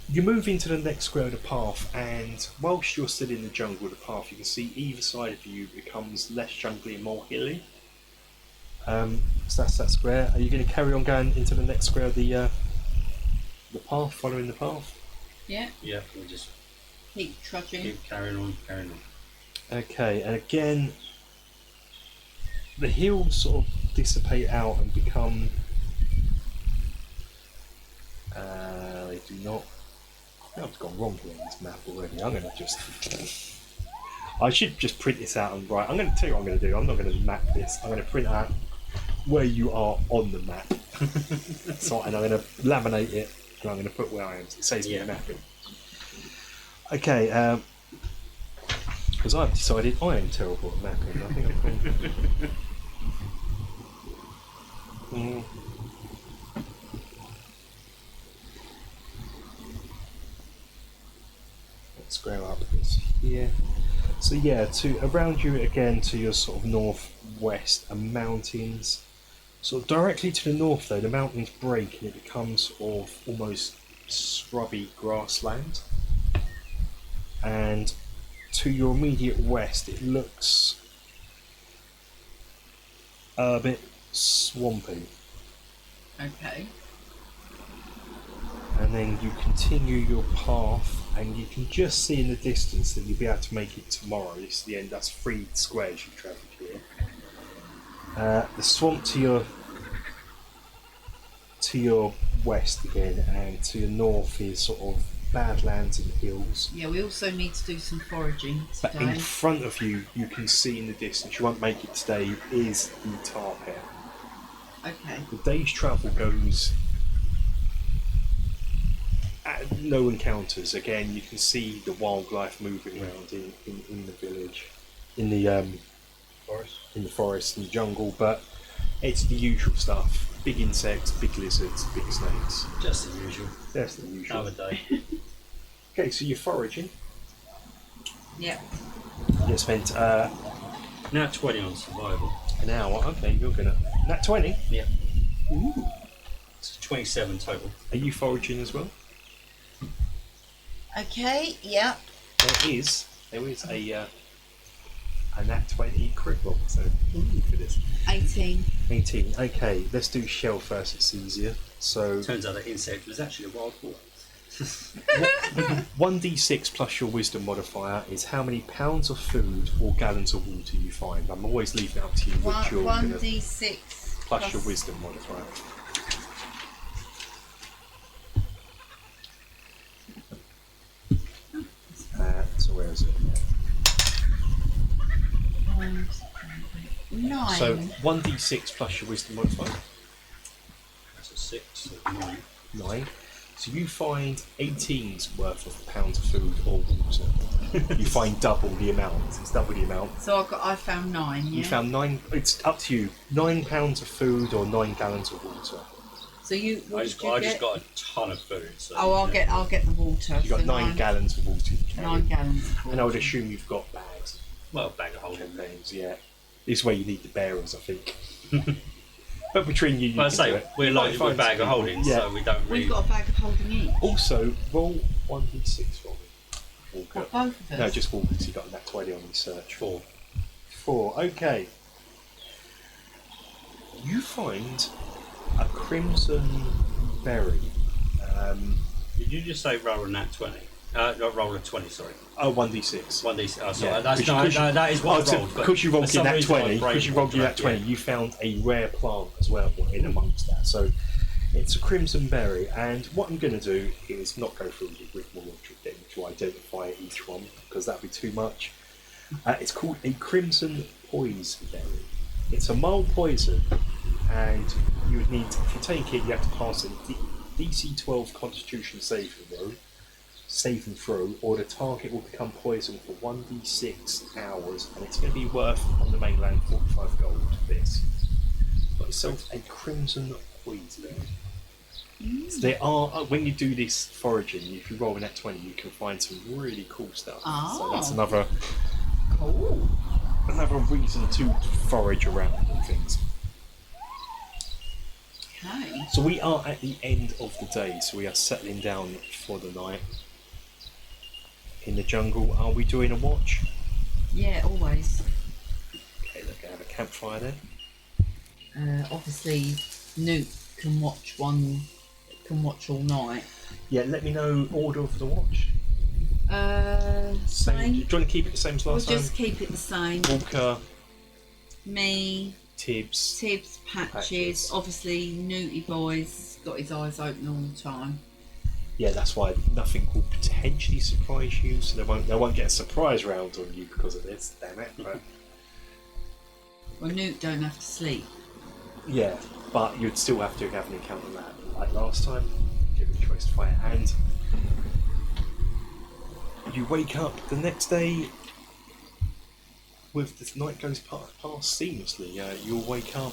you move into the next square of the path, and whilst you're still in the jungle of the path, you can see either side of you becomes less jungly and more hilly. So that's that square. Are you going to carry on going into the next square of the path, following the path? Yeah, Yeah, we'll just keep trudging. keep carrying on. Okay, and again, the hills sort of dissipate out and become. They do not. I've gone wrong here on this map already. I'm going to just. I should just print this out and write. I'm going to tell you what I'm going to do. I'm not going to map this. I'm going to print out where you are on the map. So, and I'm going to laminate it and I'm going to put where I am. So it saves me mapping. Okay. Because I've decided I am terrible at mapping. I think I'm going. Let's square up this here. So yeah, to around you again to your sort of northwest are mountains. Sort of directly to the north though, the mountains break and it becomes sort of almost scrubby grassland. And to your immediate west it looks a bit swampy. Okay. And then you continue your path and you can just see in the distance that you'll be able to make it tomorrow. This is the end, that's 3 squares you've travelled here. The swamp to your west again, and to your north is sort of badlands and hills. Yeah, we also need to do some foraging But in today. front of you, you can see in the distance, you won't make it today, is the tar pit. Okay. The day's travel goes at no encounters. Again, you can see the wildlife moving around in the village, in the forest, in the jungle, but it's the usual stuff. Big insects, big lizards, big snakes. Just the usual. That's the usual. Another day. Okay, so you're foraging. Yeah. You spent Now 20 on survival. an hour. Okay, you're gonna. Nat 20? Yeah. Ooh. It's 27 total. Are you foraging as well? Okay, yeah. There is a nat 20 crit roll, so ooh, for this. 18. 18. Okay, let's do shell first, it's easier. So Turns out that insect was actually a wild boar. 1d6 plus your wisdom modifier is how many pounds of food or gallons of water you find. I'm always leaving it up to you which you're going to 1d6 plus your wisdom modifier. So where is it? 9. So 1d6 plus your wisdom modifier, That's a 6, so 9. 9. So you find 18's worth of pounds of food or water. You find double the amount. It's double the amount. So I found 9. Yeah. You found 9. It's up to you. 9 pounds of food or 9 gallons of water. So you. I just got a ton of food. So, Oh, I'll get the water. You got so 9 gallons of water. 9 gallons. Of water. And I would assume you've got bags. Well, a bag of holding. Campaigns, yeah. This is where you need the bearers, I think. But between you, Well, I can do say it. we're like Might a bag find of holding, yeah. so we don't really. We've got a bag of holding each. Also, roll 1d6 for me. Walker. What, both of us? No, just Walker, because you got that 20 on your search. 4. 4, okay. You find a crimson berry. Did you just say roll a nat 20? Not roll a 20, sorry. Oh, 1d6. 1d6. Oh, sorry. Yeah, That's that is what I rolled. Because you rolled in that 20, because you rolled in that 20, yeah. you found a rare plant as well in amongst that. So it's a crimson berry, and what I'm going to do is not go through the rigmarole to identify each one, because that'd be too much. It's called a crimson poise berry. It's a mild poison, and you would need, if you take it, you have to pass a DC 12 Constitution saving throw, or the target will become poisoned for 1d6 hours, and it's going to be worth on the mainland 45 gold. This. Got yourself a crimson poison berry. So there are, when you do this foraging, if you roll in that 20, you can find some really cool stuff. Oh. So that's another Cool. reason to forage around and things. Okay. So we are at the end of the day, so we are settling down for the night. In the jungle, are we doing a watch? Yeah, always. Okay, look, I have a campfire then. Obviously, Newt can watch all night. Yeah, let me know order of the watch. Same. Do you want to keep it the same as We'll last time? just keep it the same. Walker, Me, Tibbs. Patches. Obviously, Newty Boy's got his eyes open all the time. Yeah, that's why nothing will potentially surprise you, so they won't get a surprise round on you because of this, damn it. But Well, Newt don't have to sleep. yeah, but you'd still have to have an account on that. Like last time, give it a choice to fight, and you wake up the next day with the night goes past seamlessly. You'll wake up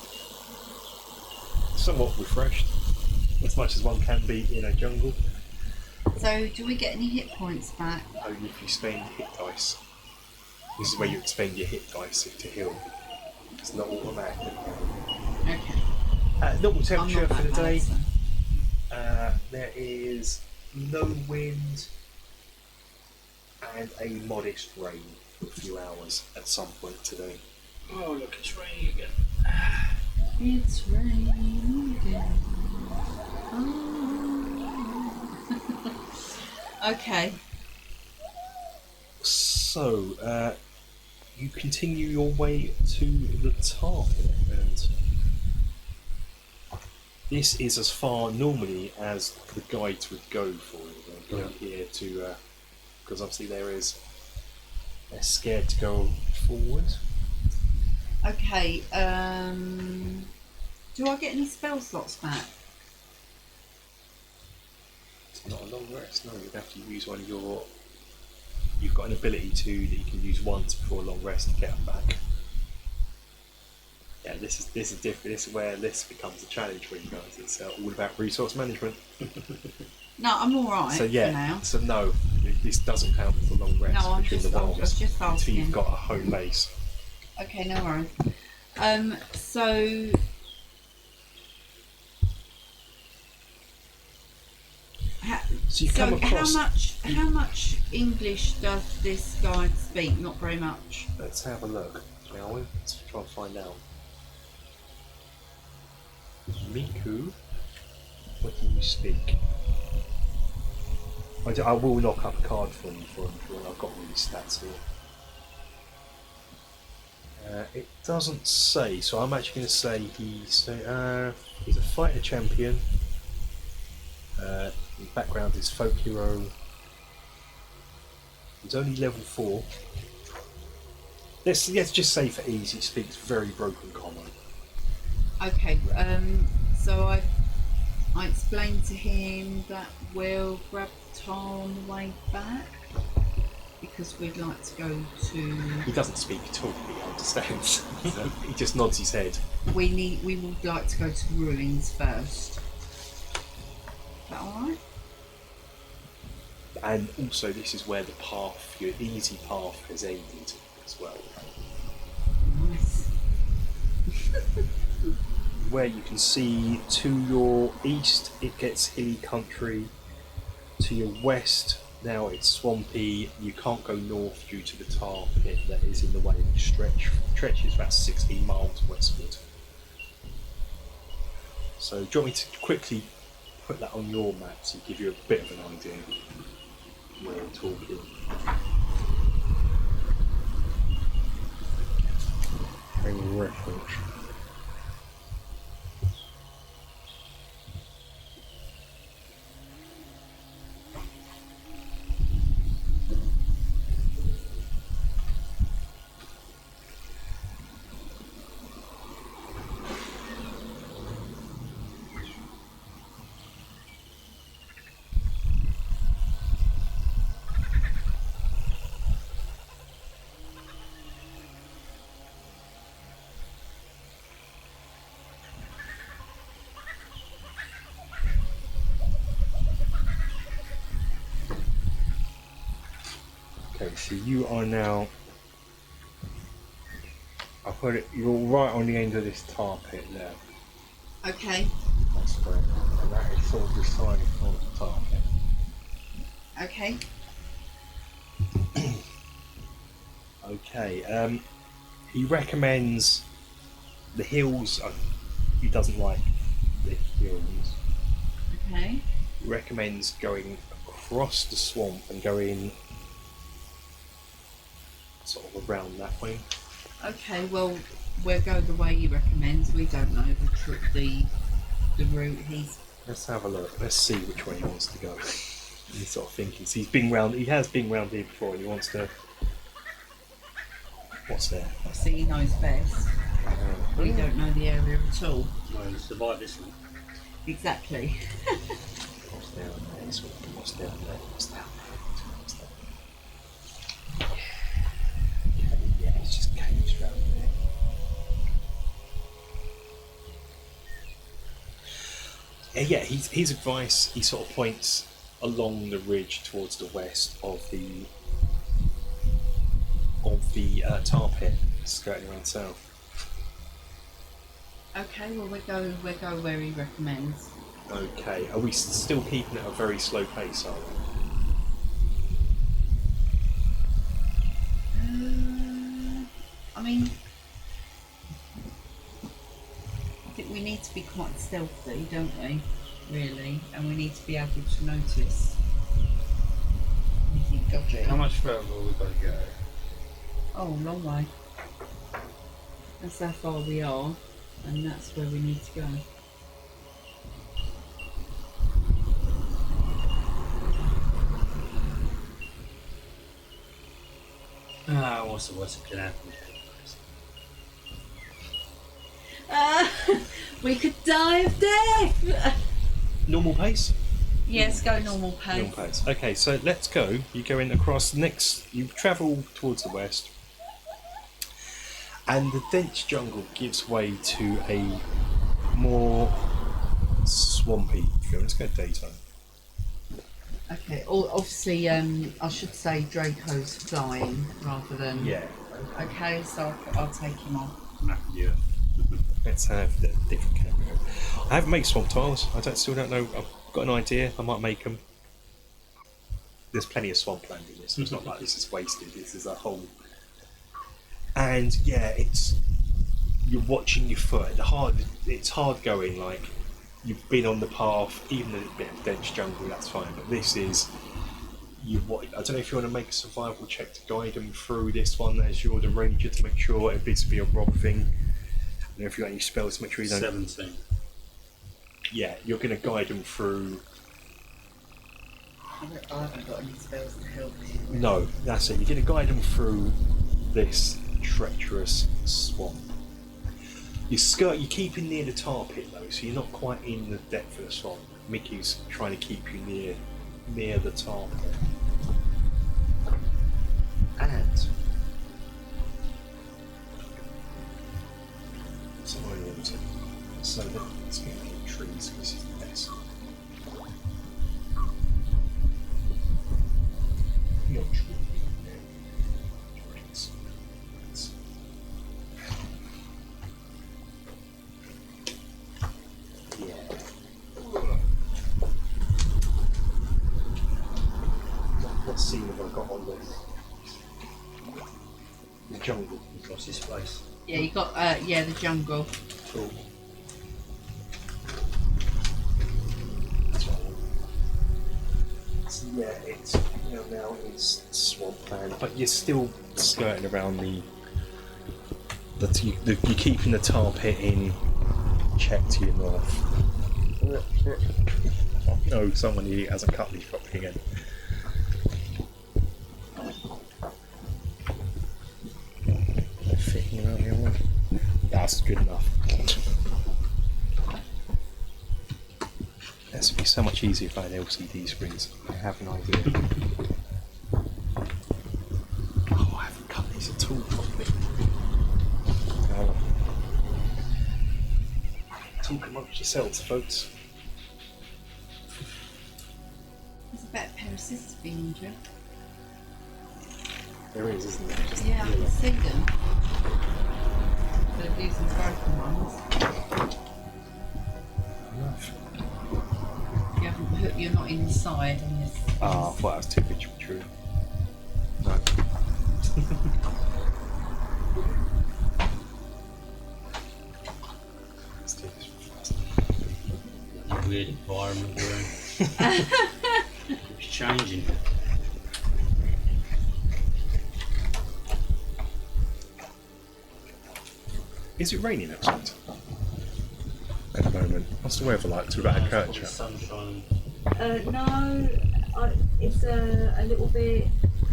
somewhat refreshed, as much as one can be in a jungle. So, do we get any hit points back? Only if you spend hit dice. This is where you expend your hit dice to heal. It's not automatic. Okay. Normal I'm temperature not for the that day. bad, so. There is no wind and a modest rain for a few hours at some point today. Oh, look, it's raining again. It's raining again. Oh. Okay. So, you continue your way to the top, and this is as far normally as the guides would go for you. They're going here to, because obviously they're scared to go forward. Okay. Do I get any spell slots back? It's not a long rest, no, you'd have to use one of your... You've got an ability that you can use once before a long rest to get them back. Yeah, this is different. This is where this becomes a challenge for you guys. It's all about resource management. No, I'm alright So for yeah, now. so no, this doesn't count for long rest No, I'm between just, the I'm roles just until asking. you've got a home base. Okay, no worries. So So you come across. how much English does this guy speak? Not very much. Let's have a look, shall we? Let's try and find out. Miku, what do you speak? I will knock up a card for you when I've got all these stats here. It doesn't say, so I'm actually going to say he's a fighter champion. His background is folk hero. He's only level 4. Let's just say for ease, he speaks very broken common. Okay. So I explained to him that we'll grab the tar on the way back because we'd like to go to. He doesn't speak at all, but he understands. He just nods his head. We would like to go to the ruins first. Is that alright? And also, this is where the path, your easy path, has ended as well. Nice. Where you can see to your east, it gets hilly country. To your west, now it's swampy. You can't go north due to the tar pit that is in the way, which stretches about 16 miles westward. So, do you want me to quickly put that on your map to give you a bit of an idea where we're talking? A reference. Okay, so you are now. I put it. You're right on the end of this tar pit there. Okay. That's great. And that is sort of the side of the tar pit. Okay. Okay. He recommends the hills. He doesn't like the hills. Okay. He recommends going across the swamp and going sort of around that way. Okay, well, we'll go the way he recommends. We don't know the route he's. Let's have a look. Let's see which way he wants to go. He's sort of thinking. So he's been round. He has been round here before, and he wants to. What's there? Obviously, he knows best. We don't know the area at all. Well, to survive this one. Exactly. What's down there? What's down there? What's down there? What's down there? Okay, yeah, it's just caves round there. Yeah, his advice. He sort of points along the ridge towards the west of the tar pit, skirting around south. Okay, well, we go where he recommends. Okay, are we still keeping it at a very slow pace, are we? I mean, I think we need to be quite stealthy, don't we? Really, and we need to be able to notice anything dodgy. How much further have we got to go? Oh, a long way. That's how far we are, and that's where we need to go. What's the worst that can happen? We could die of death! Normal pace? Yes, go normal pace. Normal pace. Okay, so let's go. You go in across next. You travel towards the west, and the dense jungle gives way to a more swampy feel. Let's go daytime. Okay, obviously, I should say Draco's flying rather than. Yeah. Okay, so I'll take him off. MacLeod. Let's have the different camera. I haven't made swamp tiles. Still don't know. I've got an idea. I might make them. There's plenty of swampland in this. So it's not like this is wasted. This is a whole. And yeah, you're watching your foot. It's hard going. Like you've been on the path, even a bit of dense jungle. That's fine. But this is. I don't know if you want to make a survival check to guide them through this one as you're the ranger to make sure it needs to be a rob thing. And if you've got any spells to make sure you don't. 17. Yeah, you're going to guide them through. I haven't got any spells to help you. No, that's it. You're going to guide them through this treacherous swamp. You're keeping near the tar pit though, so you're not quite in the depth of the swamp. Mickey's trying to keep you near the tar pit. And so that it's going to be trees because it's the best. Not tree. What scene have I got on there? The jungle. Across this place. Yeah, you got the jungle. Cool. That's what I want. So yeah, it's now it's swampland, but you're still skirting around you're keeping the tar pit in check to your north. Oh no, someone here hasn't cut these properly again. Fitting around the other one. That's good enough. This would be so much easier if I had LCD screens. I have an idea. Oh, I haven't cut these at all properly. Talk amongst yourselves, folks. There's a better pair of scissors behind you. There is, isn't there? Just Yeah, I can see them. They're using broken ones. enough. You're not inside on this. Ah, I thought that was too good to be true. No. Let's do this one first. Weird environment we're in. It's changing. Is it raining outside at the moment? What's the weather like? We've got a curtain shut. Sunshine. No, it's a little bit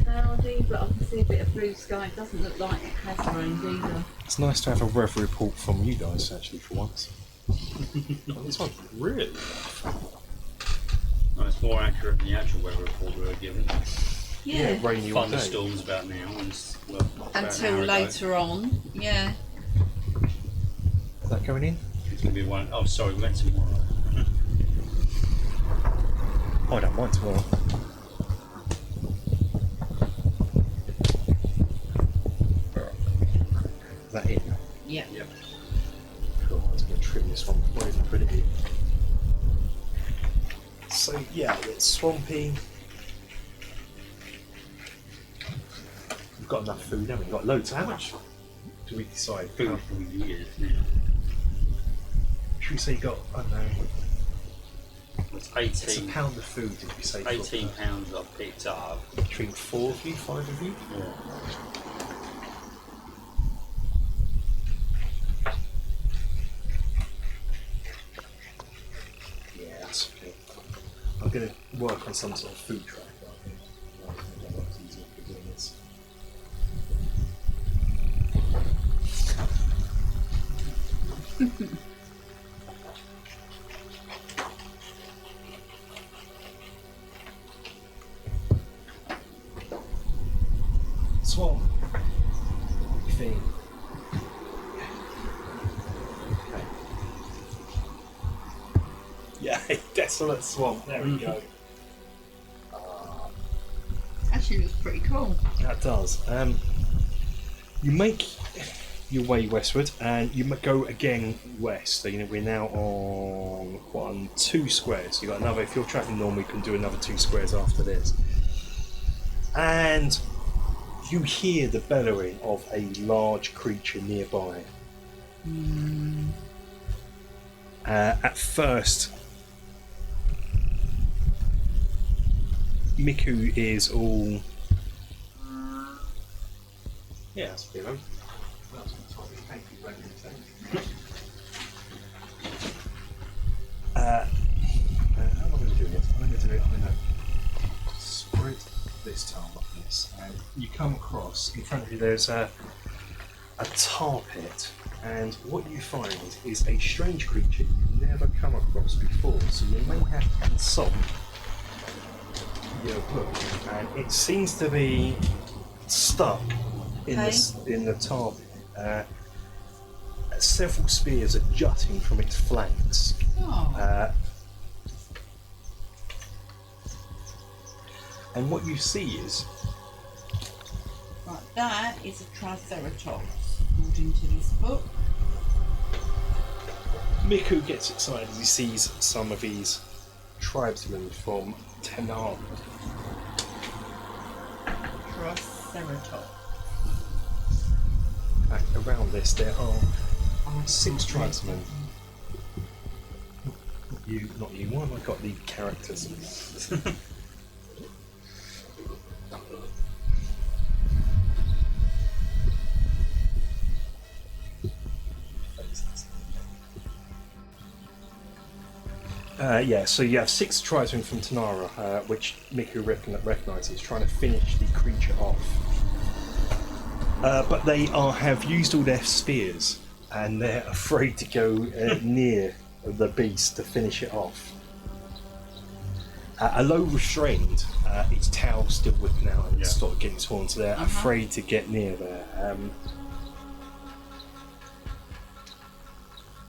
cloudy, but I can see a bit of blue sky. It doesn't look like it has rained either. It's nice to have a weather report from you guys, actually, for once. Well, this one's really rough. No, it's more accurate than the actual weather report we were given. Yeah. Rainy all day. Thunderstorms about now, and about an Until hour ago. later on. Yeah. Is that going in? It's going to be one. Oh, sorry, we went tomorrow. Oh, I don't mind tomorrow. Is that in? Yeah. Yep. Cool, I was going to trim this one before I even put it in. So, yeah, it's swampy. We've got enough food, haven't we? We've got loads. How much do we decide? Food for years now. Should we say you got, I don't know, It's it's 18. a pound of food if you say £18 I've picked up. between 4 of you, 5 of you? Yeah. Yeah, that's okay. I'm going to work on some sort of food track. I think. That's easier for doing this. Swamp. Thing. Okay. Yeah, desolate swamp. There we go. Actually, looks pretty cool. That does. You make your way westward, and you go again west. So we're now on 2 squares. You got another. If you're traveling normal, you can do another 2 squares after this. And you hear the bellowing of a large creature nearby. At first, Miku is all. Yeah, that's a bit low. How am I going to do this? I'm going to do it. I'm going to spread this tile like this, and you come across in front of you. There's a tar pit And what you find is a strange creature you've never come across before, so you may have to consult your book. And it seems to be stuck in the tar. Several spears are jutting from its flanks. And what you see is... Right, that is a Triceratops, according to this book. Miku gets excited as he sees some of these tribesmen from Tanara. Triceratops. Around this, there are 6 tribesmen. Not you. Why have I got the characters? So you have 6 tribesmen from Tanara, which Miku recognises, trying to finish the creature off. But they have used all their spears, and they're afraid to go near the beast to finish it off. Although restrained, its tail still whipping out and it's sort of getting torn, so they're afraid to get near there.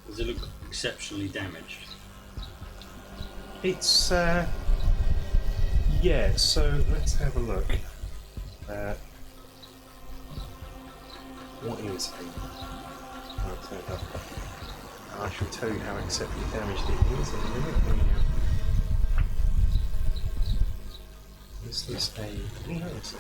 Does it look exceptionally damaged? It's so let's have a look. What is I shall tell you how exceptionally damaged it is in a minute. Is this a... No, it's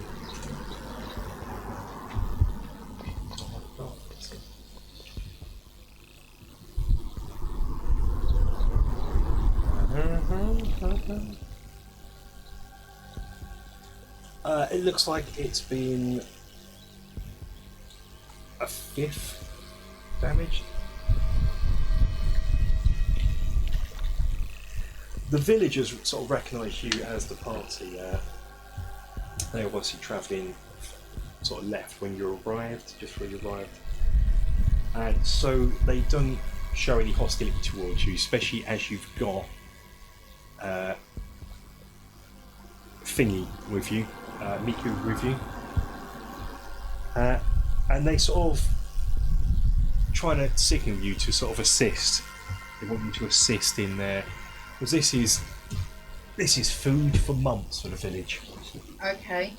it looks like it's been a 5th damaged. The villagers sort of recognise you as the party. They were obviously travelling sort of left when you arrived, just when you arrived. And so they don't show any hostility towards you, especially as you've got Thingy with you, Miku with you. And they sort of trying to signal you to sort of assist. They want you to assist in their... Because this is food for months for the village. Okay.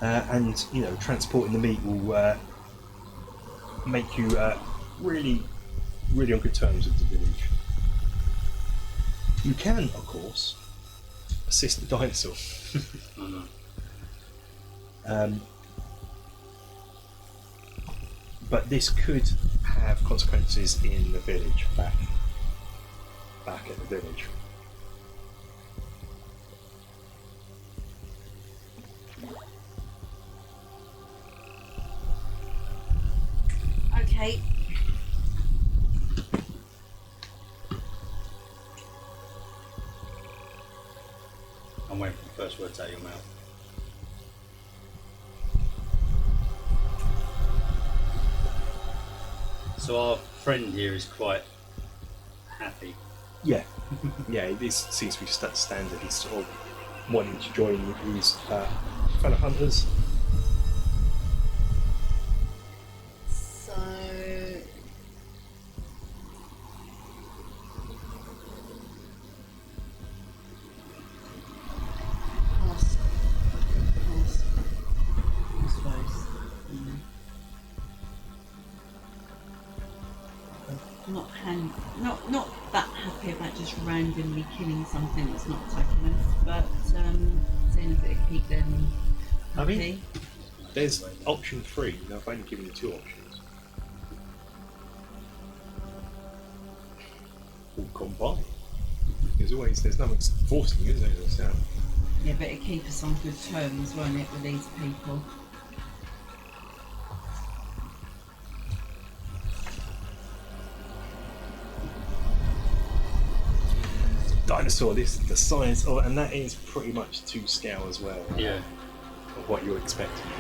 And transporting the meat will make you really, really on good terms with the village. You can, of course, assist the dinosaur. But this could have consequences in the village, back at the village. Okay. I'm waiting for the first words out of your mouth. So our friend here is quite happy. Yeah, this seems to be standard. He's sort of wanting to join his fellow hunters. So... Pass. I suppose. Not that happy about just randomly killing something that's not attacking us, but seeing if it keep them happy. I mean, there's option 3. I've only given you 2 options. All combine. There's nothing forcing you, is there? So. Yeah, but it keep us on good terms, won't it, with these people? dinosaur. This is the size of, and that is pretty much to scale as well. Yeah. Of what you're expecting.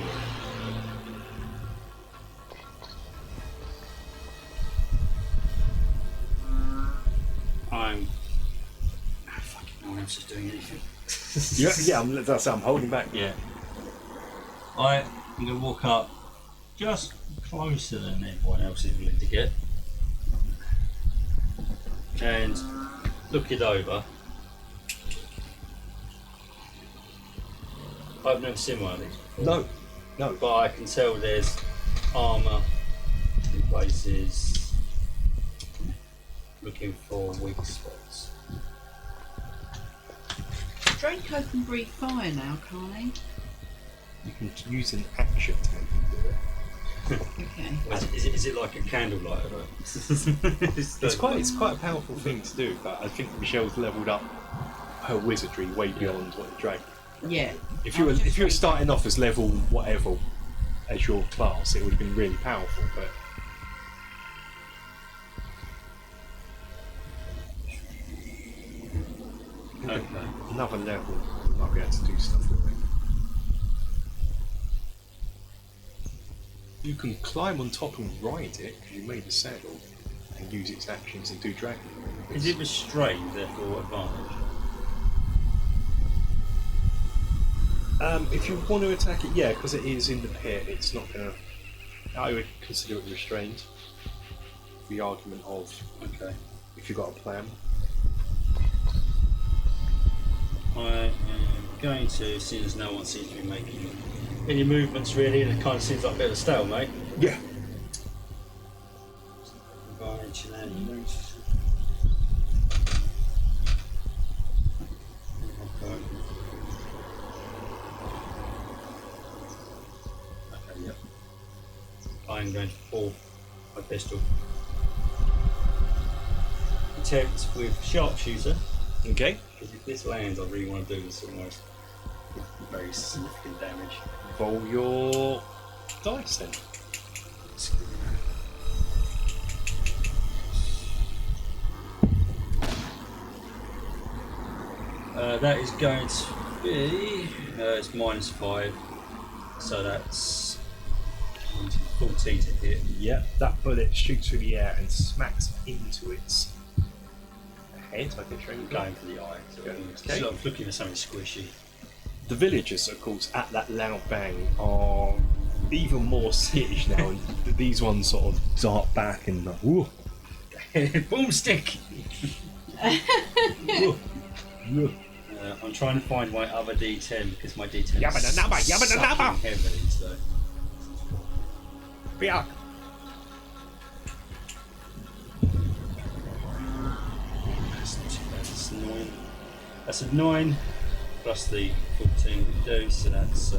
I'm. Fucking no one else is doing anything. I'm holding back. Yeah. I'm going to walk up just closer than everyone else is willing to get. And look it over. I've never seen one of these before. No. But I can tell there's armour in places, looking for weak spots. Draco can breathe fire now, can't he? You can use an action to make him do it. Okay. Well, is it like a candlelight? It's quite a powerful thing to do, but I think Michelle's levelled up her wizardry way beyond what the dragon. Yeah. If you were starting off as level whatever as your class, it would have been really powerful. But Okay. another level, I'll be able to do stuff with it. You can climb on top and ride it because you made a saddle, and use its actions and do dragon. Is it restrained, therefore advantage? If you want to attack it, yeah, because it is in the pit, it's not going to. I would consider it restrained. The argument of, Okay. if you've got a plan. I am going to, seeing as no one seems to be making any movements really, and it kind of seems like a bit of a stalemate. Yeah. Advantage and animals. Okay, yep. I'm going to pull my pistol. Attempt with sharpshooter. Okay. Because if this lands, I really want to do this almost very significant damage. Roll your dice then. That is going to be it's -5, so that's 14 to hit. Yeah, that bullet shoots through the air and smacks into its head, I can show you. Going for the eye. So Okay. I'm looking for something squishy. The villagers, of course, at that loud bang are even more skittish now, and these ones sort of dart back and like, whoa. Boomstick! Whoa. Whoa. I'm trying to find my other D10 because my D10 Yabba is da nabba, yabba da nabba. sucking heavily, so. Yeah. That's not too bad. That's 9. That's a 9 plus the 14 we do, so that's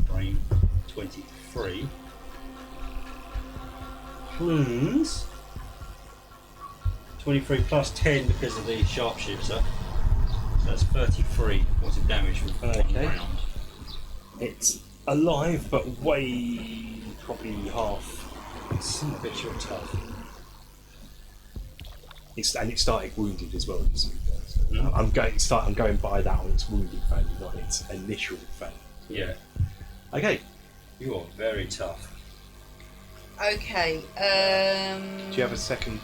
brain 23. Plus 23 plus 10 because of the sharpshooter. So that's 33 points of damage from one Okay. round. It's alive, but way probably half. Some of it's your tough. And it started wounded as well. So Mm. I'm going by that on its wounded value, not its initial value. Yeah, Okay. you are very tough. Okay. Do you have a second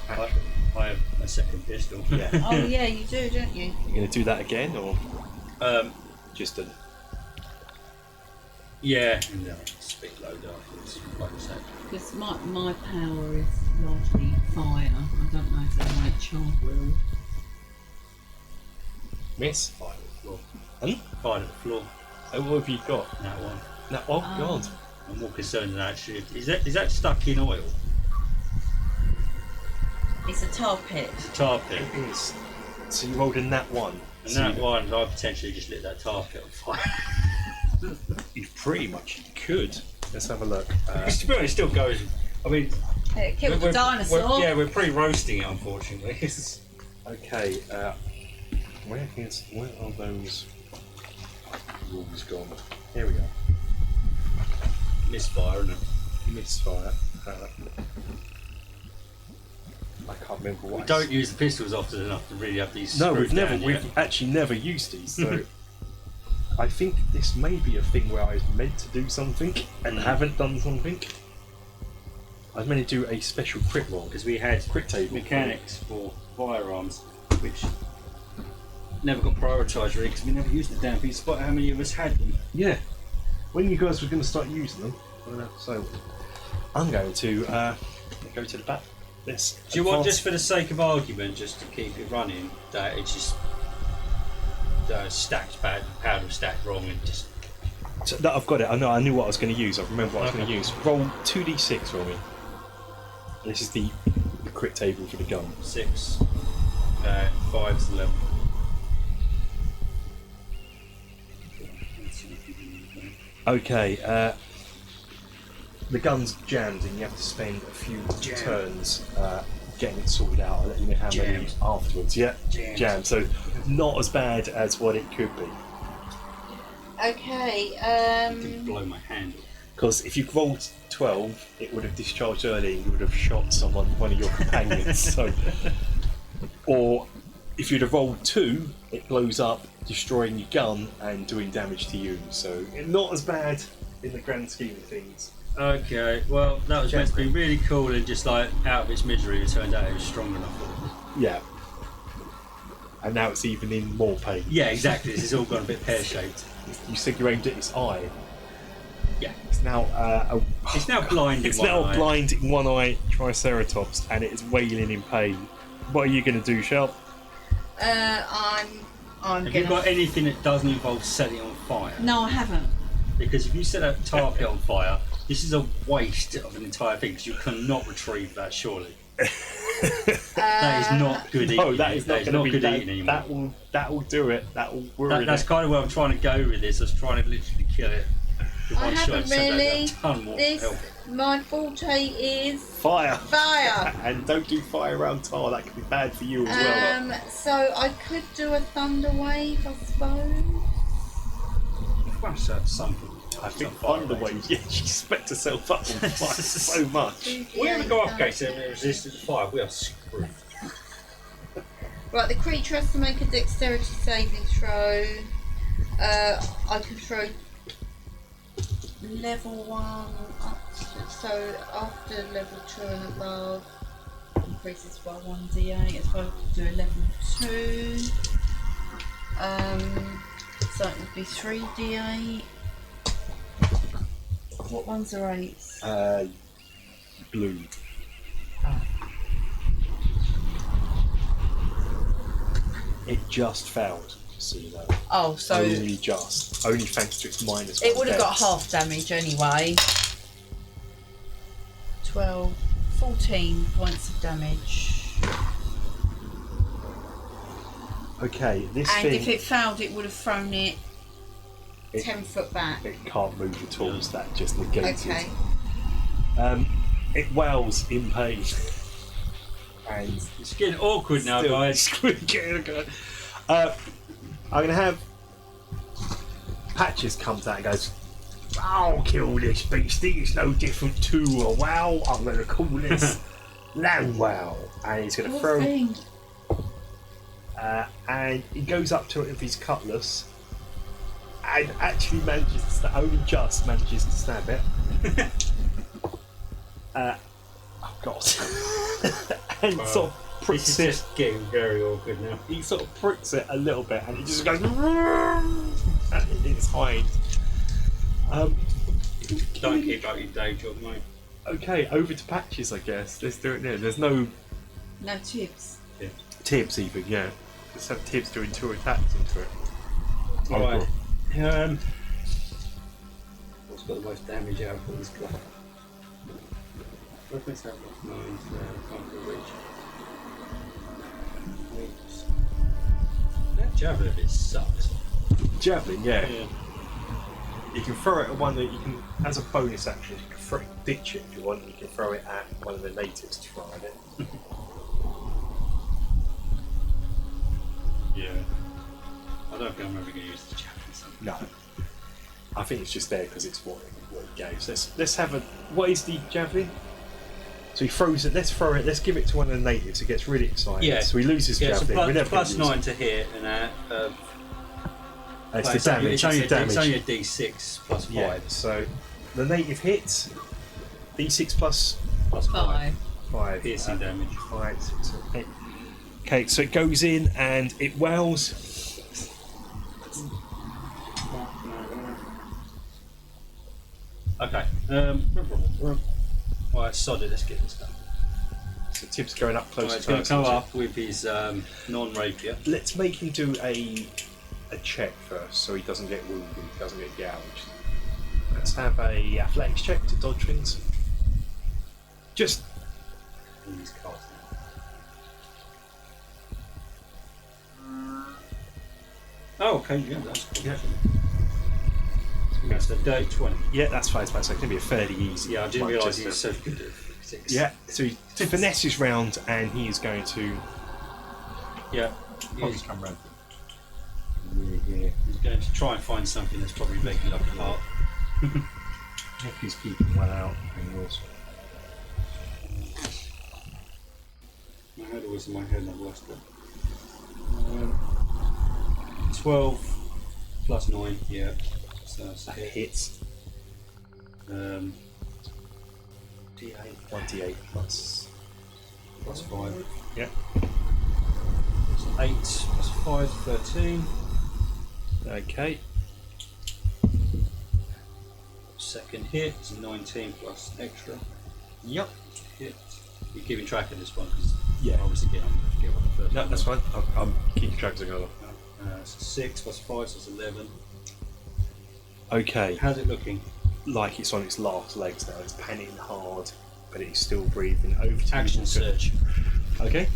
action? I have a second pistol. Yeah. Oh yeah, you do, don't you? You're going to do that again, or just a? Yeah, and then I'll speak load afterwards. Like I said. Because my power is largely fire. I don't know if they might charge will. Miss. Fire at the floor. Hmm? Fire at the floor. Oh, what have you got? That one. No, oh God. I'm more concerned than actually. Is that stuck in oil? It's a tar pit. It's a tar pit. It is. So you rolled a nat 1. And So that one, I potentially just lit that tar pit on fire. you pretty much could. Let's have a look. To be honest, it still goes. I mean, It killed the dinosaur. we're pre-roasting it, unfortunately. Okay. Where are those rules gone? Here we go. Misfire, isn't it? Misfire. I can't remember what. We don't use the pistols often enough to really have these. No, screwed down yet. we've actually never used these. So I think this may be a thing where I was meant to do something and haven't done something. I was meant to do a special crit roll because we had crit table mechanics for firearms, which never got prioritised really because we never used the damn thing. Despite how many of us had them. Yeah. When you guys were going to start using them, so I'm going to go to the back. This. Do you want, just for the sake of argument, just to keep it running, that it's just stacked bad, powder stacked wrong, and just. So, no, I've got it. I knew what I was going to use. I remember what I was going to use. Roll 2d6 for me. This is the crit table for the gun. 6, 5 is 11. Okay, the gun's jammed and you have to spend a few turns getting it sorted out. I'll let you know how many afterwards. Yeah, jammed. So not as bad as what it could be. Okay. Didn't blow my hand. Because if you rolled 12, it would have discharged early and you would have shot someone, one of your companions. So, or if you'd have rolled 2, it blows up, destroying your gun and doing damage to you. So not as bad in the grand scheme of things. Okay, well that was meant to be really cool and just like out of its misery. It turned out it was strong enough. Yeah. And now it's even in more pain. Yeah, exactly. This has all gone a bit pear-shaped. You said you aimed at its eye. Yeah. It's now it's now blind. It's in one now eye. blind in one eye, Triceratops, and it is wailing in pain. What are you going to do, Shell? I'm Have gonna. you got anything that doesn't involve setting it on fire? No, I haven't. Because if you set a tar pit on fire, this is a waste of an entire thing because you cannot retrieve that, surely. That is not good eating. No, that is not going to be good that, eating anymore. that will do it. That will ruin That's it. kind of where I'm trying to go with this. I was trying to literally kill it. With I one shot, haven't so that really. a ton more This help. my forte is Fire. fire. And don't do fire around tar. That could be bad for you as well. So I could do a thunder wave, I suppose. Well, so something. I think fire Thunder Wave, yeah, she specced herself up on fire so much. We ever go up against them and resisted the fire, we are screwed. Right, the creature has to make a dexterity saving throw. I can throw level 1 up to, so after level 2 and above increases by 1d8, as well as do a level 2. So it would be 3d8. What ones are 8s? Blue. It just failed, so you know. Oh, so Only just. Only thanks to its minus 1 it would have got dex. half damage anyway. 12, 14 points of damage. Okay, this And thing, if it failed, it would have thrown it 10 foot back. it can't move at all, so that just negates Okay. it. It wails in pain. And It's getting awkward now, still guys. I'm going to have Patches comes out and goes, I'll kill this beastie, it's no different to a wow, I'm going to call this Lamb Wow. And he's going to throw, thing? and he goes up to it with his cutlass and actually manages to, only just manages to stab it. Oh god. And sort of This pricks is it. just getting very awkward now. He sort of pricks it a little bit and it just goes at its hide. Don't keep up your day job, mate. Okay, over to Patches, I guess. Let's do it now. There's no No tips. Tibbs even, yeah. Let's have Tibbs doing 2 attacks into it. Alright. What's got the most damage out of this guy? Let's have a 9, can't go reach. That javelin bit sucks. Javelin, yeah. You can throw it at one that you can, as a bonus action, you can throw it, ditch it if you want. You can throw it at one of the natives to try it. Yeah. I don't think I'm ever going to use the javelin. So. No. I think it's just there because it's what it gave. So let's have a. What is the javelin? So he throws it. Let's throw it. Let's give it to one of the natives. He gets really excited. Yeah. So he loses Yeah, so javelin. We're never plus gonna use 9 it. to hit, and It's the damage. It's only the damage. a D6 plus 5. Yeah. So the native hits. D6 plus Plus 5. 5. Piercing damage. 5, 6, 7, 8. Okay, so it goes in and it wails. Okay. Alright, sod it, let's get this done. So Tibbs going up close. Alright, he's going to go up with his non-rapier. Let's make him do a check first, so he doesn't get wounded, he doesn't get gouged. Let's have a athletics check to dodge things. Just In his cast now. Oh, okay, yeah, that's cool. Yeah. That's the day 20. yeah, that's fine. It's going to be a fairly easy. Yeah, I didn't one, realise just he was to- so good at physics. Yeah, so he finesses round and he is going to Yeah. probably He's, come round. he's going to try and find something that's probably making up apart. If he's keeping one out, and yours. My head was in my head, and I've lost it. 12 plus 9, yeah. So that's a That hit. hits. D8 1d8 plus. plus 5. Yeah. 8 plus 5, 13. Okay. Second hit is a 19 plus extra Yep. hit. You're keeping track of this one because Yeah. obviously I'm going to forget what the first No, one that's was. fine. I'm keeping track together. So 6 plus 5, so it's 11. Okay. How's it looking? Like it's on its last legs now. It's panting hard, but it's still breathing. Over to Action you. surge. Okay.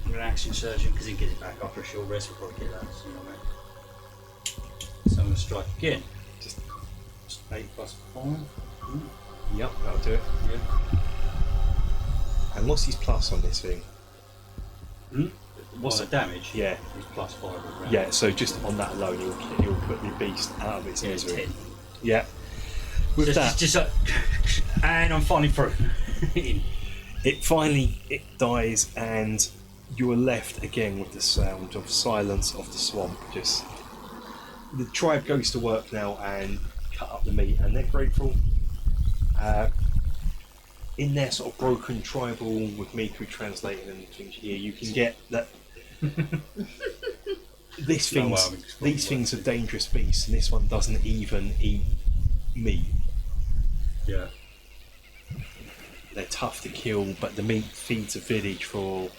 I'm going to action surge him because he gets it back after a short rest. We'll probably get that. So, you know what I mean? So I'm going to strike again. Just 8 plus 5. yep, that'll do it. Yeah. And what's his plus on this thing? What's the damage? Yeah. It's plus 5 around. Yeah. So just on that alone, he'll put the beast out of its Yeah, it's misery. 10. Yeah. With that, Just like, and I'm finally through. it dies, and you are left again with the sound of silence of the swamp. Just the tribe goes to work now and cut up the meat, and they're grateful. In their sort of broken tribal with Miku translating and things here, you can get that these things are dangerous beasts, and this one doesn't even eat meat. Yeah. They're tough to kill, but the meat feeds a village for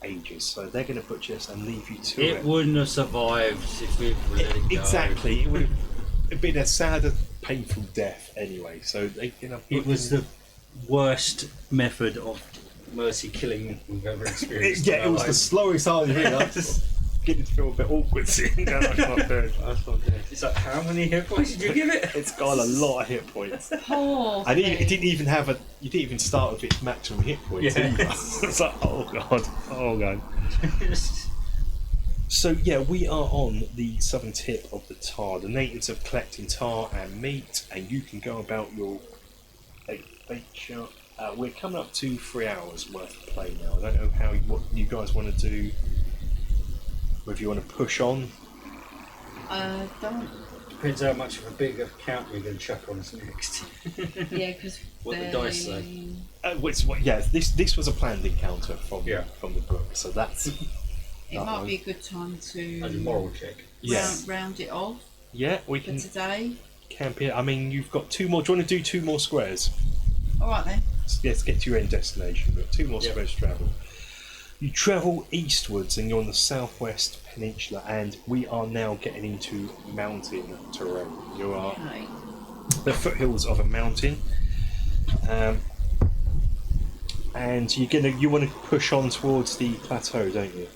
ages, so they're going to butcher us and leave you to it. It wouldn't have survived if we let it go. Exactly, it would have been a sadder, painful death anyway. So they, It was the worst method of mercy killing we've ever experienced. yeah, it was the slowest hard of it. I just getting to feel a bit awkward seeing that. That's not good. That's not good. It's like, how many hit points did you give it? It's got a lot of hit points. Poor And it thing. didn't even have you didn't even start with its maximum hit points Yeah. either. It's like, oh god. So yeah, we are on the southern tip of the tar. The natives are collecting tar and meat, and you can go about your adventure. We're coming up to 3 hours worth of play now. I don't know what you guys want to do. Whether you want to push on. Don't. Depends how much of a big account we're going to chuck on us next. Yeah, because What the dice say. This was a planned encounter from Yeah. from the book, so that's It might be a good time As a to moral check. round it off yeah. We for can today. camp here. I mean, you've got 2 more. Do you want to do 2 more squares? All right then. Let's get to your end destination. We've got 2 more Yep. squares to travel. You travel eastwards and you're on the southwest peninsula, and we are now getting into mountain terrain. You are Okay. the foothills of a mountain, and you want to push on towards the plateau, don't you?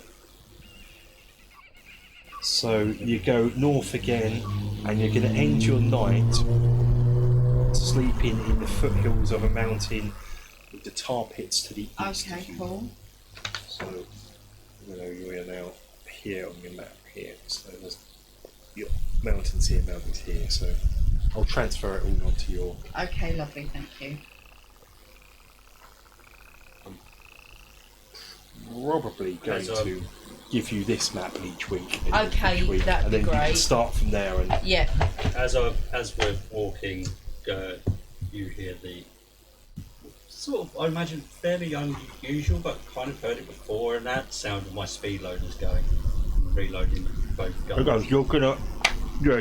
So you go north again, and you're going to end your night sleeping in the foothills of a mountain with the tar pits to the east. Okay, of you. cool. So, you are now here on your map here. So there's your mountains here, mountains here. So I'll transfer it all onto your. Okay, lovely, thank you. probably going As, to give you this map each week. Okay, each week, that'd and be then you can great. start from there. And Yeah. As we're walking, you hear the sort of, I imagine, fairly unusual, but kind of heard it before, and that sound of my speed loaders going, reloading both guns. you're gonna,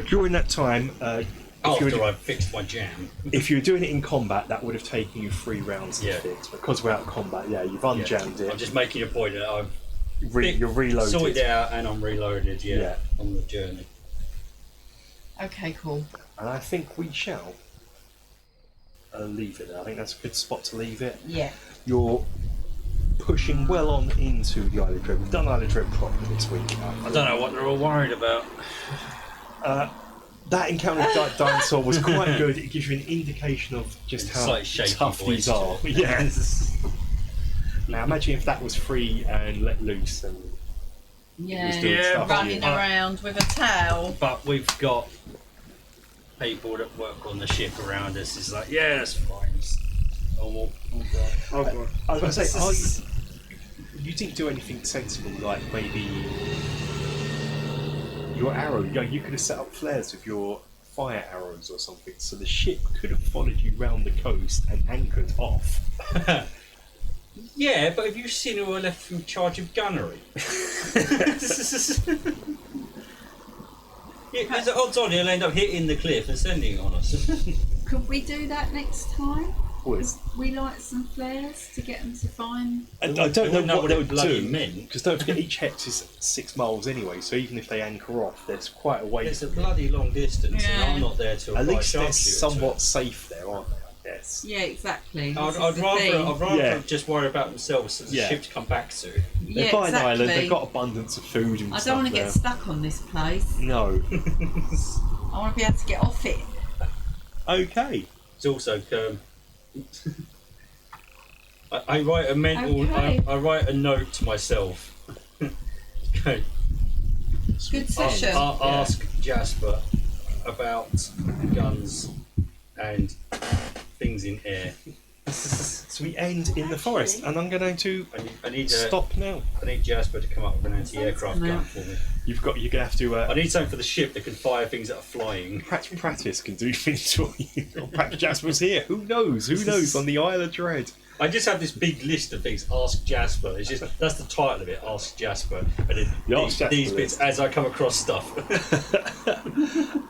during that time, After I've fixed my jam. if you were doing it in combat, that would have taken you 3 rounds to Yeah. fix. Because we're out of combat, you've unjammed it. I'm just making a point that I've You're reloaded. sorted out and I'm reloaded, on the journey. Okay, cool. And I think we shall leave it there. I think that's a good spot to leave it. Yeah. You're pushing well on into the Isle of Dread. We've done Isle of Dread properly this week. I don't know what they're all worried about. That encounter with Dinosaur was quite good. It gives you an indication of just It's how like shaky tough voice these are. to it. Yeah. Now imagine if that was free and let loose and Yeah. was doing stuff. Running around with a towel. But we've got people that work on the ship around us. It's like, yeah, that's fine. It's normal. I was going to say, you didn't do anything sensible, like maybe your arrow. You could have set up flares with your fire arrows or something, so the ship could have followed you round the coast and anchored off. Yeah, but have you seen who I left in charge of gunnery? There's odds on he'll end up hitting the cliff and sending it on us. Could we do that next time? Would. We light some flares to get them to find. I don't know what they would bloody do, meant. because don't forget each hex is 6 miles anyway, so even if they anchor off, there's quite a way. It's a bloody long distance, Yeah. and I'm not there to At apply least they're sharpshooter to somewhat safe there, aren't they? I guess. Yeah, exactly. it. This is I'd the rather thing. Yeah. just worry about themselves as a Yeah. ship to come back to. They're Yeah, by an island, exactly. they've got abundance of food and I stuff don't want to there. get stuck on this place. No. I want to be able to get off it. Okay. It's also I write a mental. Okay. I write a note to myself. Okay. Good session. Ask Jasper about guns and things in air. So we end in the forest, and I'm going to I need stop now. I need Jasper to come up with an anti-aircraft gun Now. for me. You're going to have to. I need something for the ship that can fire things that are flying. Practice can do things for you. Practice Jasper's here. Who knows? Who knows? On the Isle of Dread. I just have this big list of things. Ask Jasper. It's just that's the title of it. Ask Jasper. And then Ask Jasper these bits list. as I come across stuff.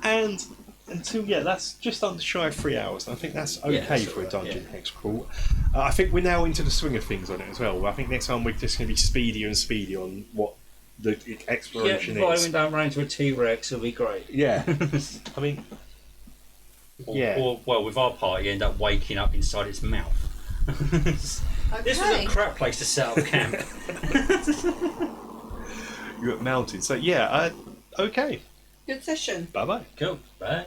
And until that's just under shy of 3 hours. And I think that's okay that's for a alright, dungeon hex crawl. I think we're now into the swing of things on it as well. I think next time we're just going to be speedy on what the exploration Riding is. down range with a T-Rex will be great. Yeah. I mean, yeah. Or, well, with our party, end up waking up inside its mouth. This was a crap place to set up camp. You're at mountain. So yeah. Okay. Good session. Bye bye. Cool. Bye.